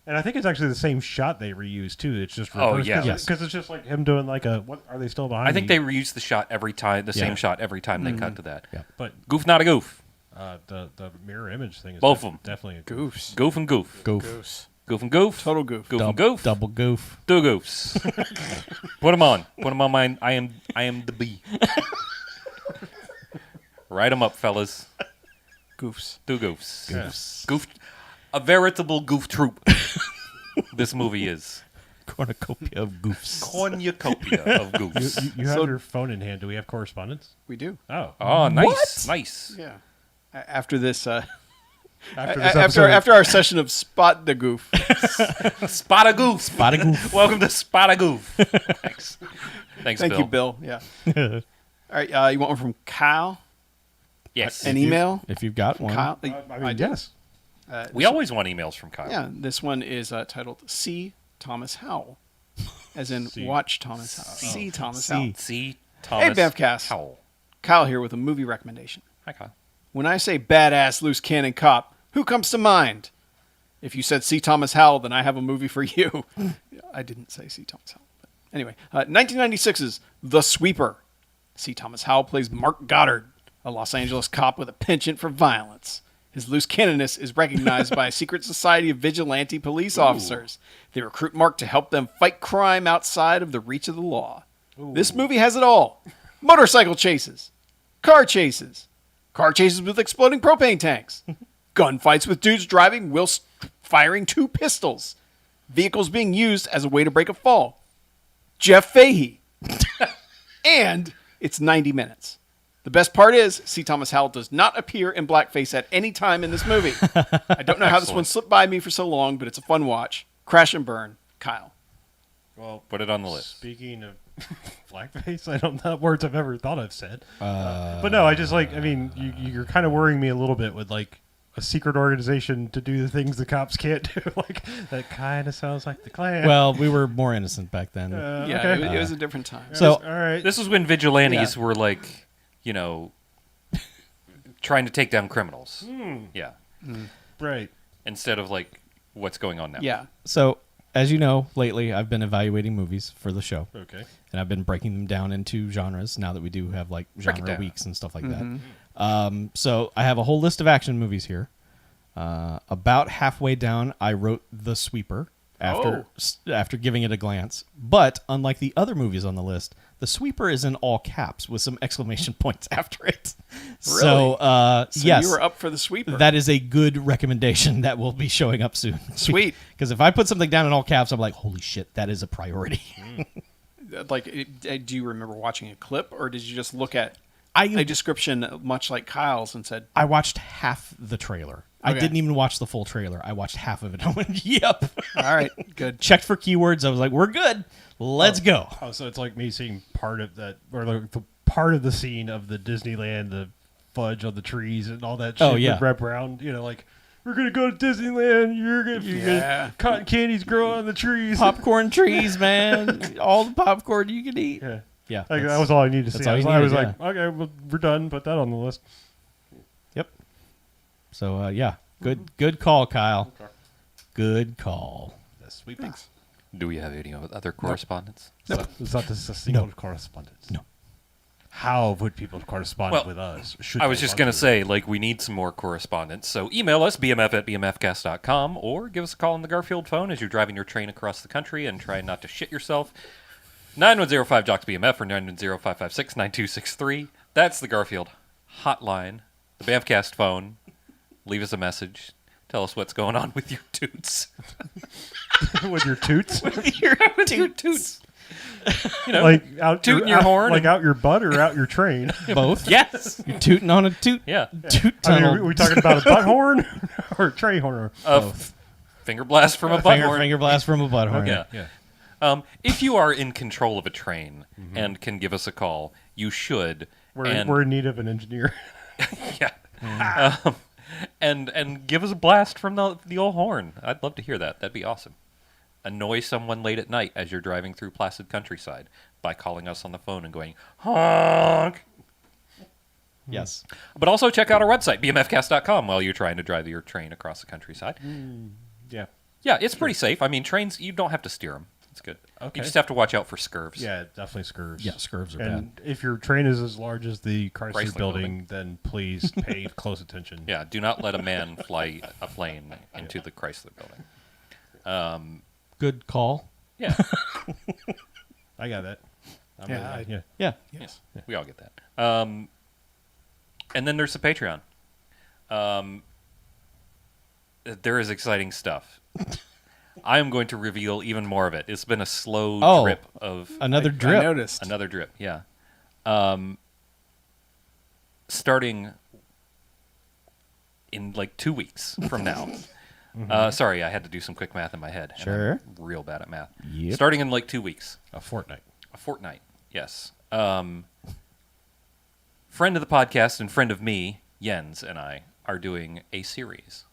B: And I think it's actually the same shot they reuse too. It's just
D: Oh,
B: reversed.
D: yeah.
C: Yes.
B: Because it's just like him doing like a. What are they still behind?
D: I think
B: me?
D: they reuse the shot every time, the
C: Yeah.
D: same shot every time they cut to that.
C: Yeah.
B: But
D: Goof not a goof.
B: the mirror image thing is
D: Both of 'em.
B: definitely a goof.
A: Goofs.
D: Goof and goof.
C: Goof.
A: Goofs.
D: Goof and goof.
A: Total goof.
D: Goof and
C: Dub-
D: goof.
C: Double goof.
D: Two goofs. Put them on. Put them on my. I am the bee. Write them up, fellas.
A: Goofs.
D: Two goofs.
C: Goofs.
D: Goof. A veritable goof troop. This movie is
C: Cornucopia of goofs.
D: cornucopia of goofs.
B: You have
A: So-
B: your phone in hand. Do we have correspondence?
A: We do.
B: Oh,
D: Oh, nice,
C: What?
D: nice.
A: Yeah. After this,
B: after this
A: after
B: episode,
A: our session of Spot the Goof.
D: Spot a goof.
C: Spot a goof.
D: Welcome to Spot a goof. Thanks. Thanks,
A: Thank
D: Bill.
A: you, Bill. Yeah. All right. You want one from Kyle?
D: Yes.
A: An email?
C: If you've got one.
A: Kyle?
B: I mean, yes.
D: We always want emails from Kyle.
A: Yeah, this one is titled C. Thomas Howell, as in
B: C.
A: Watch Thomas Howell. C. Thomas
C: C.
A: Howell.
D: See Thomas
A: BMFcast.
D: Howell.
A: Kyle here with a movie recommendation.
D: Hi, Kyle.
A: When I say badass loose cannon cop, who comes to mind? If you said C. Thomas Howell, then I have a movie for you. I didn't say C. Thomas Howell. But anyway, 1996's The Sweeper. C. Thomas Howell plays Mark Goddard, a Los Angeles cop with a penchant for violence. His loose cannonness is recognized by a secret society of vigilante police officers. They recruit Mark to help them fight crime outside of the reach of the law. This movie has it all. Motorcycle chases, car chases with exploding propane tanks, gunfights with dudes driving whilst firing 2 pistols, vehicles being used as a way to break a fall, Jeff Fahey, and it's 90 minutes. The best part is, C. Thomas Howell does not appear in blackface at any time in this movie. I don't know how this one slipped by me for so long, but it's a fun watch. Crash and burn. Kyle.
B: Well,
D: Put it on the list.
B: speaking of blackface, I don't know words I've ever thought I've said. But no, I just like. I mean, you're kind of worrying me a little bit with like a secret organization to do the things the cops can't do. Like that kind of sounds like the Klan.
C: Well, we were more innocent back then.
A: Yeah,
B: okay.
A: it was a different time.
C: So-
B: all right.
D: This was when vigilantes
A: Yeah.
D: were like, trying to take down criminals. Yeah.
B: Right.
D: Instead of like what's going on now.
A: Yeah.
C: So, as you know, lately I've been evaluating movies for the show.
B: Okay.
C: And I've been breaking them down into genres now that we do have like
D: Break it
C: genre
D: down.
C: weeks and stuff like that. So I have a whole list of action movies here. About halfway down, I wrote The Sweeper after giving it a glance. But unlike the other movies on the list, The Sweeper is in all caps with some exclamation points after it. So,
A: So
C: yes,
A: you were up for the sweeper.
C: that is a good recommendation that will be showing up soon.
A: Sweet.
C: Because if I put something down in all caps, I'm like, holy shit, that is a priority.
A: Do you remember watching a clip, or did you just look at
C: I
A: a description much like Kyle's and said,
C: I watched half the trailer. I
A: Okay.
C: didn't even watch the full trailer. I watched half of it. I went, yep.
A: all right, good.
C: Checked for keywords. I was like, we're good. Let's go.
B: Oh, so it's like me seeing part of that, or the part of the scene of the Disneyland, the fudge on the trees and all that shit
C: Oh, yeah.
B: with Brett Brown. You know, like, we're going to go to Disneyland. You're
A: Yeah.
B: gonna cotton candies grow on the trees.
C: Popcorn trees, man. All the popcorn you can eat.
B: Yeah.
C: Yeah.
B: Like,
C: that's-
B: that was all I needed to
C: that's
B: see.
C: all you
B: I was
C: needed,
B: like, okay, well, we're done. Put that on the list.
C: Yep. So, yeah. Good call, Kyle. Good call.
B: That's sweet.
A: Thanks.
D: Do we have any other correspondence?
B: It's not this a single correspondence.
C: No.
B: How would people correspond
D: Well,
B: with us? Should
D: I was
B: they
D: just
B: want
D: going to say, like, we need some more correspondence. So email us, bmf@bmfcast.com, or give us a call on the Garfield phone as you're driving your train across the country and try not to shit yourself. 9105-JOCKS-BMF or 910-556-9263. That's the Garfield hotline, the BMFcast phone. Leave us a message. Tell us what's going on with your toots.
B: with your toots?
D: with your toots. You know,
B: Like out
D: tooting your horn
B: like
D: and-
B: out your butt or out your train?
C: Both.
D: yes.
C: You're tooting on a toot.
D: Yeah.
C: Toot
B: I mean,
C: tunnel.
B: are we talking about a butt horn or a tray horn?
D: Finger blast from a butt horn.
C: Finger blast from a butt horn.
D: Yeah.
B: Yeah.
D: If you are in control of a train and can give us a call, you should.
B: We're in need of an engineer.
D: Yeah. And give us a blast from the old horn. I'd love to hear that. That'd be awesome. Annoy someone late at night as you're driving through placid countryside by calling us on the phone and going, honk.
C: Yes.
D: But also check out our website, bmfcast.com, while you're trying to drive your train across the countryside.
B: Yeah.
D: Yeah, it's pretty safe. I mean, trains, you don't have to steer them. It's good.
B: Okay.
D: You just have to watch out for scurvs.
B: Yeah, definitely scurves.
C: Yeah, scurvs are bad.
B: And if your train is as large as the Chrysler,
D: Chrysler
B: building, then please pay close attention.
D: Yeah, do not let a man fly a plane into the Chrysler building.
C: Good call.
D: Yeah.
B: I got that.
A: Yeah,
B: yeah.
C: Yeah.
D: Yes, we all get that. And then there's the Patreon. There is exciting stuff. I am going to reveal even more of it. It's been a slow drip of
C: Another
A: I
C: drip.
A: noticed.
D: another drip. Yeah. Starting in like 2 weeks from now. Sorry, I had to do some quick math in my head. and
C: Sure.
D: I'm real bad at math.
C: Yep.
D: Starting in like 2 weeks.
B: A fortnight.
D: A fortnight, yes. Friend of the podcast and friend of me, Jens, and I are doing a series,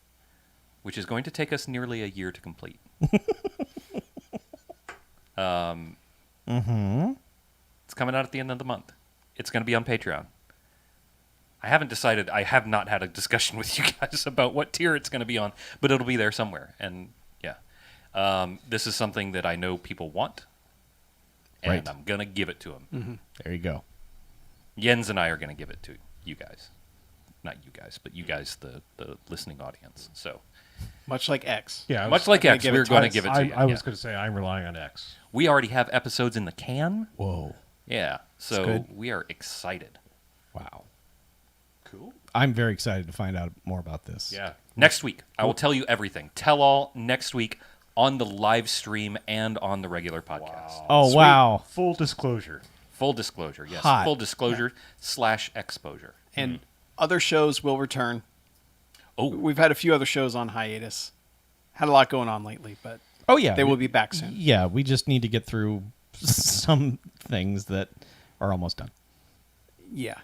D: which is going to take us nearly a year to complete. It's coming out at the end of the month. It's going to be on Patreon. I haven't decided. I have not had a discussion with you guys about what tier it's going to be on, but it'll be there somewhere. And yeah, this is something that I know people want, and
C: Right.
D: I'm going to give it to them.
C: There you go.
D: Jens and I are going to give it to you guys. Not you guys, but you guys, the listening audience. So,
A: Much like X.
B: Yeah.
D: much like
A: gonna
D: X,
A: give
D: we're
A: it to
D: going to
A: us.
D: give it to you.
B: I was
D: Yeah.
B: going to say I'm relying on X.
D: We already have episodes in the can.
C: Whoa.
D: Yeah. So
A: good.
D: we are excited.
C: Wow.
B: Cool.
C: I'm very excited to find out more about this.
B: Yeah.
D: Next week, I will tell you everything. Tell all next week on the live stream and on the regular podcast.
C: Oh, wow.
B: Full disclosure.
D: Full disclosure, yes.
C: Hot.
D: Full disclosure / exposure.
A: And other shows will return.
D: Oh,
A: We've had a few other shows on hiatus. Had a lot going on lately, but
C: Oh, yeah.
A: they will be back soon.
C: Yeah, we just need to get through some things that are almost done.
A: Yeah.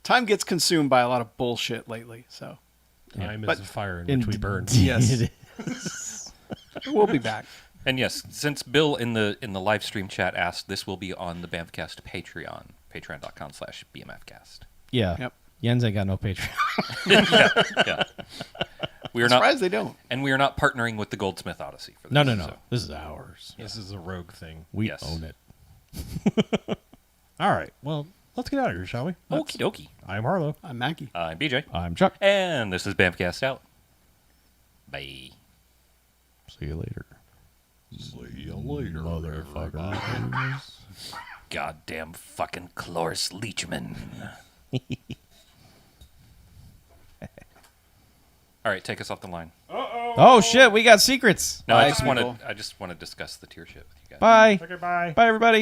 A: Time gets consumed by a lot of bullshit lately, so
B: Time
A: But-
B: is a fire in which we burn.
A: Yes. we'll be back.
D: and yes, since Bill in the live stream chat asked, this will be on the BMFcast Patreon, patreon.com/BMFcast.
C: Yeah.
A: Yep.
C: Jens ain't got no Patreon.
D: Yeah. We are
A: I'm
D: not,
A: surprised they don't.
D: and we are not partnering with the Goldsmith Odyssey for this.
C: No.
D: so-
C: This is ours.
B: This is a rogue thing.
C: We
D: Yes.
C: own it.
B: All right. Well, let's get out of here, shall we?
D: Okie dokie.
B: I'm Harlow.
A: I'm Mackie.
D: I'm BJ.
C: I'm Chuck.
D: And this is BMFcast out. Bye.
C: See you later.
B: See you later,
C: Motherfucker.
D: Goddamn fucking Cloris Leachman. All right, take us off the line.
C: Oh shit, we got secrets.
D: No,
A: Bye,
D: I just
A: people.
D: want to discuss the tier shit with you guys.
C: Bye.
B: Okay, bye.
C: Bye everybody.